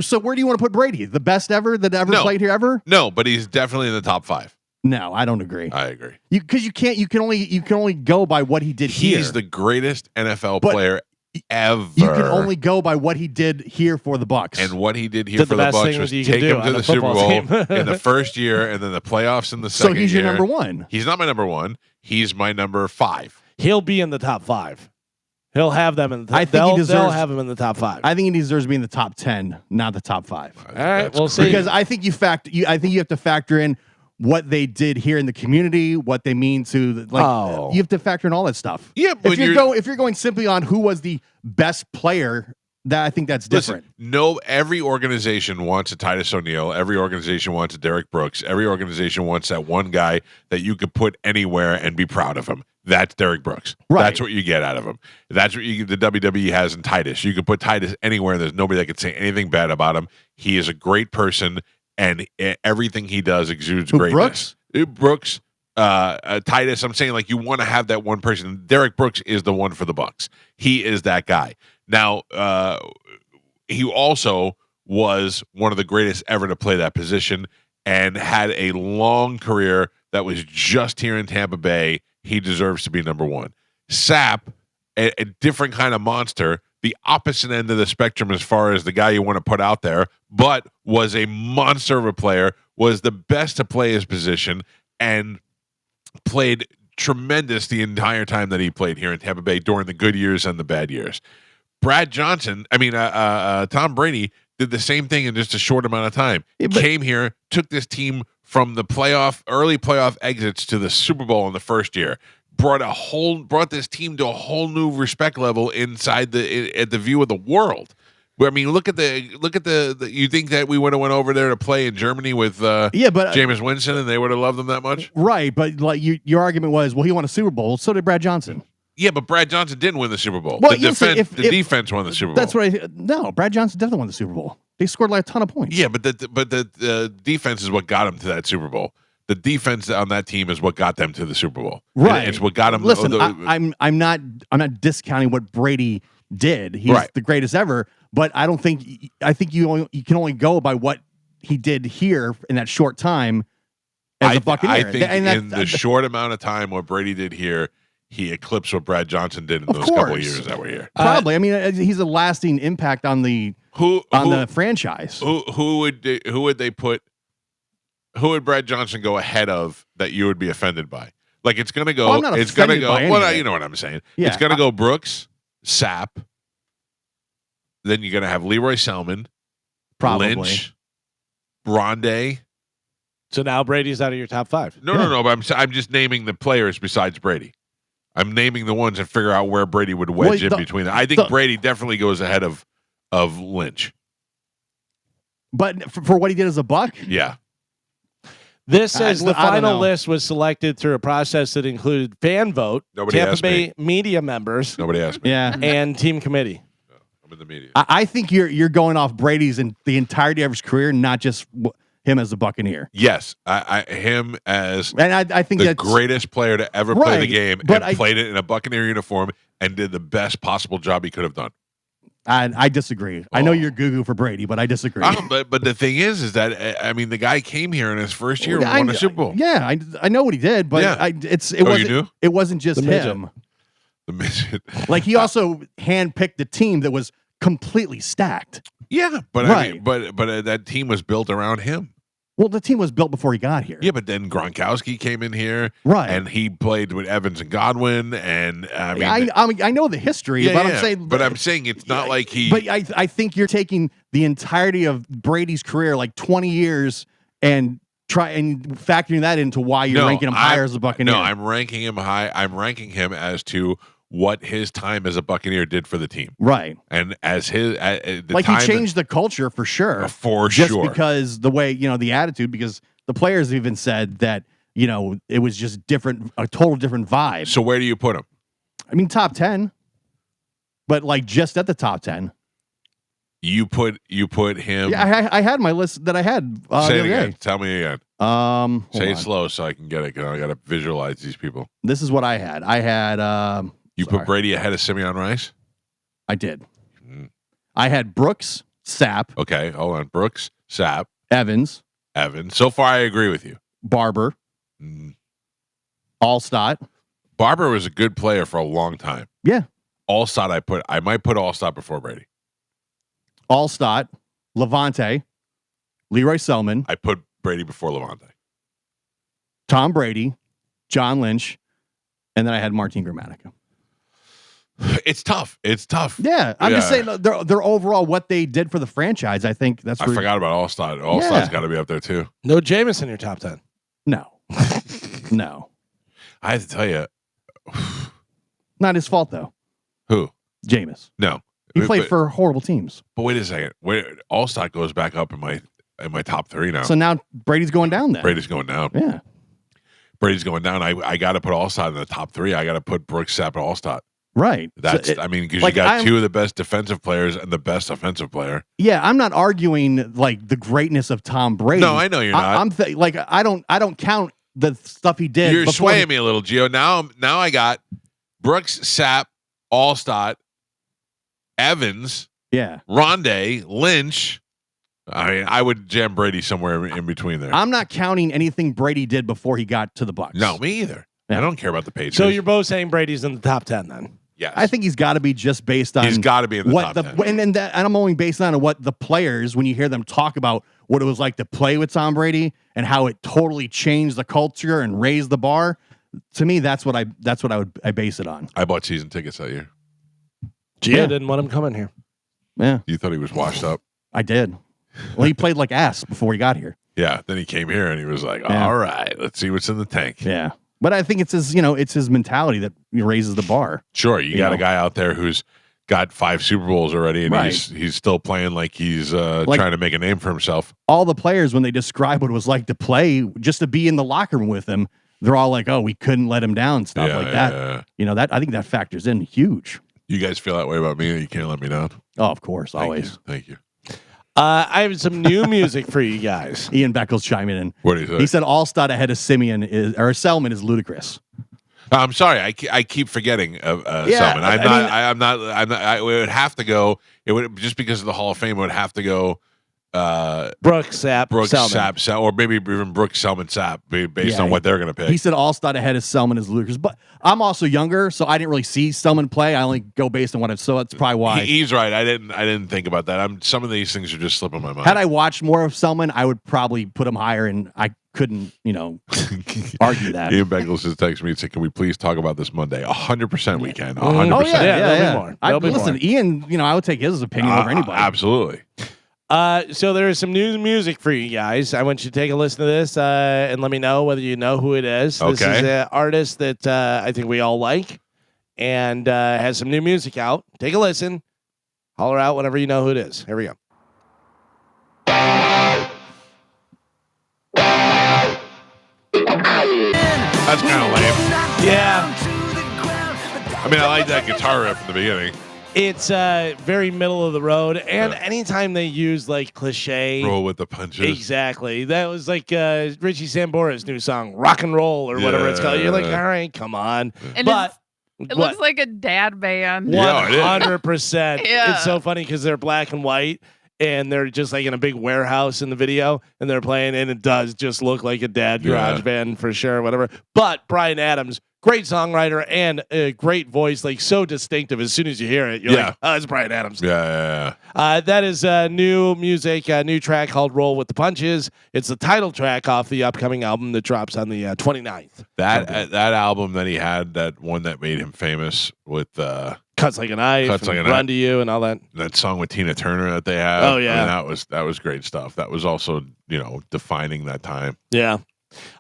so where do you want to put Brady? The best ever that ever played here ever? No, but he's definitely in the top 5. No, I don't agree. I agree. Because you can only go by what he did here. He's the greatest NFL But player ever. You can only go by what he did here for the Bucks. And what he did here Did for the the best Bucks thing was that you can take do him on to a the Super football Bowl team. in the first year and then the playoffs in the so second he's your year. number 1. He's not my number 1. He's my number 5. He'll be in the top 5. He'll have them in the top. I think they'll have him in the top 5. I think he deserves to be in the top 10, not the top 5. All right, we'll see. Because I think you have to factor in what they did here in the community, what they mean to you have to factor in all that stuff. Yeah, but if you're going simply on who was the best player, that I think that's different. Listen, every organization wants a Titus O'Neil. Every organization wants a Derek Brooks. Every organization wants that one guy that you could put anywhere and be proud of him. That's Derek Brooks. Right. That's what you get out of him. That's what the WWE has in Titus. You could put Titus anywhere, and there's nobody that could say anything bad about him. He is a great person, and everything he does exudes greatness. Brooks, Titus. I'm saying you want to have that one person. Derek Brooks is the one for the Bucks. He is that guy. Now, he also was one of the greatest ever to play that position and had a long career that was just here in Tampa Bay. He deserves to be number 1. Sapp, a different kind of monster, the opposite end of the spectrum as far as the guy you want to put out there, but was a monster of a player, was the best to play his position, and played tremendous the entire time that he played here in Tampa Bay during the good years and the bad years. Tom Brady did the same thing in just a short amount of time. Came here, took this team from the early playoff exits to the Super Bowl in the first year. Brought this team to a whole new respect level at the view of the world. I mean, look at the. You think that we would have went over there to play in Germany with Jameis Winston and they would have loved them that much? Right, but your argument was, well, he won a Super Bowl, so did Brad Johnson. Yeah, but Brad Johnson didn't win the Super Bowl. Well, the defense won the Super Bowl. That's right. No, Brad Johnson definitely won the Super Bowl. They scored a ton of points. Yeah, but the defense is what got him to that Super Bowl. The defense on that team is what got them to the Super Bowl. Right, it's what got them. Listen, I'm not discounting what Brady did. He's the greatest ever, but I think you can only go by what he did here in that short time as a Buccaneer. I think in the short amount of time what Brady did here, he eclipsed what Brad Johnson did in those couple of years that were here. Probably. I mean, he's a lasting impact on the Who on the franchise. who would they put? Who would Brad Johnson go ahead of that you would be offended by? Like it's gonna go. Well, I'm not it's gonna offended go. by any Well, of it. you know what I'm saying. Yeah, It's gonna go Brooks, Sapp. Then you're gonna have Leroy Selman, Probably. Lynch, Rondé. So now Brady's out of your top 5. No. But I'm just naming the players besides Brady. I'm naming the ones and figure out where Brady would wedge in between them. I think Brady definitely goes ahead of Lynch. But for what he did as a Buck, Yeah. This says the I don't final know. list was selected through a process that included fan vote, Nobody Tampa asked Bay me. media members, Nobody asked me. yeah. and team committee. I'm in the media. I think you're going off Brady's and the entirety of his career, not just him as a Buccaneer. Yes, him as And I think the that's greatest player to ever play the Right, game but and played it in a Buccaneer uniform and did the best possible job he could have done. I disagree. I know you're goo-goo for Brady, but I disagree. But the thing is that I mean the guy came here in his first year and I- won a Super Bowl. Yeah, I know what he did, but Yeah. it you knew? wasn't just The midget. him. The midget. Like he also handpicked a team that was completely stacked. Yeah, but I mean, but that team was built around him. Well, the team was built before he got here. Yeah, but then Gronkowski came in here, Right. and he played with Evans and Godwin, and I mean, I know the history, yeah, but yeah. I'm saying it's not like he. But I think you're taking the entirety of Brady's career, like 20 years, and factoring that into why you're ranking him higher as a Buccaneer. No, I'm ranking him high. I'm ranking him as to what his time as a Buccaneer did for the team, right. and as his Like he changed the culture for sure. For just sure. because the way, the attitude, because the players even said that, it was just different, a total different vibe. So where do you put him? I mean, top 10, but like just at the top 10. You put him. Yeah, I had my list that I had. Say the it other again. day. Tell me again. Hold Say it on. slow so I can get it. 'Cause I got to visualize these people. This is what I had. I had. You sorry. put Brady ahead of Simeon Rice. I did. Mm. I had Brooks, Sapp, Okay, hold on. Brooks, Sapp, Evans, Evan. So far, I agree with you. Barber, Mm. Allstott. Barber was a good player for a long time. Yeah. Allstott, I might put Allstott before Brady. Allstott, Levante, Leroy Selman, I put Brady before Levante. Tom Brady, John Lynch, and then I had Martin Gramatica. It's tough. It's tough. Yeah, I'm just Yeah. saying they're overall what they did for the franchise. I think that's I where, forgot about Allstott. Allstott's Yeah. got to be up there too. No Jameis in your top 10. No, no, I have to tell you, not his fault though. who? Jameis, No, he played but, for horrible teams. But wait a second. Allstott goes back up in my top 3 now. So now Brady's going down there. Brady's going down. Yeah, Brady's going down. I got to put Allstott in the top 3. I got to put Brooks, Sapp, and Allstott. right. That's So I mean, because like, you got I'm- two of the best defensive players and the best offensive player. Yeah, I'm not arguing like the greatness of Tom Brady. No, I know you're not. I'm like I don't count the stuff he did. You're before swaying me a little, Gio. Now I got Brooks, Sapp, Allstott, Evans, Yeah, Rondé, Lynch. I mean, I would jam Brady somewhere in between there. I'm not counting anything Brady did before he got to the Bucs. No, me either. Yeah. I don't care about the Patriots. So you're both saying Brady's in the top 10 then? yes. I think he's got to be just based on he's got to be in the what top the 10. and I'm only based on what the players, when you hear them talk about what it was like to play with Tom Brady and how it totally changed the culture and raised the bar. To me, that's what I base it on. I bought season tickets that year. Gio Yeah. didn't want him coming here. Yeah, You thought he was washed up? I did. Well, he played like ass before he got here. Yeah. Then he came here and he was like, Yeah. "All right, let's see what's in the tank." Yeah, but I think it's his mentality that raises the bar. Sure, you got know. a guy out there who's got 5 Super Bowls already, and Right. he's still playing like he's trying to make a name for himself. All the players, when they describe what it was like to play, just to be in the locker room with him, they're all like, "Oh, we couldn't let him down," stuff like that. Yeah. That I think that factors in huge. You guys feel that way about me? You can't let me down. Oh, of course, Thank always. you. Thank you. I have some new music for you guys. Ian Beckles chiming in. What do you say? He said Allstott ahead of Selman is ludicrous. I'm sorry. I keep forgetting Selman. I I'm not. I would have to go. It would just because of the Hall of Fame. It would have to go Brooks Sapp, Selman. Sapp, or maybe even Brooks Selman Sapp, based on what they're going to pick. He said Allstott ahead of Selman as Lucas, but I'm also younger, so I didn't really see Selman play. I only go based on what I've. So that's probably why He's right. I didn't think about that. Some of these things are just slipping my mind. had I watched more of Selman, I would probably put him higher, and I couldn't, argue that. Ian Beckles just texted me and said, "Can we please talk about this Monday?" 100% we can. 100%. Oh yeah. There'll be Listen, more. Ian, I would take his opinion over anybody. Absolutely. So there is some new music for you guys. I want you to take a listen to this and let me know whether you know who it is. This is an artist that I think we all like and has some new music out. Take a listen. Holler out whenever you know who it is. Here we go. That's kind of lame. Yeah. I mean, I like that guitar riff in the beginning. It's very middle of the road. And anytime they use like cliche. Roll with the punches. Exactly. That was like Richie Sambora's new song, Rock and Roll or whatever it's called. You're like, all right, come on. And But it looks like a dad band. 100%. Yeah. It's so funny because they're black and white and they're just like in a big warehouse in the video and they're playing and it does just look like a dad garage band for sure, whatever. But Bryan Adams, great songwriter and a great voice, like so distinctive. As soon as you hear it, you're like, oh, it's Bryan Adams. Yeah. That is new music, a new track called Roll with the Punches. It's the title track off the upcoming album that drops on the 29th. That album that he had, that one that made him famous with Cuts Like a Knife, Run to You and all that. That song with Tina Turner that they have. Oh, yeah. I mean, that was great stuff. That was also, defining that time. Yeah.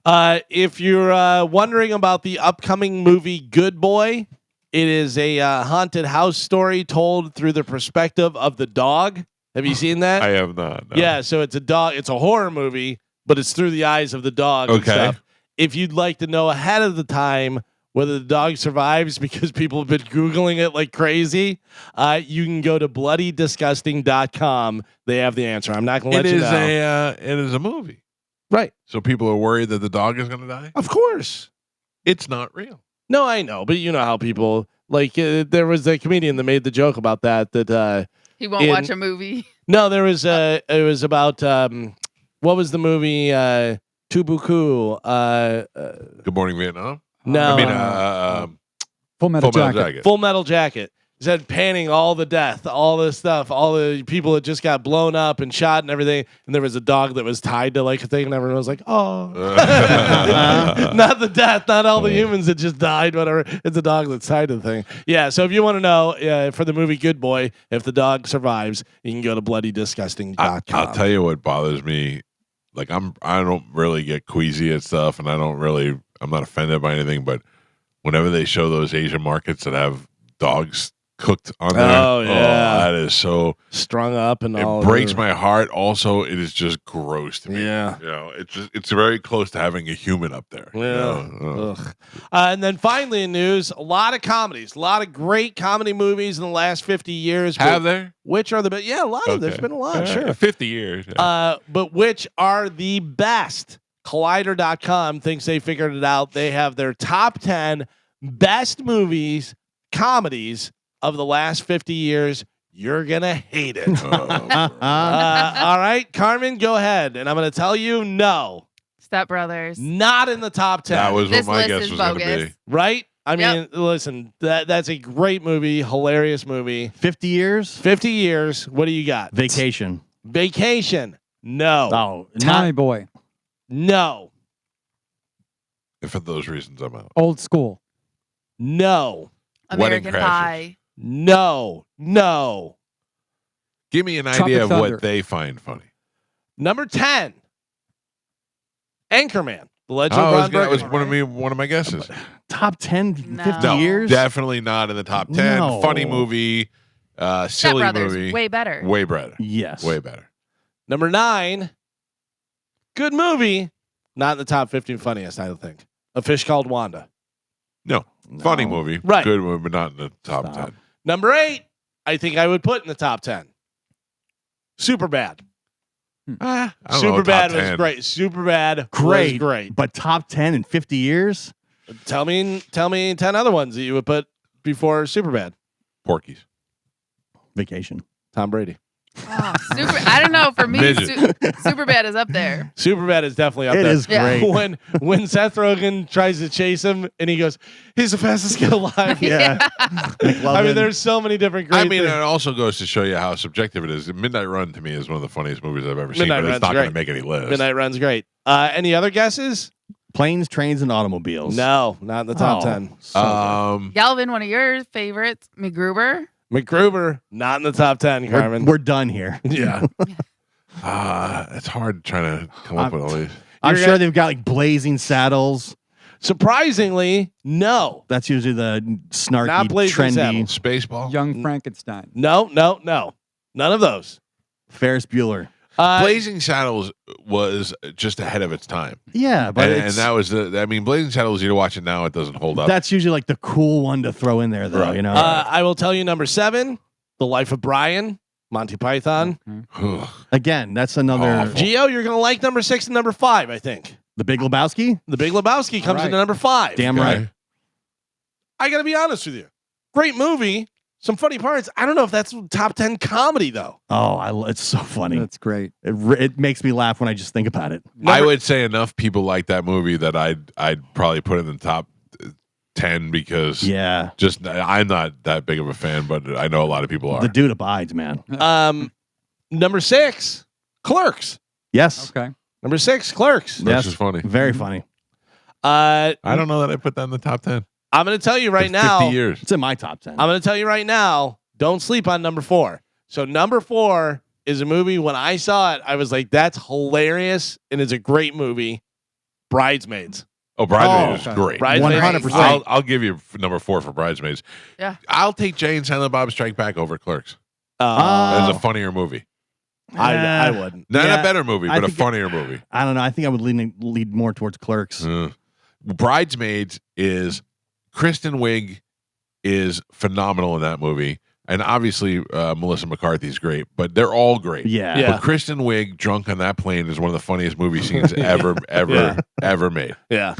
If you're wondering about the upcoming movie Good Boy, it is a haunted house story told through the perspective of the dog. Have you seen that? I have not. No. Yeah, so it's a dog. It's a horror movie, but it's through the eyes of the dog. And stuff. If you'd like to know ahead of the time whether the dog survives, because people have been Googling it like crazy, you can go to bloodydisgusting.com. They have the answer. I'm not going to let you know. It is a movie. Right. So people are worried that the dog is going to die? Of course. It's not real. No, I know. But you know how people, like, there was a comedian that made the joke about that He won't watch a movie. No, there was, it was about, what was the movie? Tubuku. Good Morning Vietnam? No. I mean, Full Metal Jacket. Full Metal Jacket. It said panning all the death, all this stuff, all the people that just got blown up and shot and everything. And there was a dog that was tied to like a thing, and everyone was like, oh. Not the death, not all the humans that just died, whatever. It's a dog that's tied to the thing. Yeah, so if you want to know for the movie Good Boy, if the dog survives, you can go to bloodydisgusting.com. I'll tell you what bothers me. Like, I don't really get queasy at stuff, and I'm not offended by anything, but whenever they show those Asian markets that have dogs cooked on there, that is so strung up and all. It breaks my heart. Also, it is just gross to me. Yeah, it's very close to having a human up there. Yeah. And then finally in news, a lot of comedies, a lot of great comedy movies in the last 50 years. Have there? Which are the best? Yeah, a lot of there's been a lot. Sure, 50 years. Yeah. But which are the best? Collider.com thinks they figured it out. They have their top 10 best comedies of the last 50 years. You're going to hate it. All right, Carmen, go ahead. And I'm going to tell you no. Step Brothers. Not in the top 10. That was what my guess was going to be. Right? I mean, listen, that's a great movie, hilarious movie. 50 years? 50 years. What do you got? Vacation. No. Oh, Tommy Boy. No. And for those reasons, I'm out. Old School. No. American Wedding Pie. No. Give me an Tropic idea of Thunder. what they find funny. Number 10. Anchorman. The Legend of Ron that was Burgundy. one of my guesses. top 10, No. 50 No, years? definitely not in the top 10. No. Funny movie, Step silly Brothers. movie. Way better. Way better. Yes. Way better. Number 9. Good movie. Not in the top 15 funniest, I don't think. A Fish Called Wanda. No. Funny movie. Right. Good movie, but not in the top 10. Number 8. I think I would put in the top 10. Superbad. I don't know, Superbad top was 10. great. Superbad Great. was great. But top 10 in 50 years? Tell me 10 other ones that you would put before Superbad. Porky's. Vacation. Tom Brady. Oh, I don't know. For me, Midget. Superbad is up there. Superbad is definitely up It there. is Yeah. great. When Seth Rogen tries to chase him and he goes, he's the fastest kid alive. Yeah. I mean, there's so many different great I mean, things. it also goes to show you how subjective it is. Midnight Run to me is one of the funniest movies I've ever seen, Midnight but it's Run's not going to great. make any list. Midnight Run's great. Any other guesses? Planes, trains, and automobiles. No, not in the top 10. So good. Galvin, one of your favorites, MacGruber. MacGruber, not in the top 10, Carmen. We're done here. Yeah. It's hard trying to come up with all these. I'm You're sure gonna- they've got like blazing saddles. Surprisingly, no. That's usually the snarky, Not Blazing trendy. Saddles. Spaceball? Young Frankenstein. No. None of those. Ferris Bueller. Blazing Saddles was just ahead of its time. Yeah, but And that was Blazing Saddles, you watch it now, it doesn't hold up. that's usually like the cool one to throw in there, though. Right. You know. I will tell you number 7, The Life of Brian, Monty Python. Again, that's another. Awful. Gio, you're going to like number 6 and number 5, I think. The Big Lebowski. The Big Lebowski comes right. into number 5. Damn Okay. right. I got to be honest with you. Great movie. Some funny parts. I don't know if that's top 10 comedy, though. Oh, it's so funny. That's great. It makes me laugh when I just think about it. I would say enough people like that movie that I'd probably put it in the top 10 because Yeah, I'm not that big of a fan, but I know a lot of people are. the dude abides, man. Number 6, Clerks. Yes, Okay. Number 6, Clerks. That's yes. just funny. Very funny. I don't know that I put that in the top 10. I'm going to tell you right In now. 50 years. It's in my top 10. I'm going to tell you right now. Don't sleep on number 4. So number 4 is a movie. When I saw it, I was like, "That's hilarious," and it's a great movie. Bridesmaids. Oh, Bridesmaids Oh, is great. Bridesmaids. 100%. I'll give you number 4 for Bridesmaids. Yeah. I'll take Jay and Silent Bob Strike Back over Clerks. Uh, It's a funnier movie. I wouldn't. Not Yeah, a better movie, I but a think funnier movie. I don't know. I think I would lead more towards Clerks. Bridesmaids is Kristen Wiig is phenomenal in that movie, and obviously Melissa McCarthy's great, but they're all great. Yeah. Yeah. But Kristen Wiig drunk on that plane is one of the funniest movie scenes ever made. Yeah.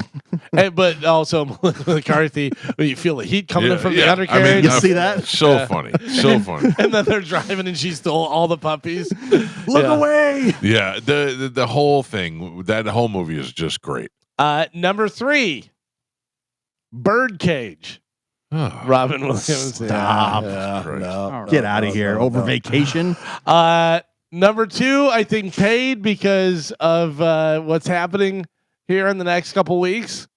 But also Melissa McCarthy, when you feel the heat coming from the I undercarriage. mean, You see that? So funny, so funny. And then they're driving and she stole all the puppies. Look Yeah. away. Yeah, the whole thing, that whole movie is just great. Number 3, Birdcage. Oh. Robin Williams. Stop. Christ. Get out of here. Over vacation. Number 2, I think paid because of what's happening here in the next couple weeks.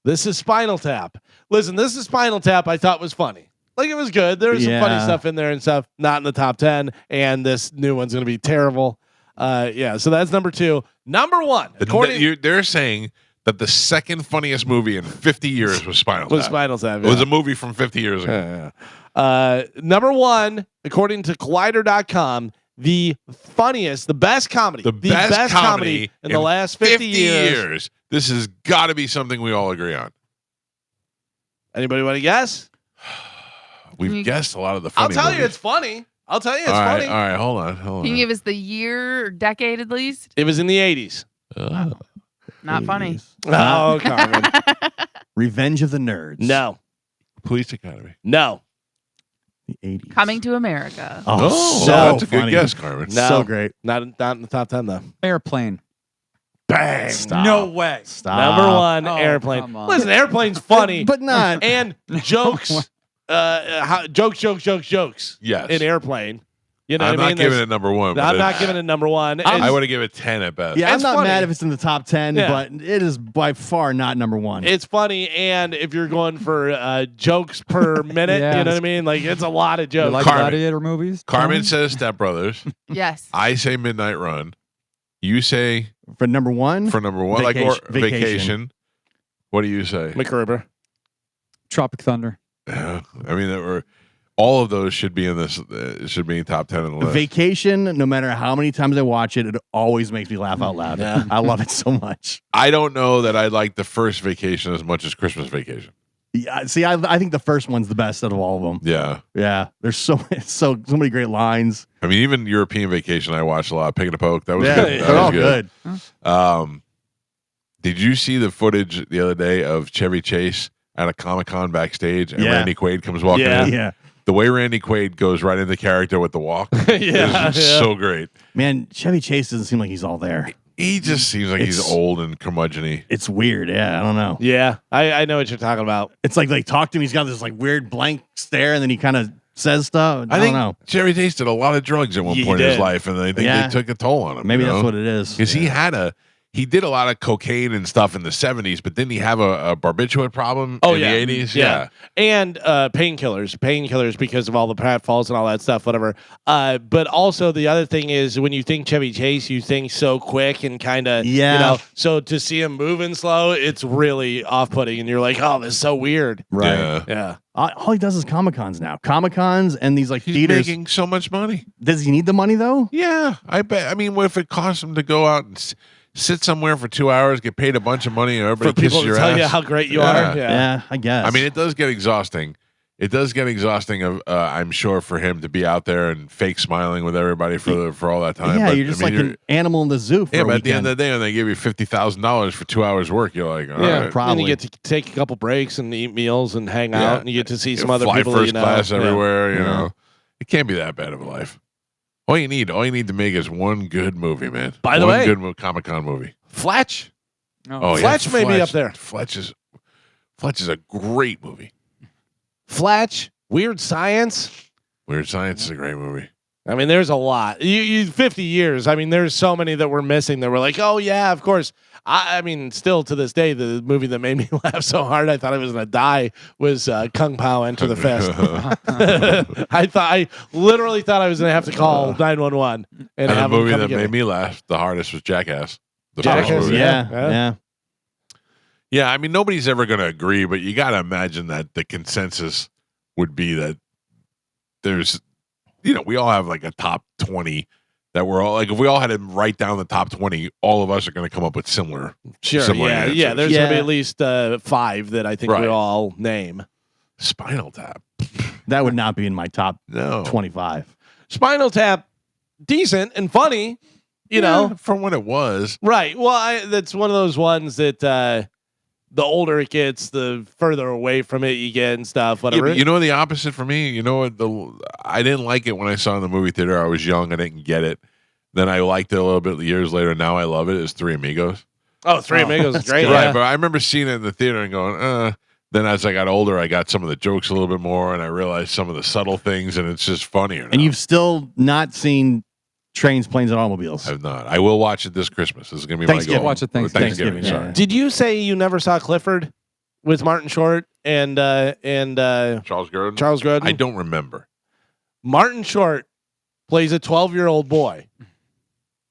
This is Spinal Tap. Listen, this is Spinal Tap. I thought was funny. Like, it was good. There was some funny Yeah. stuff in there and stuff. Not in the top 10. And this new one's going to be terrible. So that's number 2. Number 1, They're saying that the second funniest movie in 50 years was Spinal Tap. Spinal Tap. It was a movie from 50 years ago. Number 1, according to Collider.com, the funniest, the best comedy, The best comedy in the last 50 years. This has got to be something we all agree on. Anybody want to guess? We've guessed a lot of the I'll funny tell you movies. it's funny. I'll tell you it's All right, funny. all right, hold on. Can you give us the year or decade at least? It was in the 80s. Not funny. Oh, Carmen. Revenge of the Nerds. No. Police Academy. No. The 80s. Coming to America. Oh, so that's a good funny. guess, Carmen. No. So great. Not in the top 10, though. Airplane. Bang. Stop. No way. Stop. Number 1, Oh, Airplane. come on. Listen, Airplane's funny. But not. And jokes. Jokes. Yes. In Airplane. You know I'm what I not mean? giving it number 1. but I'm not giving it number 1. I would have given it 10 at best. Yeah, I'm It's not funny. mad if it's in the top 10, Yeah. but it is by far not number 1. It's funny, and if you're going for jokes per minute, Yeah. you know what I mean? Like, it's a lot of You jokes. like Carmen. gladiator movies? Carmen says Step Brothers. Yes. I say Midnight Run. You say For number 1, for number 1, Vacation. like or Vacation. What do you say? McGruber. Tropic Thunder. Yeah. I mean, all of those should be in this. Should be in top 10 on the list. Vacation, no matter how many times I watch it, it always makes me laugh out loud. Yeah. I love it so much. I don't know that I like the first Vacation as much as Christmas Vacation. Yeah, see, I think the first one's the best out of all of them. Yeah. Yeah, there's so many great lines. I mean, even European Vacation, I watched a lot. Pick and a Poke, that was Yeah, good. That they're was all good. Did you see the footage the other day of Chevy Chase at a Comic-Con backstage and Yeah. Randy Quaid comes walking Yeah. in? Yeah, the way Randy Quaid goes right into character with the walk Yeah, is yeah. so great. Man, Chevy Chase doesn't seem like he's all there. He just seems like he's It's- old and curmudgeon-y. It's weird. Yeah, I don't know. Yeah, I know what you're talking about. It's like they talk to him. He's got this like weird blank stare, and then he kind of says stuff. I I don't think know. Chevy Chase did a lot of drugs at one He point in his did. life, and I think Yeah. they took a toll on him. Maybe that's what it is. Because he did a lot of cocaine and stuff in the 70s, but didn't he have a barbiturate problem in the 80s? Yeah. And painkillers because of all the pratfalls and all that stuff, whatever. But also the other thing is when you think Chevy Chase, you think so quick and kind of, Yeah. so to see him moving slow, it's really off-putting, and you're like, oh, this is so weird. Right. Yeah. Yeah. All he does is Comic Cons now. Comic Cons and these like He's theaters. making so much money. Does he need the money though? Yeah, I bet. I mean, what if it costs him to go out and sit somewhere for 2 hours, get paid a bunch of money, and For everybody people kisses to your tell ass? you how great you Yeah. are. Yeah, I guess. I mean, it does get exhausting. It does get exhausting. I'm sure for him to be out there and fake smiling with everybody for all that time. yeah, But, you're just I mean, like an animal in the zoo. For yeah. a But at the end weekend. of the day, when they give you $50,000 for 2 hours work, you're like, all Yeah, right. and probably. you get to take a couple breaks and eat meals and hang Yeah. out, and you get to see You some other fly people first that you know. class Yeah. everywhere. You Yeah. know, it can't be that bad of a life. All you need to make is one good movie, man. By the one way- good Comic-Con movie. Fletch. Oh, yeah, Fletch may be up there. Fletch is a great movie. Fletch, Weird Science. Weird Science is a great movie. I mean, there's a lot. You 50 years. I mean, there's so many that we're missing that we're like, oh yeah, of course. I mean, still to this day, the movie that made me laugh so hard I thought I was gonna die was Kung Pao Enter the Fist. I literally thought I was gonna have to call 911 and And the have them movie come that and get made me. me laugh the hardest was Jackass. The Jackass, first movie. yeah, Yeah. yeah. Yeah, I mean, nobody's ever going to agree, but you got to imagine that the consensus would be that there's, we all have like a top 20 that we're all like, if we all had to write down the top 20, all of us are going to come up with similar. Sure, similar yeah, answers. yeah. There's gonna be Yeah. at least 5 that I think Right. we all name. Spinal Tap. That would not be in my top No. 25. Spinal Tap, decent and funny, you know. from when it was. Right. Well, that's one of those ones that the older it gets, the further away from it you get and stuff. Yeah, Whatever. but you know the opposite for me? You know what? I didn't like it when I saw it in the movie theater. I was young. I didn't get it. Then I liked it a little bit years later. Now I love it. It's Three Amigos. oh, Three Amigos is great. Right, Yeah. but I remember seeing it in the theater and going, Then as I got older, I got some of the jokes a little bit more, and I realized some of the subtle things, and it's just funnier. And now. you've still not seen Trains, Planes, and Automobiles. I've not. I will watch it this Christmas. This is going to be my Thanksgiving. goal. Watch it Thanksgiving. Thanksgiving. Yeah. Sorry. Did you say you never saw Clifford with Martin Short and Charles Grodin. Charles Grodin? I don't remember. Martin Short plays a 12-year-old boy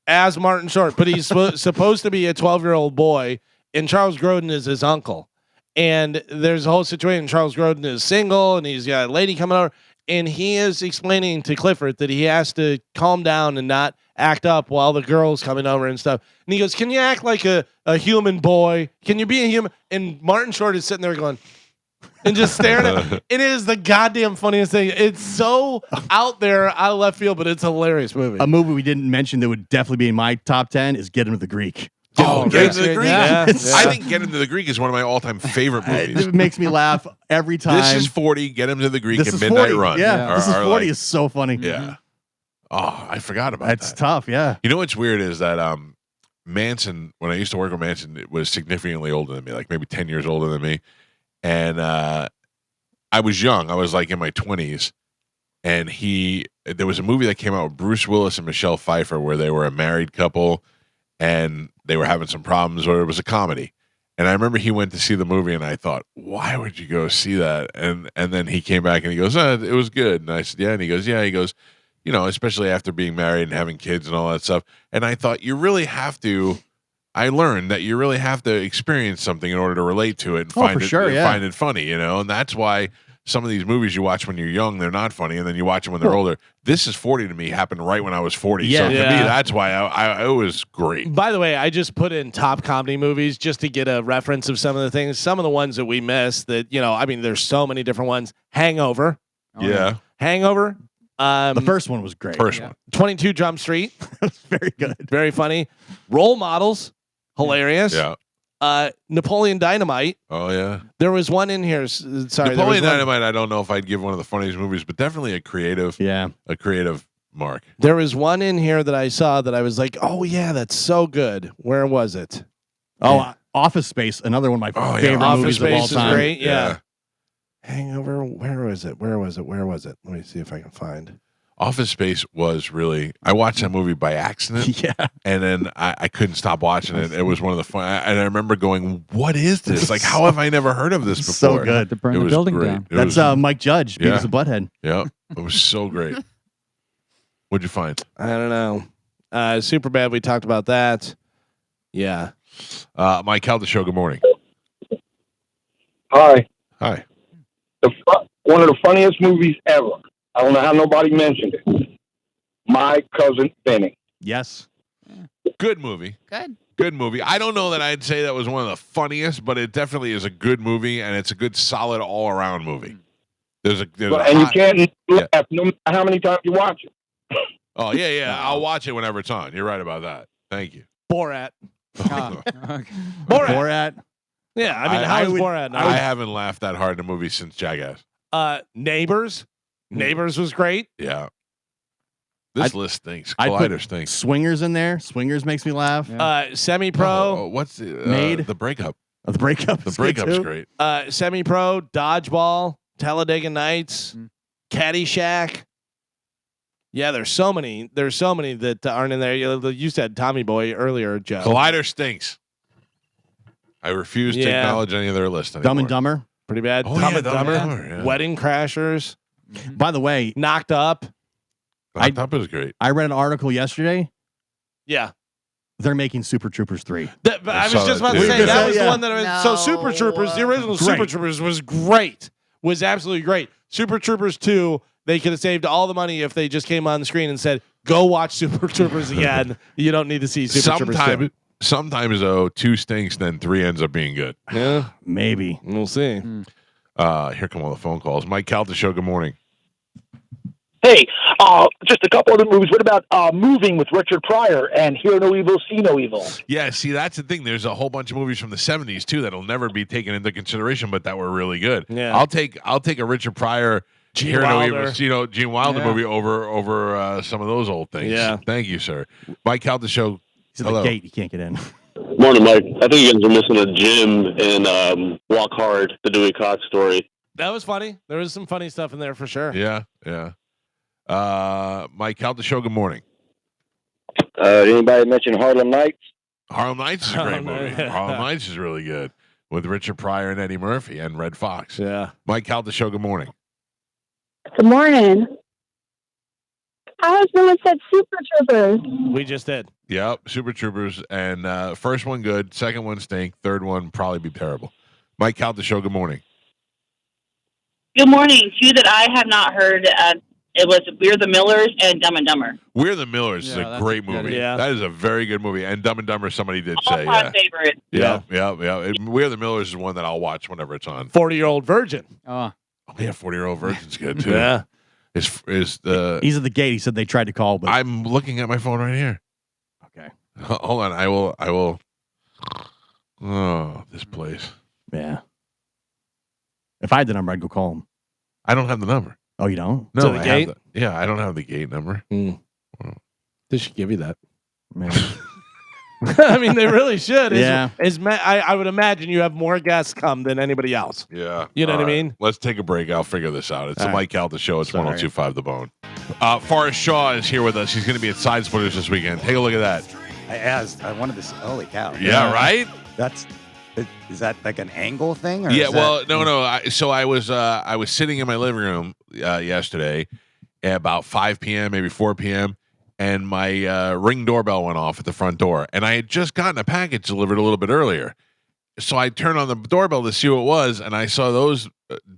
as Martin Short, but he's supposed to be a 12-year-old boy, and Charles Grodin is his uncle. And there's a whole situation. Charles Grodin is single, and he's got a lady coming over, and he is explaining to Clifford that he has to calm down and not act up while the girl's coming over and stuff. And he goes, "Can you act like a human boy? Can you be a human?" And Martin Short is sitting there going, and just staring at it. It is the goddamn funniest thing. It's so out there, out of left field, but it's a hilarious movie. A movie we didn't mention that would definitely be in my top 10 is Get Him to the Greek. Get Into the Greek. Yeah, I yeah. think Get Into the Greek is one of my all-time favorite movies. It makes me laugh every time. This is 40. Get Him to the Greek This and is Midnight 40. Run. Yeah, Are- this is are 40 like- is so funny. Yeah. Oh, I forgot about That's that. tough. Yeah. You know what's weird is that Manson, when I used to work with Manson, it was significantly older than me, like maybe 10 years older than me. And I was young. I was like in my 20s. And there was a movie that came out with Bruce Willis and Michelle Pfeiffer where they were a married couple and they were having some problems, or it was a comedy. And I remember he went to see the movie and I thought, why would you go see that? And then he came back and he goes, it was good. And I said, yeah. And he goes, yeah. He goes, especially after being married and having kids and all that stuff. And I thought I learned that you really have to experience something in order to relate to it and for sure, yeah. find it funny, and that's why some of these movies you watch when you're young, they're not funny. And then you watch them when they're older. This is 40 to me happened right when I was 40. Yeah. So to Yeah. me, that's why it was great. By the way, I just put in top comedy movies just to get a reference of some of the things. Some of the ones that we missed that, there's so many different ones. Hangover. Yeah. Hangover. The first one was great. First one. 22 Jump Street. It's very good. Very funny. Role Models. Hilarious. Yeah. Napoleon Dynamite. Oh yeah. There was one in here. Sorry, there was Napoleon one- Dynamite. I don't know if I'd give one of the funniest movies, but definitely a creative mark. There was one in here that I saw that I was like, oh yeah, that's so good. Where was it? Oh, Office Space, another one of my favorite Office movies of all Space is time. great. Yeah. Hangover. Where was it? Where was it? Let me see if I can find. Office Space was really. I watched that movie by accident. Yeah. And then I couldn't stop watching it. It was one of the fun. And I remember going, "What is this? Like, how have I never heard of this before?" So good. To burn It the was building great. down. It That's was- Mike Judge, Beavis and Butthead. Yeah, it was so great. What'd you find? I don't know. Superbad. We talked about that. Yeah. Mike Calta Show. Good morning. Hi. Hi. One of the funniest movies ever. I don't know how nobody mentioned it. My Cousin Vinny. Yes. Good movie. Good movie. I don't know that I'd say that was one of the funniest, but it definitely is a good movie, and it's a good, solid, all-around movie. There's a And you can't laugh no matter how many times you watch it. Oh yeah. I'll watch it whenever it's on. You're right about that. Thank you. Borat. Okay. Borat. Yeah. I mean, how is Borat? I haven't laughed that hard in a movie since Jackass. Neighbors. Neighbors was great. Yeah. This list stinks. I Collider put stinks. Swingers in there. Swingers makes me laugh. Yeah. Semi-pro. What's the Made. the breakup? Oh, the breakup. The is good, breakup's too. great. Semi-pro. Dodgeball. Talladega Nights. Caddyshack. Yeah, there's so many. There's so many that aren't in there. You said Tommy Boy earlier, Joe. Collider stinks. I refuse to Yeah. acknowledge any of their list anymore. Dumb and Dumber. Pretty bad. Oh, Dumb yeah, and Dumb and Dumber. Dumber, yeah. Wedding Crashers. By the way, Knocked Up. I thought it was great. I read an article yesterday. Yeah. They're making Super Troopers 3. I was saw just that about to too. say that was Yeah. the one that I was. So Super Troopers, the original Great. Super Troopers was great. Was absolutely great. Super Troopers 2, they could have saved all the money if they just came on the screen and said, "Go watch Super Troopers again. You don't need to see Super Troopers 2." Sometimes though, 2 stinks, then 3 ends up being good. Yeah, Maybe. we'll see. Here come all the phone calls. Mike Calta Show. Good morning. Hey, just a couple other movies. What about Moving with Richard Pryor and Hear No Evil, See No Evil? Yeah, see, that's the thing. There's a whole bunch of movies from the 70s too that'll never be taken into consideration, but that were really good. Yeah. I'll take a Richard Pryor, Hear No Wilder. Evil, Gene Wilder Yeah. movie over some of those old things. Yeah. Thank you, sir. Mike Calta Show. He's at Hello. the gate. You can't get in. Morning, Mike. I think you guys are missing a Jim and Walk Hard, the Dewey Cox story. That was funny. There was some funny stuff in there for sure. Yeah. Mike Calta Show. Good morning. Anybody mention Harlem Nights? Harlem Nights is a great Oh, movie. no. Harlem Nights is really good with Richard Pryor and Eddie Murphy and Red Fox. Yeah. Mike Calta Show. Good morning. Good morning. I was going to said Super Troopers. We just did. Yep, Super Troopers. And first one good, second one stink, third one probably be terrible. Mike Calta Show. Good morning. Good morning. Two that I have not heard. It was We're the Millers and Dumb and Dumber. We're the Millers is Yeah, a that's great good. movie. Yeah. That is a very good movie. And Dumb and Dumber, somebody did All say, time favorite. Yeah. We're the Millers is one that I'll watch whenever it's on. 40-year-old virgin. Oh, Oh, yeah, 40-year-old Virgin's good too. Yeah. Is He's at the gate. He said they tried to call, but I'm looking at my phone right here. okay. Hold on, I will. Oh, this place. Yeah. If I had the number, I'd go call him. I don't have the number. Oh, you don't? No, To the I gate? have I don't have the gate number. They should give you that. Man. I mean, they really should. Yeah. I would imagine you have more guests come than anybody else. Yeah. You know All what I right. mean? Let's take a break. I'll figure this out. It's All the right. Mike Calta Show. It's Sorry. 102.5 The Bone. Forrest Shaw is here with us. He's going to be at Side Splitters this weekend. Take a look at that. I wanted to. Holy cow! Yeah, right? Is that like an angle thing? Or Yeah, is well, that, no. I was sitting in my living room yesterday at about 5 p.m., maybe 4 p.m., and my Ring doorbell went off at the front door. And I had just gotten a package delivered a little bit earlier. So I turned on the doorbell to see what it was, and I saw those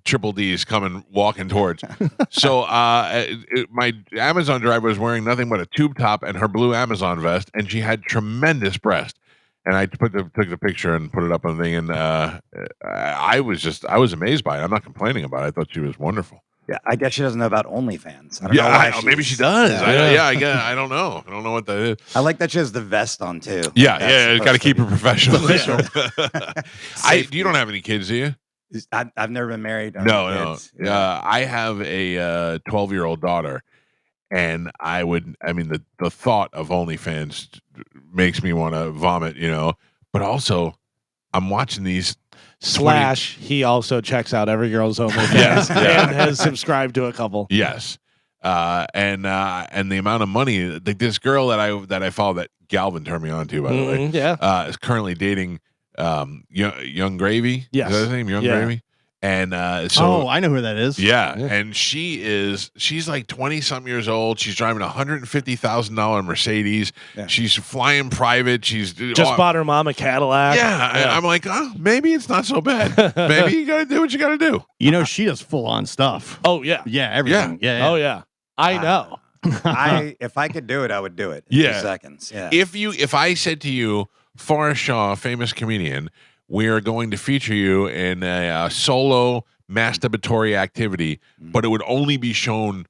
triple Ds coming, walking towards. So my Amazon driver was wearing nothing but a tube top and her blue Amazon vest, and she had tremendous breast. And I took the picture and put it up on the thing, and I was amazed by it. I'm not complaining about it. I thought she was wonderful. Yeah, I guess she doesn't know about OnlyFans. I don't know why. Maybe she does. Yeah. I don't know why. Maybe she does. I don't know. I don't know what that is. I like that she has the vest on too. Yeah, That's yeah. Got to supposed keep be her professional. safety. You don't have any kids, do you? I've never been married. Don't No, have no. kids. Yeah. I have a 12-year-old daughter, and I mean, the thought of OnlyFans makes me want to vomit, But also, I'm watching these. He also checks out every girl's OnlyFans Yes, yeah. and has subscribed to a couple. Yes, and the amount of money like this girl that I follow, that Galvin turned me on to, by the way, is currently dating Young Gravy. Yes. Is that his name? Young Yeah. Gravy. And so I know who that is. yeah, and she's like 20-some years old. She's driving a $150,000 Mercedes. Yeah. She's flying private. She's Just bought her mom a Cadillac. Yeah, I'm like, maybe it's not so bad. Maybe you got to do what you got to do. She does full on stuff. Oh yeah. Yeah, everything. Yeah. Oh yeah. I know. If I could do it, I would do it. Yeah. 2 seconds. Yeah. If I said to you, Forrest Shaw, famous comedian, we are going to feature you in a solo masturbatory activity, but it would only be shown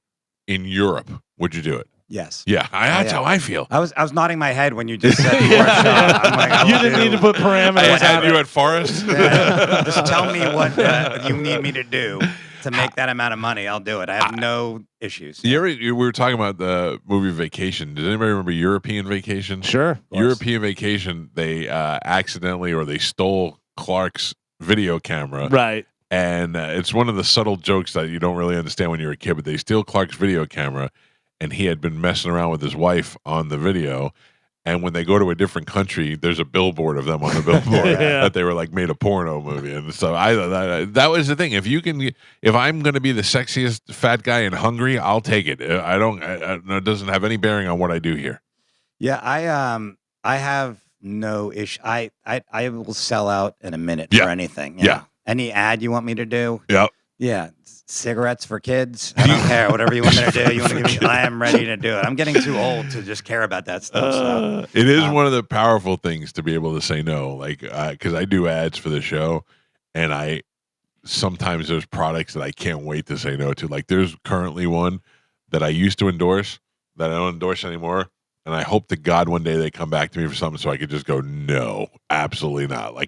in Europe, would you do it? Yes. Yeah, that's how I feel. I was nodding my head when you just said Forrest Shaw. I'm like, You didn't need to put parameters. I had you at Forrest. Just tell me what you need me to do to make that amount of money. I'll do it. I have no issues. We were talking about the movie Vacation. Does anybody remember European Vacation? Sure. European Vacation, they accidentally, or they stole Clark's video camera. Right. And it's one of the subtle jokes that you don't really understand when you're a kid, but they steal Clark's video camera, and he had been messing around with his wife on the video. And when they go to a different country, there's a billboard of them on the billboard that they were like made a porno movie. And so that was the thing. If I'm going to be the sexiest fat guy in Hungary, I'll take it. It doesn't have any bearing on what I do here. Yeah, I have no issue. I will sell out in a minute for anything. Yeah. Any ad you want me to do? Yep. Yeah. Cigarettes for kids. I don't care. Whatever you want me to do. You want to give me? I am ready to do it. I'm getting too old to just care about that stuff. So. It is one of the powerful things to be able to say no. Like, because I do ads for the show, and sometimes there's products that I can't wait to say no to. Like, there's currently one that I used to endorse that I don't endorse anymore. And I hope to God one day they come back to me for something so I could just go, no, absolutely not. I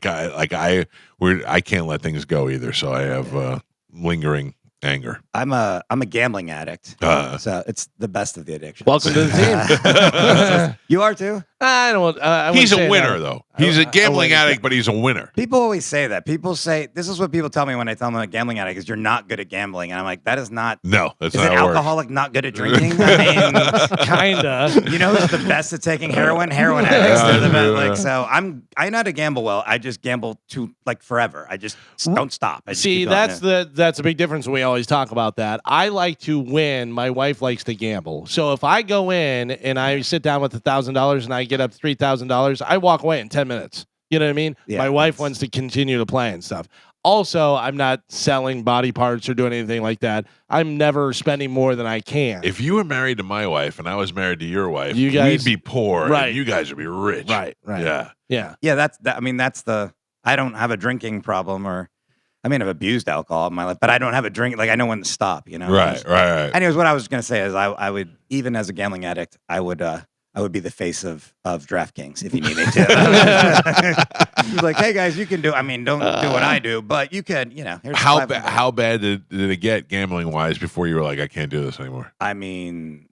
can't let things go either. So I have lingering anger. I'm a gambling addict, so it's the best of the addictions. Welcome to the team. You are too. I don't. He's a winner, though. He's a gambling addict, but he's a winner. People always say that. People say this is what people tell me when I tell them I'm a gambling addict is you're not good at gambling, and I'm like, that is not. No, that's is not an how it works. alcoholic not good at drinking? I mean, kinda. You know who's the best at taking heroin? Heroin addicts. They're the best. So I know how to gamble well. I just gamble to forever. I just don't stop. I just See, keep going. that's a big difference. We always talk about that. I like to win. My wife likes to gamble. So if I go in and I sit down with $1,000 and I get up $3,000, I walk away in 10 minutes. You know what I mean? Yeah, my wife wants to continue to play and stuff. Also, I'm not selling body parts or doing anything like that. I'm never spending more than I can. If you were married to my wife and I was married to your wife, You guys- we'd be poor, Right. and you guys would be rich. Right. Yeah. Yeah, that's that. I mean, that's the. I don't have a drinking problem, or I mean, I've abused alcohol in my life, but I don't have a drink. Like I know when to stop. You know. Right. Anyways, what I was gonna say is, I would, even as a gambling addict, I would be the face of DraftKings if you need me to. Like, hey guys, you can do. I mean, don't do what I do, but you could. You know, here's How $500. bad did it get gambling wise before you were like, I can't do this anymore? I mean,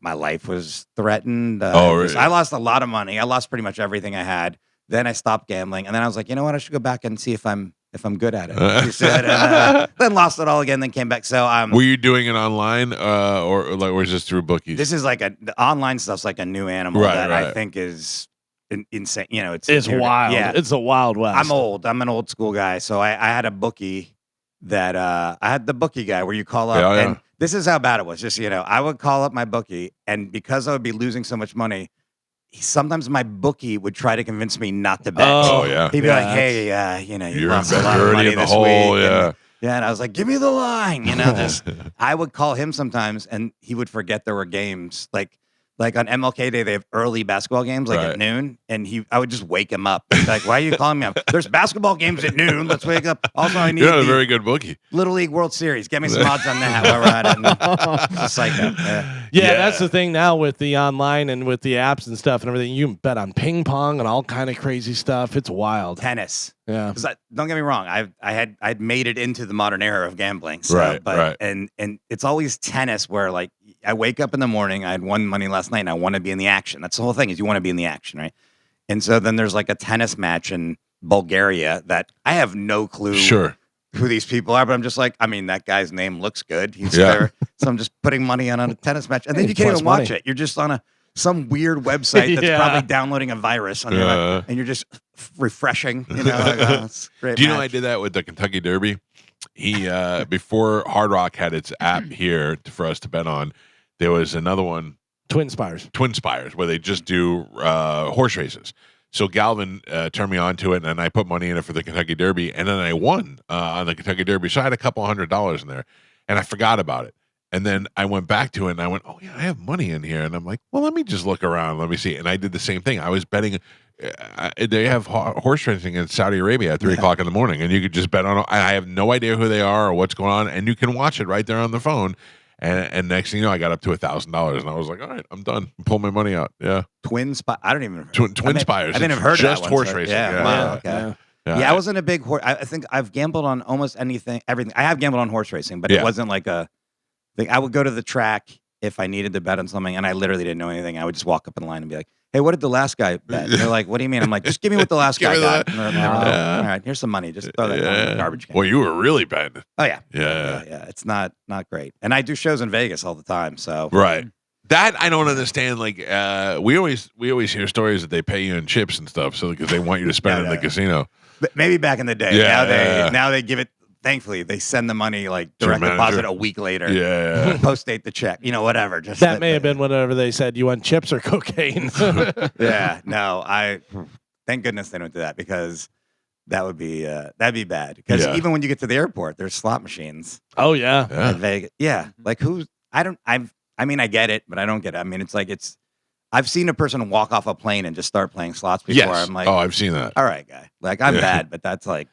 my life was threatened. Really? I lost a lot of money. I lost pretty much everything I had. Then I stopped gambling, and then I was like, you know what? I should go back and see if I'm good at it. Like you said, and, then lost it all again. Then came back. So were you doing it online, or was this through bookies? This is like the online stuff's like a new animal that I think is insane. You know, It's wild. Yeah, It's a wild west. I'm old. I'm an old school guy. So I had a bookie that I had the bookie guy where you call up and this is how bad it was. Just so you know, I would call up my bookie, and because I would be losing so much money, sometimes my bookie would try to convince me not to bet. Oh yeah. He'd be like, "Hey, you know, you You're lost a lot of money in the this hole." week." Yeah. And I was like, "Give me the line," you know. I would call him sometimes, and he would forget there were games. Like like on MLK Day, they have early basketball games like at noon, and I would just wake him up. He'd be like, why are you calling me up? There's basketball games at noon. Let's wake up. Also, I need You're not a very good bookie. Little League World Series. Get me some odds on that while we're at it. It's a psycho. Yeah, that's the thing now with the online and with the apps and stuff and everything. You can bet on ping pong and all kind of crazy stuff. It's wild. Tennis. Yeah. Don't get me wrong. I'd made it into the modern era of gambling. So, right. And it's always tennis where like I wake up in the morning. I had won money last night, and I want to be in the action. That's the whole thing. Is you want to be in the action, right? And so then there's like a tennis match in Bulgaria that I have no clue. Sure. Who these people are, but I'm just like, I mean, that guy's name looks good. He's there. So I'm just putting money on a tennis match. And then you can't even watch it. You're just on some weird website that's probably downloading a virus on your and you're just refreshing. You know, like, oh, it's a great Do you know match. I did that with the Kentucky Derby? He before Hard Rock had its app here for us to bet on, there was another one, Twin Spires, where they just do horse races. So Galvin turned me on to it, and I put money in it for the Kentucky Derby, and then I won on the Kentucky Derby. So I had a couple $100 in there, and I forgot about it. And then I went back to it, and I went, oh, yeah, I have money in here. And I'm like, well, let me just look around. Let me see. And I did the same thing. I was betting. They have horse racing in Saudi Arabia at 3 o'clock in the morning, and you could just bet on. I have no idea who they are or what's going on, and you can watch it right there on the phone. And next thing you know, I got up to $1,000, and I was like, all right, I'm done. Pull my money out. Yeah. Twin Spires. I don't even. Twin Spires. I didn't have heard just of that one, horse racing. Yeah. Wow. Okay. Yeah. I wasn't a big horse. I think I've gambled on almost everything. I have gambled on horse racing, but it wasn't like a thing. I would go to the track if I needed to bet on something, and I literally didn't know anything. I would just walk up in line and be like, hey, what did the last guy bet? And they're like, what do you mean? I'm like, just give me what the last guy got. All right, here's some money. Just throw that down in the garbage can. Well, you were really betting. Oh, yeah. Yeah. It's not great. And I do shows in Vegas all the time. So right. That I don't understand. Like we always hear stories that they pay you in chips and stuff, so because they want you to spend in the casino. But maybe back in the day. Now they give it. Thankfully, they send the money like direct deposit a week later. Yeah. Post date the check. You know, whatever. Just that may have been whatever they said. You want chips or cocaine? Yeah. No. Thank goodness they don't do that because that'd be bad. Because even when you get to the airport, there's slot machines. Oh yeah. In Vegas. Yeah. Like who's? I mean, I get it, but I don't get it. I mean, it's like I've seen a person walk off a plane and just start playing slots before. Yes. I'm like, oh, I've seen that. All right, guy. Like, I'm bad, but that's like.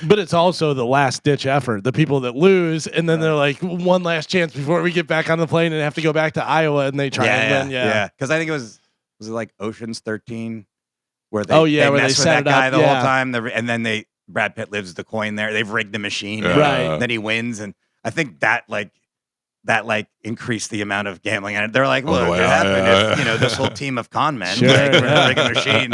But it's also the last ditch effort. The people that lose, and then they're like, one last chance before we get back on the plane and have to go back to Iowa, and they try and win. Yeah. Because I think was it like Ocean's 13, where they where mess they with set that it guy up, the whole time, and then Brad Pitt lives the coin there. They've rigged the machine, right? Then he wins, and I think that increased the amount of gambling. And they're like, look, it happened if, this whole team of con men rig a machine.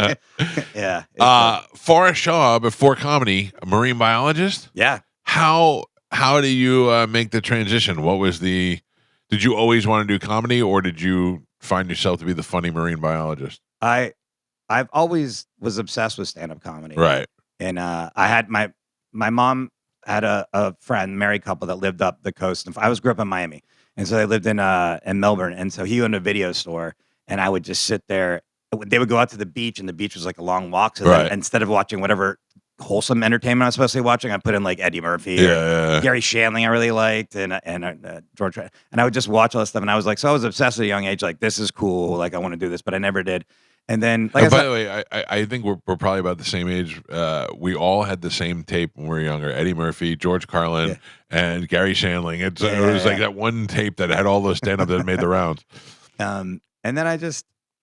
Yeah. Forrest Shaw, before comedy, a marine biologist. Yeah. How do you make the transition? Did you always want to do comedy, or did you find yourself to be the funny marine biologist? I've always was obsessed with stand-up comedy. Right. And I had my mom had a friend, married couple that lived up the coast. And I grew up in Miami, and so they lived in Melbourne. And so he owned a video store, and I would just sit there. They would go out to the beach, and the beach was like a long walk. So then instead of watching whatever wholesome entertainment I was supposed to be watching, I put in like Eddie Murphy, or Gary Shandling I really liked, and George. And I would just watch all this stuff. And I was like, so I was obsessed at a young age. Like, this is cool. Like, I want to do this, but I never did. And then, by the way, I think we're probably about the same age. We all had the same tape when we were younger. Eddie Murphy, George Carlin, and Gary Shandling. It was like that one tape that had all those stand-up that made the rounds. And then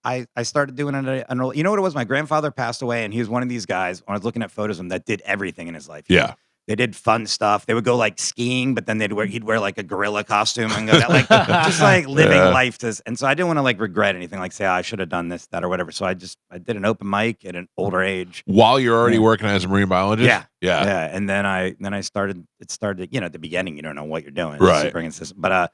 I started doing it. You know what it was? My grandfather passed away, and he was one of these guys, when I was looking at photos of him, that did everything in his life. Yeah. They did fun stuff. They would go like skiing, but then he'd wear like a gorilla costume and go like just like living life. And so I didn't want to like regret anything, like say, I should have done this, that, or whatever. So I did an open mic at an older age. While you're already working as a marine biologist? Yeah. And then I started, at the beginning, you don't know what you're doing. Right. But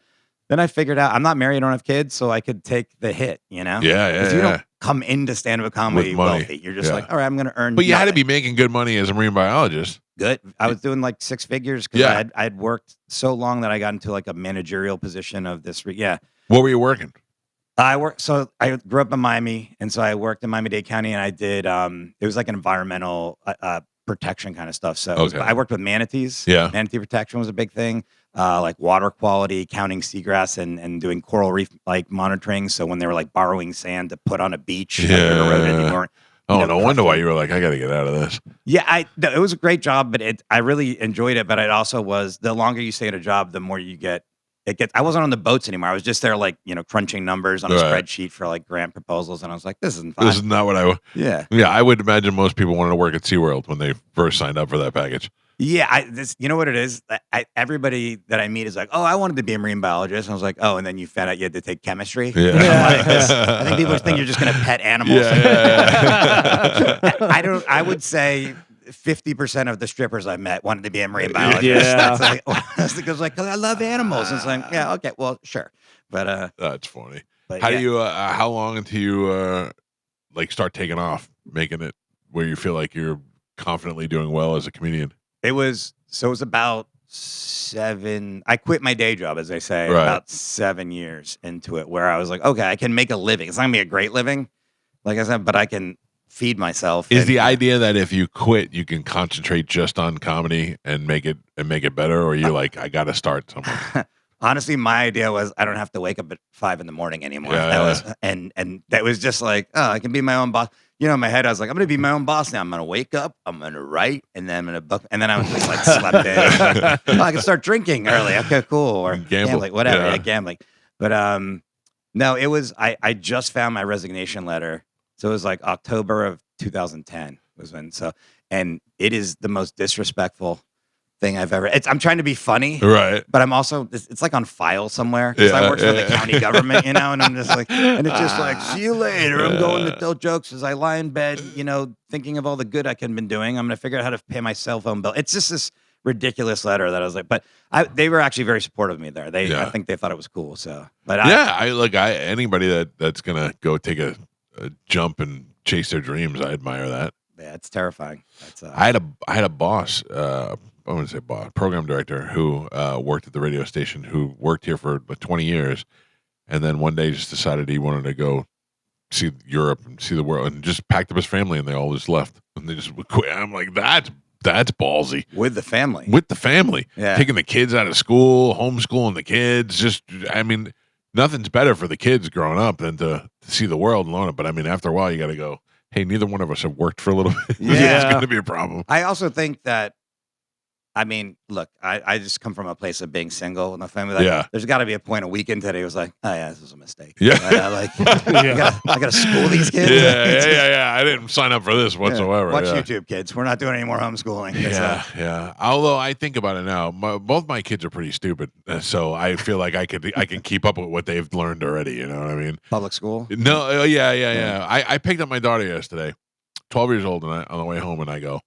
then I figured out I'm not married, I don't have kids, so I could take the hit, Yeah. Because you don't come into stand-up comedy wealthy. You're just like, all right, I'm going to earn. But you had to be making good money as a marine biologist. Good. I was doing like 6 figures because I'd worked so long that I got into like a managerial position of this. What were you working? So I grew up in Miami, and so I worked in Miami-Dade County, and I did. It was like an environmental protection kind of stuff. So Okay. I worked with manatees. Yeah. Manatee protection was a big thing. Like water quality, counting seagrass, and doing coral reef like monitoring. So when they were like borrowing sand to put on a beach, like, or eroded, you weren't. Oh, no wonder why you were like, I got to get out of this. Yeah, it was a great job, but I really enjoyed it. But it also was, the longer you stay at a job, the more you get. I wasn't on the boats anymore. I was just there, like, crunching numbers on a spreadsheet for like grant proposals, and I was like, this isn't fun. This is not what I. Yeah. I would imagine most people wanted to work at SeaWorld when they first signed up for that package. Yeah, you know what it is? Everybody that I meet is like, oh, I wanted to be a marine biologist. And I was like, oh, and then you found out you had to take chemistry. Yeah. I think people think you're just going to pet animals. I would say 50% of the strippers I met wanted to be a marine biologist. Yeah. That's because I love animals. It's like, yeah, okay, well, sure. But that's funny. But how do you? How long until you like start taking off, making it where you feel like you're confidently doing well as a comedian? It was about 7. I quit my day job, as they say, Right. about 7 years into it, where I was like, okay, I can make a living. It's not gonna be a great living, like I said, but I can feed myself. Is the idea that if you quit, you can concentrate just on comedy and make it better, or you're like, I got to start somewhere? Honestly, my idea was I don't have to wake up at 5 a.m. anymore. Yeah. And that was just like, oh, I can be my own boss. In my head, I was like, I'm going to be my own boss now. I'm going to wake up, I'm going to write, and then I'm going to book. And then I was just like, slept in. Like, oh, I can start drinking early. Okay, cool. Or gambling, whatever. Yeah, gambling. But no, it was, I just found my resignation letter. So it was like October of 2010 was when, and it is the most disrespectful thing I've ever. I'm trying to be funny, right? But I'm also, it's like on file somewhere because I work for the county government, and I'm just like, and it's just like, see you later. I'm going to tell jokes as I lie in bed, thinking of all the good I could have been doing. I'm going to figure out how to pay my cell phone bill. It's just this ridiculous letter that I was like, but they were actually very supportive of me there. I think they thought it was cool. So, but anybody that's gonna go take a jump and chase their dreams, I admire that. Yeah, it's terrifying. I had a boss. I wouldn't say boss, program director who worked at the radio station, who worked here for like 20 years, and then one day just decided he wanted to go see Europe and see the world, and just packed up his family, and they all just left, and they just quit. I'm like, that's ballsy. With the family, yeah, taking the kids out of school, homeschooling the kids. Nothing's better for the kids growing up than to see the world and learn it. But after a while, you got to go, hey, neither one of us have worked for a little bit. Yeah, it's going to be a problem. I also think that. Look, I just come from a place of being single and a family. There's got to be a point a weekend today was like, oh yeah, this was a mistake. Yeah, I got to school these kids. Yeah. I didn't sign up for this whatsoever. Watch YouTube, kids. We're not doing any more homeschooling. Yeah. Although I think about it now, both my kids are pretty stupid, so I feel like I can keep up with what they've learned already. You know what I mean? Public school? No. Yeah. I picked up my daughter yesterday, 12 years old, and on the way home, and I go,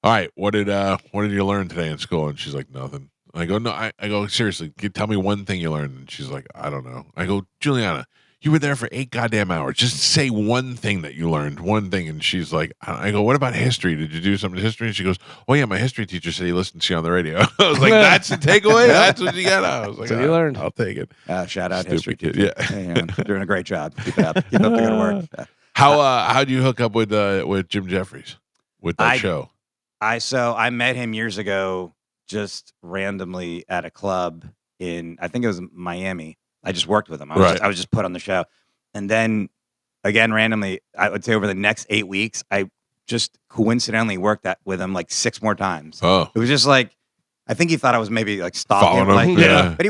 all right, what did you learn today in school? And she's like, nothing. I go, no. I go, seriously, tell me one thing you learned. And she's like, I don't know. I go, Juliana, you were there for 8 goddamn hours. Just say one thing that you learned, one thing. And she's like, I go, what about history? Did you do something in history? And she goes, oh yeah, my history teacher said he listened to you on the radio. I was like, that's the takeaway. That's what you got. I was like, so you learned. I'll take it. Shout out Stupid history kid. teacher. Yeah, doing a great job. Keep it up. Keep up the good work. How do you hook up with Jim Jefferies with that show? I met him years ago, just randomly at a club in, I think it was Miami. I just worked with him. I was just put on the show. And then again, randomly, I would say over the next 8 weeks, I just coincidentally worked with him like 6 more times. Oh, it was just like, I think he thought I was maybe like stalking him. Like, yeah. But he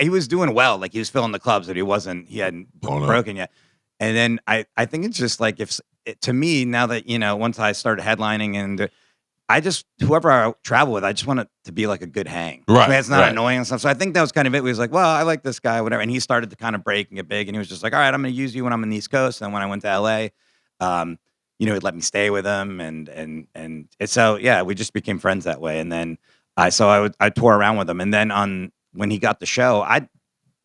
was doing well. Like he was filling the clubs, but he hadn't broken yet. And then I think it's just like, to me, now that, once I started headlining, and whoever I travel with, I just want it to be like a good hang. Right. It's not annoying and stuff. So I think that was kind of it. He was like, well, I like this guy, whatever. And he started to kind of break and get big. And he was just like, all right, I'm going to use you when I'm on the East Coast. And when I went to LA, he'd let me stay with him. And so, yeah, we just became friends that way. And then I tour around with him. And then when he got the show, I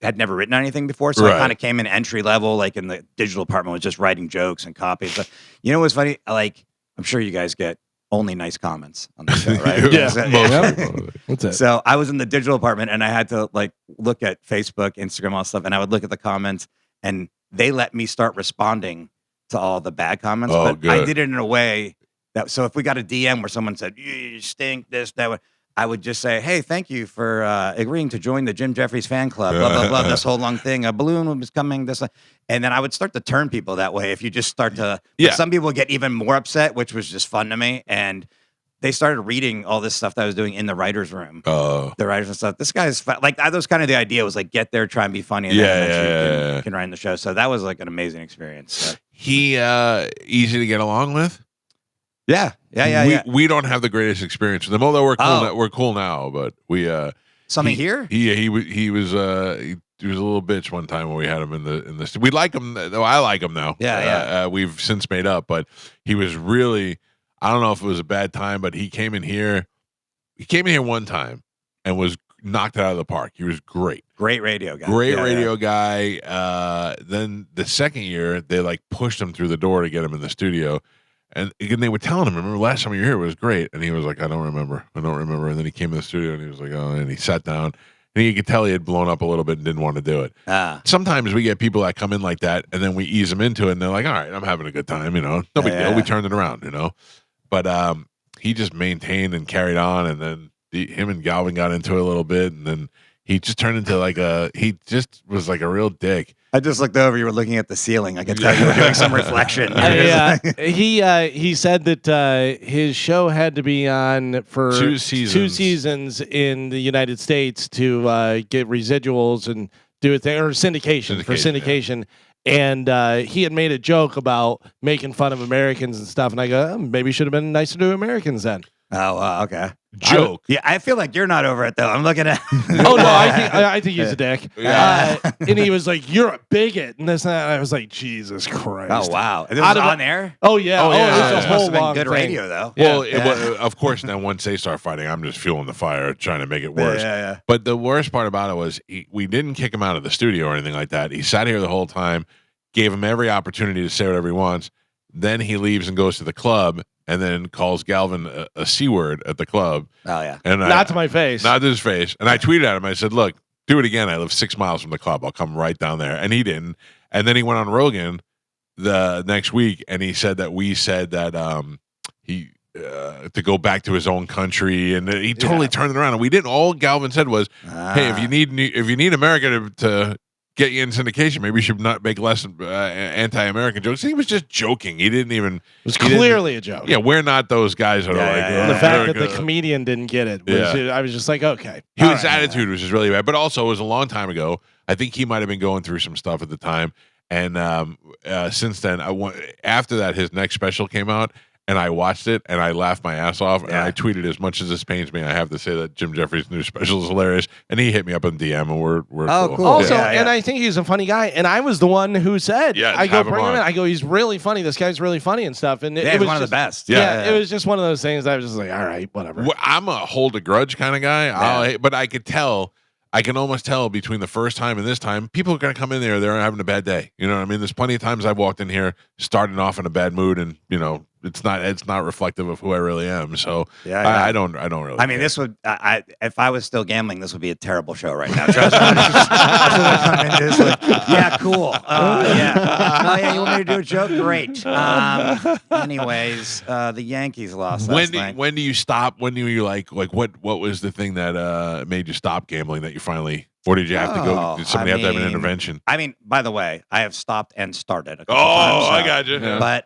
had never written anything before. So I kind of came in entry level, like in the digital department, was just writing jokes and copies. But what's funny? Like, I'm sure you guys get only nice comments on the show, right? What's that? So I was in the digital department, and I had to like look at Facebook, Instagram, all that stuff, and I would look at the comments, and they let me start responding to all the bad comments. Oh, but good. I did it in a way So if we got a DM where someone said, you stink, this, that, I would just say, hey, thank you for agreeing to join the Jim Jefferies fan club, blah, blah, blah, this whole long thing. A balloon was coming, this. And then I would start to turn people that way if you just start to. Yeah. Some people get even more upset, which was just fun to me. And they started reading all this stuff that I was doing in the writer's room. Oh. The writers and stuff. This guy's like, that was kind of the idea, was like, get there, try and be funny. And then you can write in the show. So that was like an amazing experience. So. He easy to get along with. Yeah. We don't have the greatest experience with him, although we're cool. We're cool now, but we something here. He was a little bitch one time when we had him in the. We like him though. I like him now. We've since made up, but he was really. I don't know if it was a bad time, but he came in here. He came in here one time and was knocked it out of the park. He was great. Great radio guy. Guy. Then the second year, they like pushed him through the door to get him in the studio. And again, they were telling him, remember last time you were here, it was great. And he was like, I don't remember. And then he came in the studio and he was like, oh, and he sat down. And you could tell he had blown up a little bit and didn't want to do it. Sometimes we get people that come in like that and then we ease them into it and they're like, all right, I'm having a good time. No big deal. We turned it around, But he just maintained and carried on. And then him and Galvin got into it a little bit. And then he just turned into he just was like a real dick. I just looked over. You were looking at the ceiling. I could tell you were doing some reflection. He said that his show had to be on for 2 seasons. 2 seasons in the United States to get residuals and do it there, or syndication. And he had made a joke about making fun of Americans and stuff. And I go, maybe should have been nicer to Americans then. Oh, okay. Joke. I feel like you're not over it though. I'm looking at. Oh no, I think he's a dick. Yeah. And he was like, "You're a bigot," and this and that. I was like, "Jesus Christ!" Oh wow, and this was on air. Oh yeah, it was a whole long good thing. radio though. Well, of course. Then once they start fighting, I'm just fueling the fire, trying to make it worse. Yeah. But the worst part about it was we didn't kick him out of the studio or anything like that. He sat here the whole time, gave him every opportunity to say whatever he wants. Then he leaves and goes to the club. And then calls Galvin a C word at the club. Oh, yeah. And not to my face. Not to his face. And I tweeted at him. I said, look, do it again. I live 6 miles from the club. I'll come right down there. And he didn't. And then he went on Rogan the next week. And he said that we said that he to go back to his own country. And he totally turned it around. And we didn't. All Galvin said was, hey, if you need America to get you in syndication, maybe you should not make less anti-American jokes. He was just joking. He didn't even. It was clearly a joke. Yeah, we're not those guys that are the fact that the comedian didn't get it, I was just like, okay. His attitude was just really bad. But also, it was a long time ago. I think he might have been going through some stuff at the time. And since then, after that, his next special came out. And I watched it, and I laughed my ass off, and I tweeted, as much as this pains me, I have to say that Jim Jefferies' new special is hilarious, and he hit me up on DM, and we're cool. Also, and I think he's a funny guy, and I was the one who said, I go, bring him in. I go, he's really funny. This guy's really funny and stuff. And it was one of the best. It was just one of those things. I was just like, all right, whatever. Well, I'm a hold a grudge kind of guy, but I could tell. I can almost tell between the first time and this time, people are going to come in there. They're having a bad day. You know what I mean? There's plenty of times I've walked in here starting off in a bad mood, and it's not reflective of who I really am. So I don't really. I mean, this would if I was still gambling, this would be a terrible show right now. Yeah, cool. Yeah, you want me to do a joke? Great. Anyways, the Yankees lost. When do you stop? When do you like what was the thing that made you stop gambling? That you finally. Or did you have to go? Did somebody have to have an intervention? I mean, by the way, I have stopped and started a couple times. I got you. Yeah. But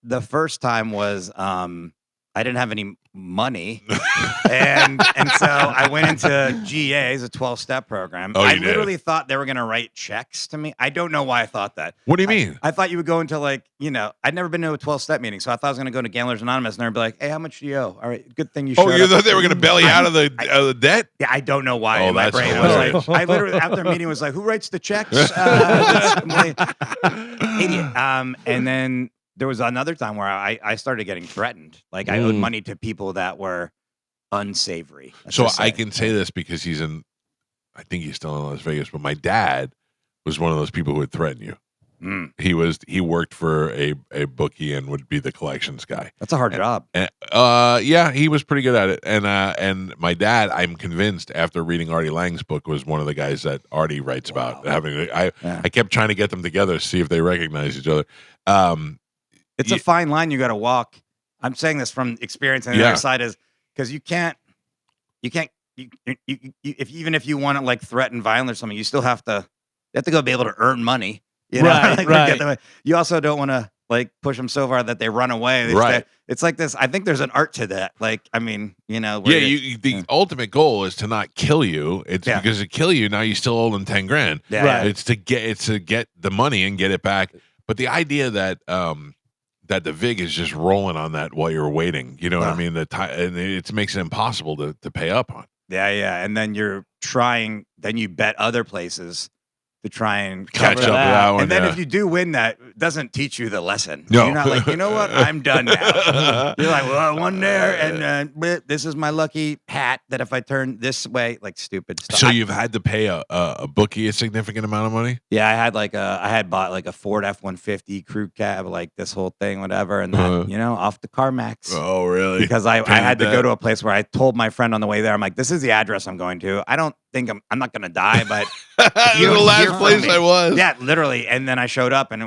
the first time was I didn't have any money, and so I went into GA's, a 12-step program. I literally thought they were going to write checks to me. I don't know why I thought that. What do you mean? I thought you would go into I'd never been to a 12-step meeting, so I thought I was going to go to Gamblers Anonymous, and they'd be like, "Hey, how much do you owe? All right, good thing you showed up." You thought they were going to bail you out of the debt? Yeah, I don't know why. My brain was like, I literally after the meeting was like, "Who writes the checks?" Idiot. And then. There was another time where I started getting threatened. Like I owed money to people that were unsavory. So I can say this because I think he's still in Las Vegas, but my dad was one of those people who would threaten you. He worked for a bookie and would be the collections guy. That's a hard job. And, he was pretty good at it. And my dad, I'm convinced after reading Artie Lang's book, was one of the guys that Artie writes about having. I kept trying to get them together to see if they recognize each other. It's a fine line you got to walk. I'm saying this from experience, and the other side is because you can't, even if you want to like threaten violence or something, you still have to go be able to earn money. You know? Right, right. You also don't want to like push them so far that they run away. It's like this. I think there's an art to that. Like, I mean, you know. The ultimate goal is to not kill you. It's because to kill you, now you still owe them 10 grand. Yeah, Right. It's to get the money and get it back. But the idea that that the VIG is just rolling on that while you're waiting, you know what I mean? And it makes it impossible to pay up on. Yeah. And then you're trying, then you bet other places to try and catch up with that. that one. And then if you do win that, it doesn't teach you the lesson. No. You're not like, you know what? I'm done now. You're like, well, I won there, and this is my lucky hat that if I turn this way, like stupid stuff. So you've had to pay a bookie a significant amount of money? Yeah, I had bought like a Ford F-150 crew cab, like this whole thing, whatever, and then, you know, off the CarMax. Oh, really? Because I had to go to a place where I told my friend on the way there, I'm like, this is the address I'm going to. I don't think I'm not going to die, but You're the last place I was. Yeah, literally. And then I showed up, and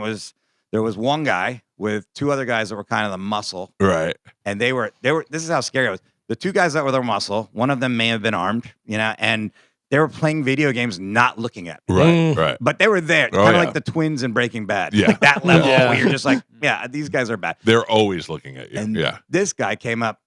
there was one guy with two other guys that were kind of the muscle, right? And they were. This is how scary it was. The two guys that were the muscle, one of them may have been armed, you know, and they were playing video games, not looking at me. Right. But they were there, kind of like the twins in Breaking Bad, like that level where you're just like, yeah, these guys are bad. They're always looking at you. And this guy came up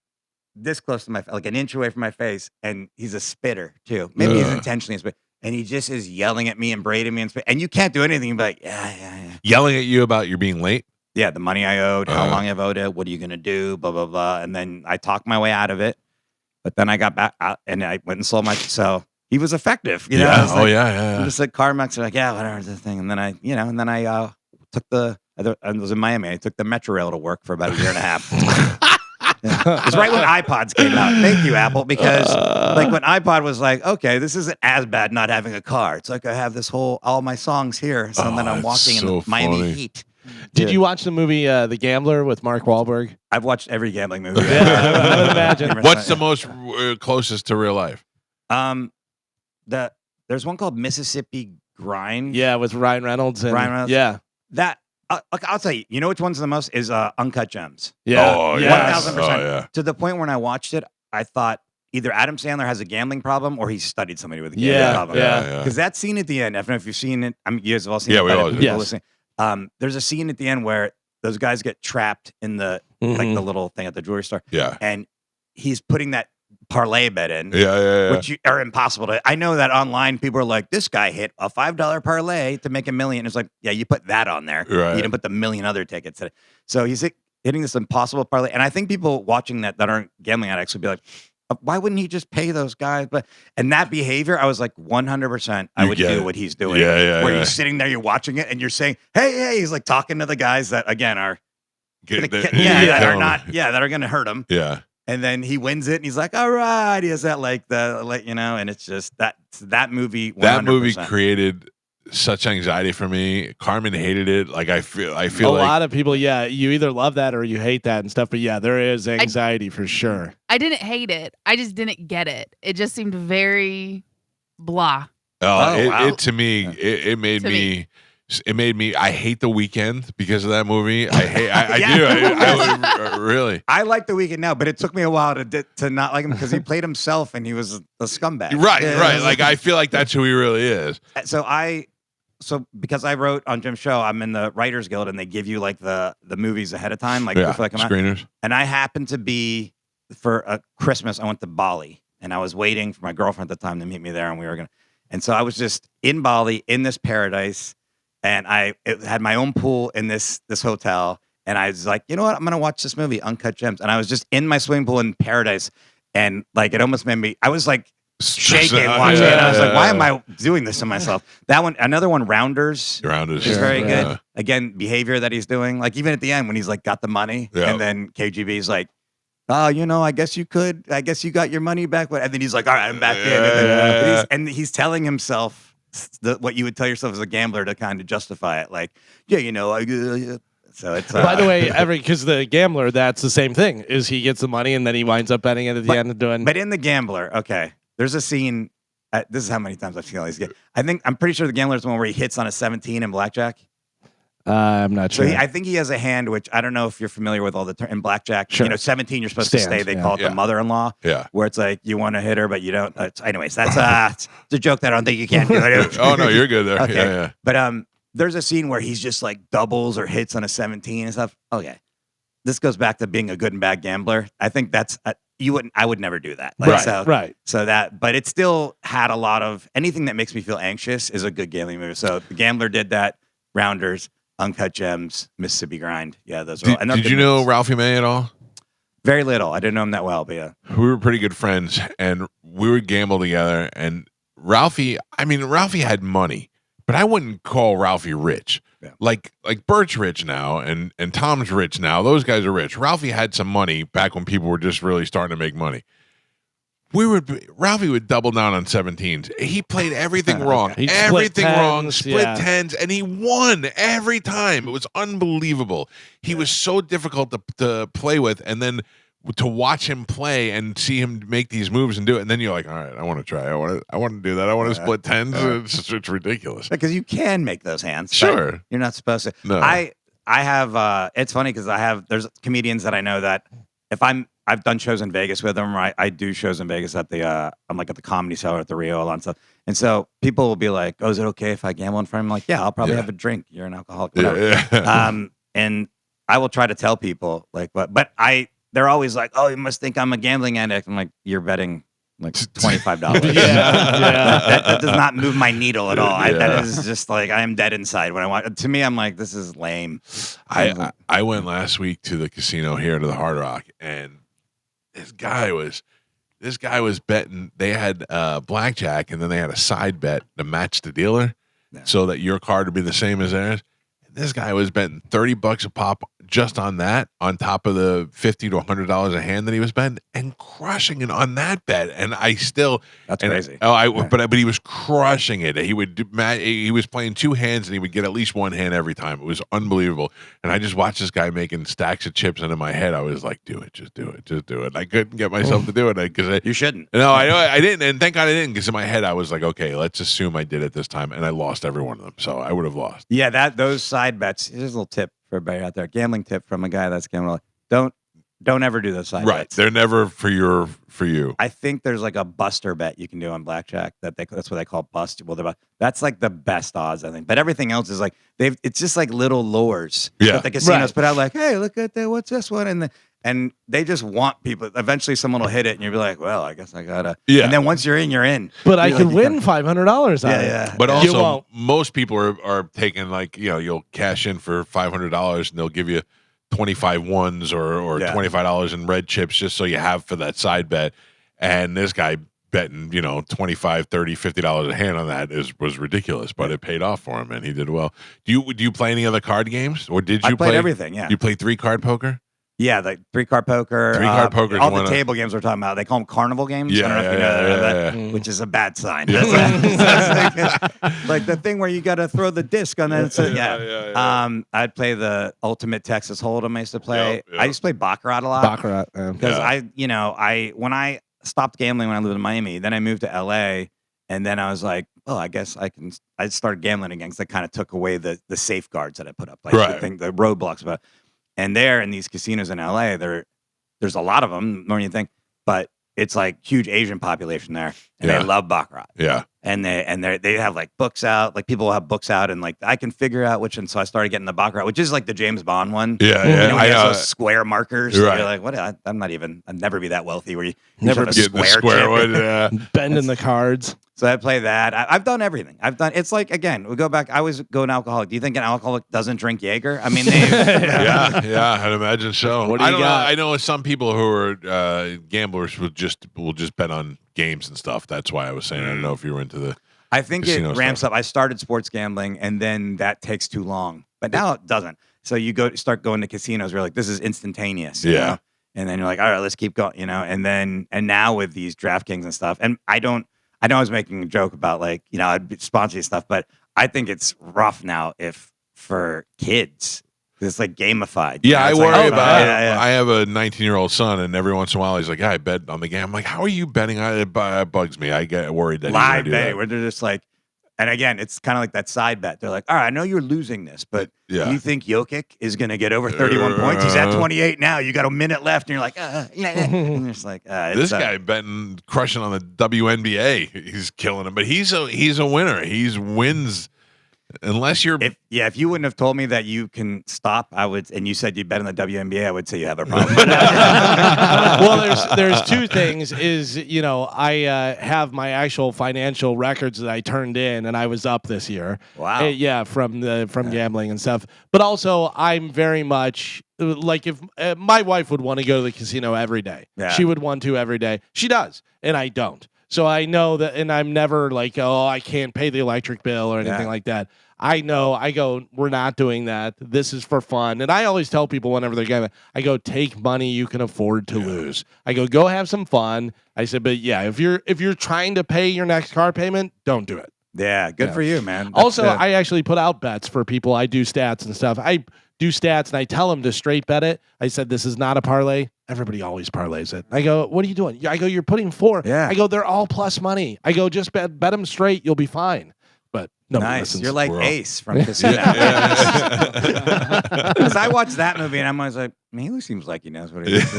this close to my, like an inch away from my face, and he's a spitter too. Maybe he's intentionally a spitter. And he just is yelling at me and braiding me, and you can't do anything. You'd be like, yeah. Yelling at you about you being late? Yeah, the money I owed, how long I've owed it, what are you going to do, blah, blah, blah. And then I talked my way out of it. But then I got back out, and I went and sold so he was effective. You know? Yeah. I'm just like CarMax, like, yeah, whatever, this thing. And then I took I was in Miami. I took the Metro Rail to work for about a year and a half. It was right when iPods came out. Thank you, Apple, because like when iPod was like, okay, this isn't as bad not having a car. It's like I have all my songs here, so then I'm walking in the Miami heat. Did you watch the movie The Gambler with Mark Wahlberg? I've watched every gambling movie. I would imagine. What's the most closest to real life? There's one called Mississippi Grind. Yeah, with Ryan Reynolds. Yeah. That I'll tell you. You know which one's the most is Uncut Gems. Yeah. Oh, yeah. 1000%. Oh, yeah. To the point when I watched it, I thought either Adam Sandler has a gambling problem or he studied somebody with a gambling problem. Yeah. Because that scene at the end, I don't know if you've seen it. I mean, you guys have all seen it. We all do. There's a scene at the end where those guys get trapped in the like the little thing at the jewelry store. Yeah. And he's putting that parlay bet in. Yeah. Which are impossible to. I know that online people are like, this guy hit a $5 parlay to make $1 million. It's like, yeah, you put that on there. Right. You didn't put the million other tickets. So he's hitting this impossible parlay. And I think people watching that aren't gambling addicts would be like, why wouldn't he just pay those guys? And that behavior, I was like 100%. I would do what he's doing. Where you're sitting there, you're watching it, and you're saying, "Hey!" He's like talking to the guys that again are that are going to hurt him. Yeah. And then he wins it, and he's like, "All right." He has that and it's just that movie. 100%. That movie created such anxiety for me. Carmen hated it. Like I feel a like lot of people. Yeah, you either love that or you hate that and stuff. But yeah, there is anxiety for sure. I didn't hate it. I just didn't get it. It just seemed very blah. It to me, it made me. It made me. I hate The Weeknd because of that movie. I do. Really. I like The Weeknd now, but it took me a while to not like him because he played himself and he was a scumbag. Right. Like I feel like that's who he really is. So because I wrote on Jim's show, I'm in the Writers Guild, and they give you like the movies ahead of time, like before they come screeners. Out. And I happened to be for Christmas. I went to Bali, and I was waiting for my girlfriend at the time to meet me there, and we were gonna. And so I was just in Bali in this paradise. And it had my own pool in this hotel. And I was like, you know what? I'm going to watch this movie, Uncut Gems. And I was just in my swimming pool in paradise. And like, it almost made me, I was like shaking watching it. And I was like, why am I doing this to myself? That one, another one, Rounders. Is very good. Again, behavior that he's doing. Like even at the end when he's like got the money. Yeah. And then KGB's like, oh, I guess you could. I guess you got your money back. And then he's like, all right, I'm back in. And he's telling himself what you would tell yourself as a gambler to kind of justify it, like, so it's. By the way, because the Gambler, that's the same thing. Is he gets the money and then he winds up betting it at the end of doing. But in the Gambler, okay, there's a scene. This is how many times I've seen all these games. I'm pretty sure the Gambler is the one where he hits on a 17 in blackjack. I'm not So sure. I think he has a hand, which I don't know if you're familiar with all the in blackjack. Sure. 17, you're supposed to stay. They call it the mother-in-law. Yeah. Where it's like you want to hit her, but you don't. Anyways, that's it's a joke that I don't think you can do. Oh no, you're good there. Okay. Yeah. But there's a scene where he's just like doubles or hits on a 17 and stuff. Okay, this goes back to being a good and bad gambler. I think that's I would never do that. Like, right. So but it still had a lot of anything that makes me feel anxious is a good gambling movie. So The Gambler did that. Rounders. Uncut Gems, Mississippi Grind. Yeah, those are all. Did you know Ralphie May at all? Very little. I didn't know him that well, but yeah. We were pretty good friends, and we would gamble together. And Ralphie had money, but I wouldn't call Ralphie rich. Yeah. Like Bert's rich now, and Tom's rich now. Those guys are rich. Ralphie had some money back when people were just really starting to make money. Ralphie would double down on 17s. He played everything wrong. Everything wrong. Split 10s, and he won every time. It was unbelievable. He was so difficult to play with, and then to watch him play and see him make these moves and do it, and then you're like, all right, I want to try. I want to do that. I want to split 10s. It's ridiculous. Because you can make those hands. Sure. You're not supposed to. No. I have. It's funny because there's comedians that I know that if I've done shows in Vegas with them. Right, I do shows in Vegas at the I'm like at the Comedy Cellar at the Rio, a lot of stuff. And so people will be like, "Oh, is it okay if I gamble in front of him?" Like, yeah, I'll probably have a drink. You're an alcoholic, whatever. Yeah. And I will try to tell people like, but they're always like, "Oh, you must think I'm a gambling addict." I'm like, "You're betting like $25." That does not move my needle at all. That is just like I am dead inside when I want. To me, I'm like, this is lame. I went last week to the casino here to the Hard Rock, and this guy was betting. They had blackjack, and then they had a side bet to match the dealer, so that your card would be the same as theirs. And this guy was betting $30 a pop just on that, on top of the $50 to $100 a hand that he was betting, and crushing it on that bet. And I still crazy. But he was crushing it. He was playing two hands, and he would get at least one hand every time. It was unbelievable. And I just watched this guy making stacks of chips, and in my head I was like, "Do it, just do it, just do it." I couldn't get myself to do it because you shouldn't. No, I didn't, and thank God I didn't. Because in my head I was like, "Okay, let's assume I did it this time," and I lost every one of them. So I would have lost. Yeah, those side bets. Here's a little tip for everybody out there. Gambling tip from a guy that's gambling. Don't ever do those side bets. They're never for you. I think there's like a buster bet you can do on blackjack that's what they call bust. Well, that's like the best odds, I think. But everything else is like it's just like little lures that the casinos put out. Like, hey, look at that. What's this one? And they just want people. Eventually, someone will hit it, and you'll be like, "Well, I guess I gotta." Yeah. And then once you're in, you're in. But I could win $500 on it. Yeah. But also, most people are taking like you'll cash in for $500, and they'll give you 25 ones or $25 in red chips just so you have for that side bet. And this guy betting $25, $30, $50 a hand on that was ridiculous, but it paid off for him, and he did well. Do you play any other card games, or did you play everything? Yeah, you play 3-card poker. Yeah, like 3-card poker. 3-card poker. All the table games we're talking about. They call them carnival games. Yeah, I don't know if you know that, which is a bad sign. Like the thing where you got to throw the disc on that. So, I'd play the Ultimate Texas Hold'em. I used to play. I used to play Baccarat a lot. Baccarat. Because when I stopped gambling when I lived in Miami, then I moved to LA, and then I was like, oh, I guess I can. I started gambling again because that kind of took away the safeguards that I put up, like the roadblocks about. And there in these casinos in LA, there's a lot of them, more than you think, but it's like huge Asian population there, and they love Baccarat. Yeah. And they have like books out, like people will have books out, and like I can figure out which one. So I started getting the Baccarat, which is like the James Bond one. Yeah. I know those square markers. Right. You're like, what? I'd never be that wealthy where you never get the square one. Yeah. Bending the cards. So I play that. I've done everything. It's like, again, we go back. I always go an alcoholic. Do you think an alcoholic doesn't drink Jaeger? I mean, yeah, I'd imagine so. What do you got? I know some people who are gamblers will just bet on games and stuff. That's why I was saying I don't know if you were into the. I think it ramps up. I started sports gambling, and then that takes too long. But now it doesn't. So you start going to casinos. You're like, this is instantaneous. You know? And then you're like, all right, let's keep going. And now with these DraftKings and stuff, and I know I was making a joke about like, I'd be sponsoring stuff, but I think it's rough now for kids. It's like gamified. Yeah, I worry about it. Yeah. I have a 19-year-old son, and every once in a while he's like, "Yeah, I bet on the game." I'm like, "How are you betting?" It bugs me. I get worried that live betting where they're just like, And again, it's kind of like that side bet. They're like, all right, I know you're losing this, but do you think Jokic is going to get over 31 points? He's at 28 now. You got a minute left, and you're like, and you're just like, this guy betting crushing on the WNBA. He's killing him, but he's a winner. He wins. Unless you're, if you wouldn't have told me that you can stop, I would, and you said you bet on the WNBA, I would say you have a problem. Well, there's two things. Is I have my actual financial records that I turned in, and I was up this year. Wow. From gambling and stuff. But also, I'm very much like if my wife would want to go to the casino every day. Yeah. She would want to every day. She does, and I don't. So I know that, and I'm never like, oh, I can't pay the electric bill or anything like that. I know. I go, we're not doing that. This is for fun. And I always tell people whenever they're gambling, I go, take money you can afford to lose. I go have some fun. I said, but if you're trying to pay your next car payment, don't do it. Yeah, good for you, man. Also, I actually put out bets for people. I do stats and stuff. I do stats and I tell them to straight bet it. I said, this is not a parlay. Everybody always parlays it. I go, what are you doing? I go, you're putting 4. Yeah. I go, they're all plus money. I go, just bet them straight. You'll be fine. But nobody listens. You're like Ace from Casino. Because I watched that movie and I'm always like, man, he seems like he knows what he is.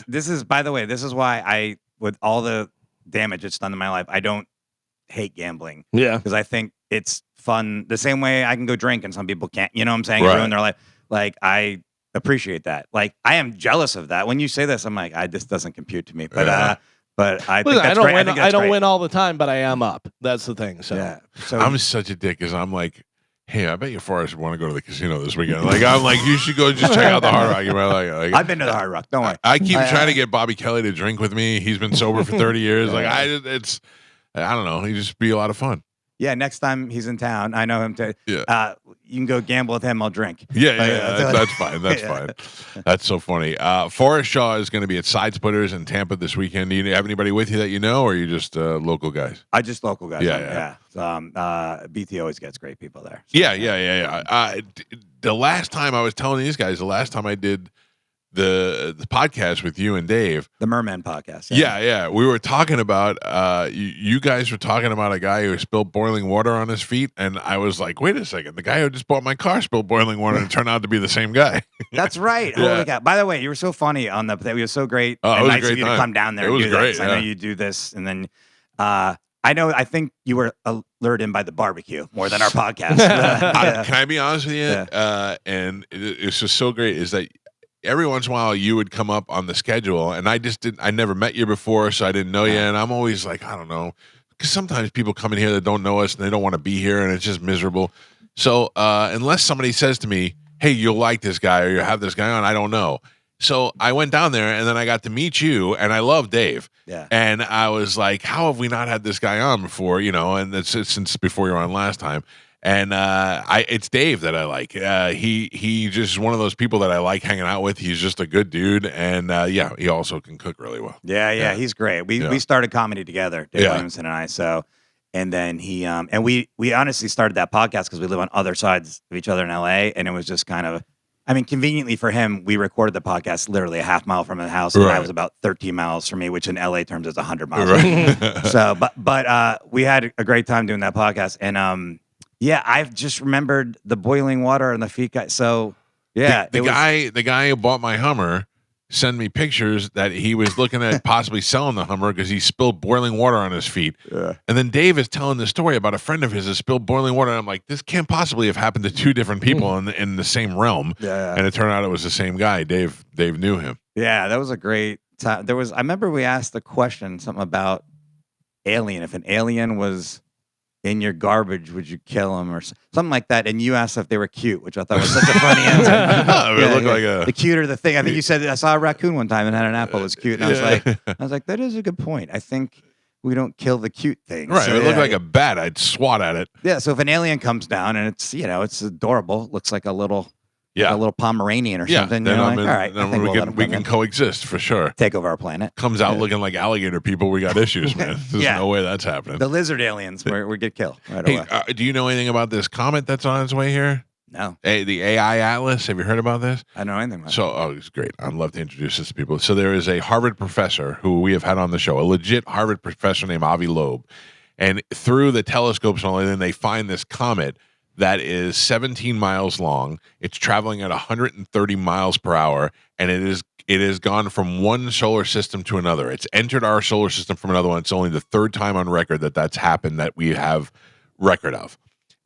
This is, by the way, this is why I, with all the damage it's done in my life, I don't hate gambling. Yeah. Because I think it's fun. The same way I can go drink and some people can't, you know what I'm saying? Right. Ruin their life. Like, I appreciate that. Like, I am jealous of that. When you say this, I'm like, this doesn't compute to me. But I think that's great. I don't win all the time, but I am up. That's the thing. So, I'm such a dick because I'm like, hey, I bet you Forrest want to go to the casino this weekend. Like, I'm like, you should go just check out the Hard Rock. Like, I've been to the Hard Rock. Don't worry. I keep trying to get Bobby Kelly to drink with me. He's been sober for 30 years. Like, I don't know. He'd just be a lot of fun. Yeah, next time he's in town, I know him to. Yeah. You can go gamble with him. I'll drink. That's fine. That's fine. That's so funny. Forrest Shaw is going to be at Side Splitters in Tampa this weekend. Do you have anybody with you that you know, or are you just local guys? I just local guys. Yeah. BT always gets great people there. So. Yeah. The last time I was telling these guys, the last time I did the podcast with you and Dave, the Merman podcast. Yeah. We were talking about you guys were talking about a guy who spilled boiling water on his feet, and I was like, wait a second, the guy who just bought my car spilled boiling water, and it turned out to be the same guy. That's right. Yeah. Holy cow. By the way, you were so funny on the. It was so great. Oh, and it was nice a great of you time. to come down there. It was and do great. That, I know you do this, and then. I think you were lured in by the barbecue more than our podcast. Can I be honest with you? Yeah. And it's just so great is that every once in a while you would come up on the schedule, and I never met you before, so I didn't know you. And I'm always like, I don't know, because sometimes people come in here that don't know us and they don't want to be here, and it's just miserable. So unless somebody says to me, hey, you'll like this guy or you have this guy on, I don't know. So I went down there, and then I got to meet you, and I love Dave. Yeah. And I was like, how have we not had this guy on before? And it's since before you were on last time. And it's Dave that I like. He just one of those people that I like hanging out with. He's just a good dude, and he also can cook really well. Yeah, he's great. We started comedy together, Dave Williamson and I. So, and then he and we honestly started that podcast because we live on other sides of each other in LA, and it was just kind of. I mean, conveniently for him, we recorded the podcast literally a half mile from his house, and I was about 13 miles from me, which in LA terms is 100 miles. Right. So, but we had a great time doing that podcast, and I've just remembered the boiling water and the feet guy. So, the guy who bought my Hummer sent me pictures that he was looking at possibly selling the Hummer because he spilled boiling water on his feet. Yeah. And then Dave is telling the story about a friend of his that spilled boiling water. And I'm like, this can't possibly have happened to two different people in the same realm. Yeah. And it turned out it was the same guy. Dave knew him. Yeah, that was a great time. I remember we asked the question, something about alien. If an alien was in your garbage, would you kill him or something like that? And you asked if they were cute, which I thought was such a funny answer. The cuter the thing. I think you said I saw a raccoon one time and had an apple. It was cute, and I was like, that is a good point. I think we don't kill the cute things. Right. So, it looked like a bat. I'd swat at it. Yeah. So if an alien comes down and it's it's adorable, looks like a little Pomeranian or something. Then all right, then we can coexist for sure. Take over our planet. Comes out looking like alligator people. We got issues, man. There's no way that's happening. The lizard aliens, we get killed right hey, away. Do you know anything about this comet that's on its way here? No. The AI Atlas. Have you heard about this? I know anything about it. It's great. I'd love to introduce this to people. So there is a Harvard professor who we have had on the show, a legit Harvard professor named Avi Loeb. And through the telescopes and all, and then they find this comet that is 17 miles long. It's traveling at 130 miles per hour, and it has gone from one solar system to another. It's entered our solar system from another one. It's only the third time on record that that's happened that we have record of.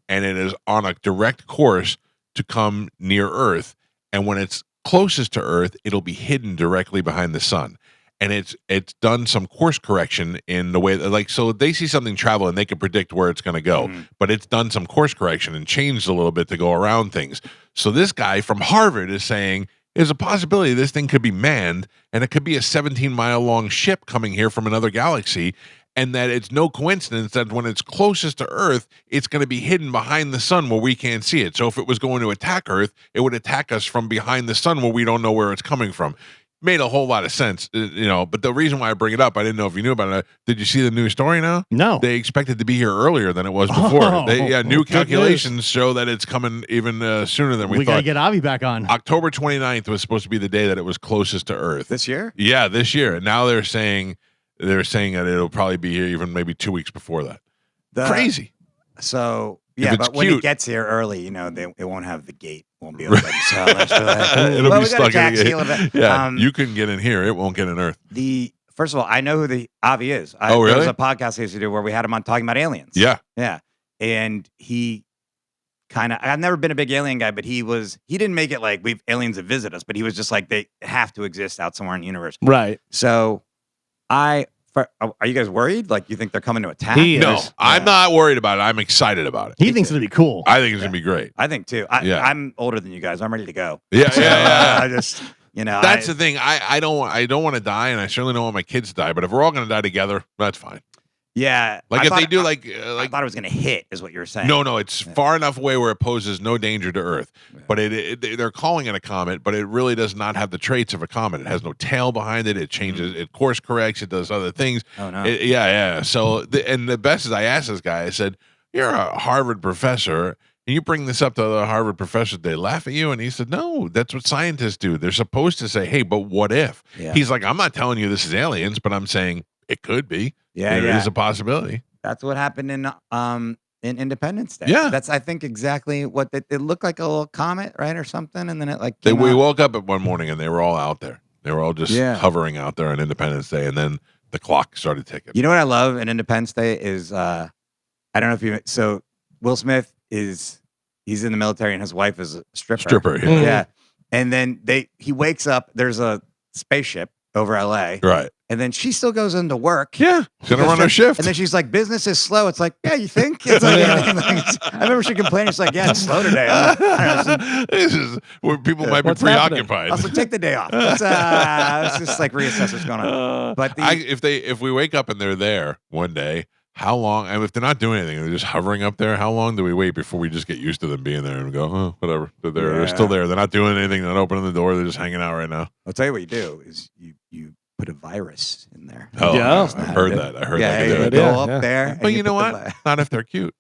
And it is on a direct course to come near Earth. And when it's closest to Earth, it'll be hidden directly behind the sun. And it's done some course correction in the way that, like, so they see something travel and they can predict where it's going to go, but it's done some course correction and changed a little bit to go around things. So this guy from Harvard is saying there's a possibility this thing could be manned, and it could be a 17-mile long ship coming here from another galaxy, and that it's no coincidence that when it's closest to Earth, it's going to be hidden behind the sun where we can't see it. So if it was going to attack Earth, it would attack us from behind the sun where we don't know where it's coming from. Made a whole lot of sense, but the reason why I bring it up, I didn't know if you knew about it. Did you see the new story now? No. They expected to be here earlier than it was before. New calculations show that it's coming even sooner than we thought. We got to get Avi back on. October 29th was supposed to be the day that it was closest to Earth. This year? Yeah, this year. And now they're saying that it'll probably be here even maybe 2 weeks before that. Crazy. So, yeah, but when it gets here early, it won't have the gate. Won't be open. So it'll be stuck in the gate. Yeah, you can get in here. It won't get in Earth. First of all, I know who the Avi is. Oh, really? There was a podcast I used to do where we had him on talking about aliens. Yeah. Yeah. And he I've never been a big alien guy, but he didn't make it like we've aliens that visit us, but he was just like, they have to exist out somewhere in the universe. Right. So are you guys worried? Like, you think they're coming to attack? No, I'm not worried about it. I'm excited about it. He thinks it'll be cool. I think it's going to be great. I think too. I'm older than you guys. I'm ready to go. Yeah, so, yeah. I just, that's the thing. I don't want to die, and I certainly don't want my kids to die. But if we're all going to die together, that's fine. Yeah. Like if they do, I thought it was going to hit, is what you were saying. No, it's far enough away where it poses no danger to Earth. Yeah. But they're calling it a comet, but it really does not have the traits of a comet. It has no tail behind it. It changes, it course corrects, it does other things. Oh no. Yeah. So the best is I asked this guy. I said, "You're a Harvard professor, and you bring this up to the Harvard professors. They laugh at you." And he said, "No, that's what scientists do. They're supposed to say, hey, but what if?" Yeah. He's like, "I'm not telling you this is aliens, but I'm saying it could be." Yeah, it is a possibility. That's what happened in Independence Day. Yeah, that's I think exactly what it looked like, a little comet, right, or something, and then it like we woke up at one morning and they were all out there. They were all just hovering out there on Independence Day, and then the clock started ticking. You know what I love in Independence Day is I don't know if you so Will Smith he's in the military and his wife is a stripper. Yeah. And then he wakes up. There's a spaceship over LA. Right. And then she still goes into work. Yeah. She's going to run her shift. And then she's like, business is slow. It's like, yeah, you think? It's like, I remember she complained. She's like, yeah, it's slow today. This is where people might be preoccupied. I was like, take the day off. Let's just like reassess what's going on. But if we wake up and they're there one day, how long? And if they're not doing anything, they're just hovering up there. How long do we wait before we just get used to them being there and go, oh, whatever? They're there. Yeah. They're still there. They're not doing anything. They're not opening the door. They're just hanging out right now. I'll tell you what you do is you put a virus in there. Oh, yeah. I heard that. I heard that. Go up there. But you know what? Not if they're cute.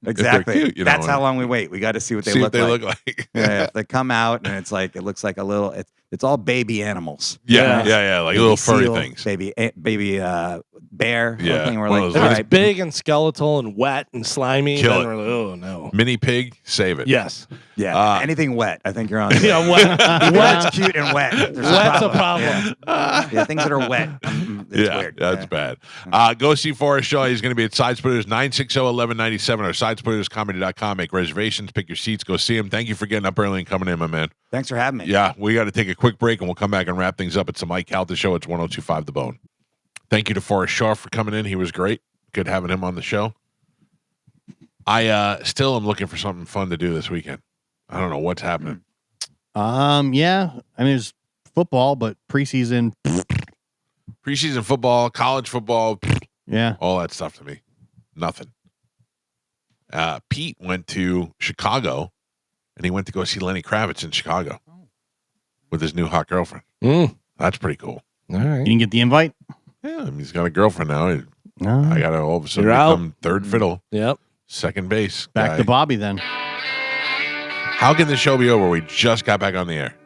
Exactly. If they're cute, that's how long we wait. We got to see what they look like. Yeah, if they come out and it looks like a little. It's all baby animals. Yeah, like baby little furry things. Baby bear. Yeah, we're like, it's big and skeletal and wet and slimy. Kill it. Oh no. Mini pig, save it. Yes. Yeah. Anything wet, I think you're on. Yeah, wet. Wet's cute and wet. Wet's a problem. Yeah, things that are wet. It's weird. That's bad. Go see Forrest Shaw. He's going to be at Side Splitters 960-1197 or sidesplitterscomedy.com. Make reservations, pick your seats, go see him. Thank you for getting up early and coming in, my man. Thanks for having me. Yeah, we got to take a quick break and we'll come back and wrap things up. It's the Mike Calta Show. It's 102.5 The Bone. Thank you to Forrest Shaw for coming in. He was great. Good having him on the show. I still am looking for something fun to do this weekend. I don't know what's happening. Yeah. I mean, there's football, but preseason football, college football, yeah, all that stuff to me. Nothing. Pete went to Chicago, and he went to go see Lenny Kravitz in Chicago with his new hot girlfriend. That's pretty cool. All right. You didn't get the invite? Yeah, I mean, he's got a girlfriend now. No. I got to all of a sudden become third fiddle. Yep. Second base. Back to Bobby then. How can this show be over? We just got back on the air.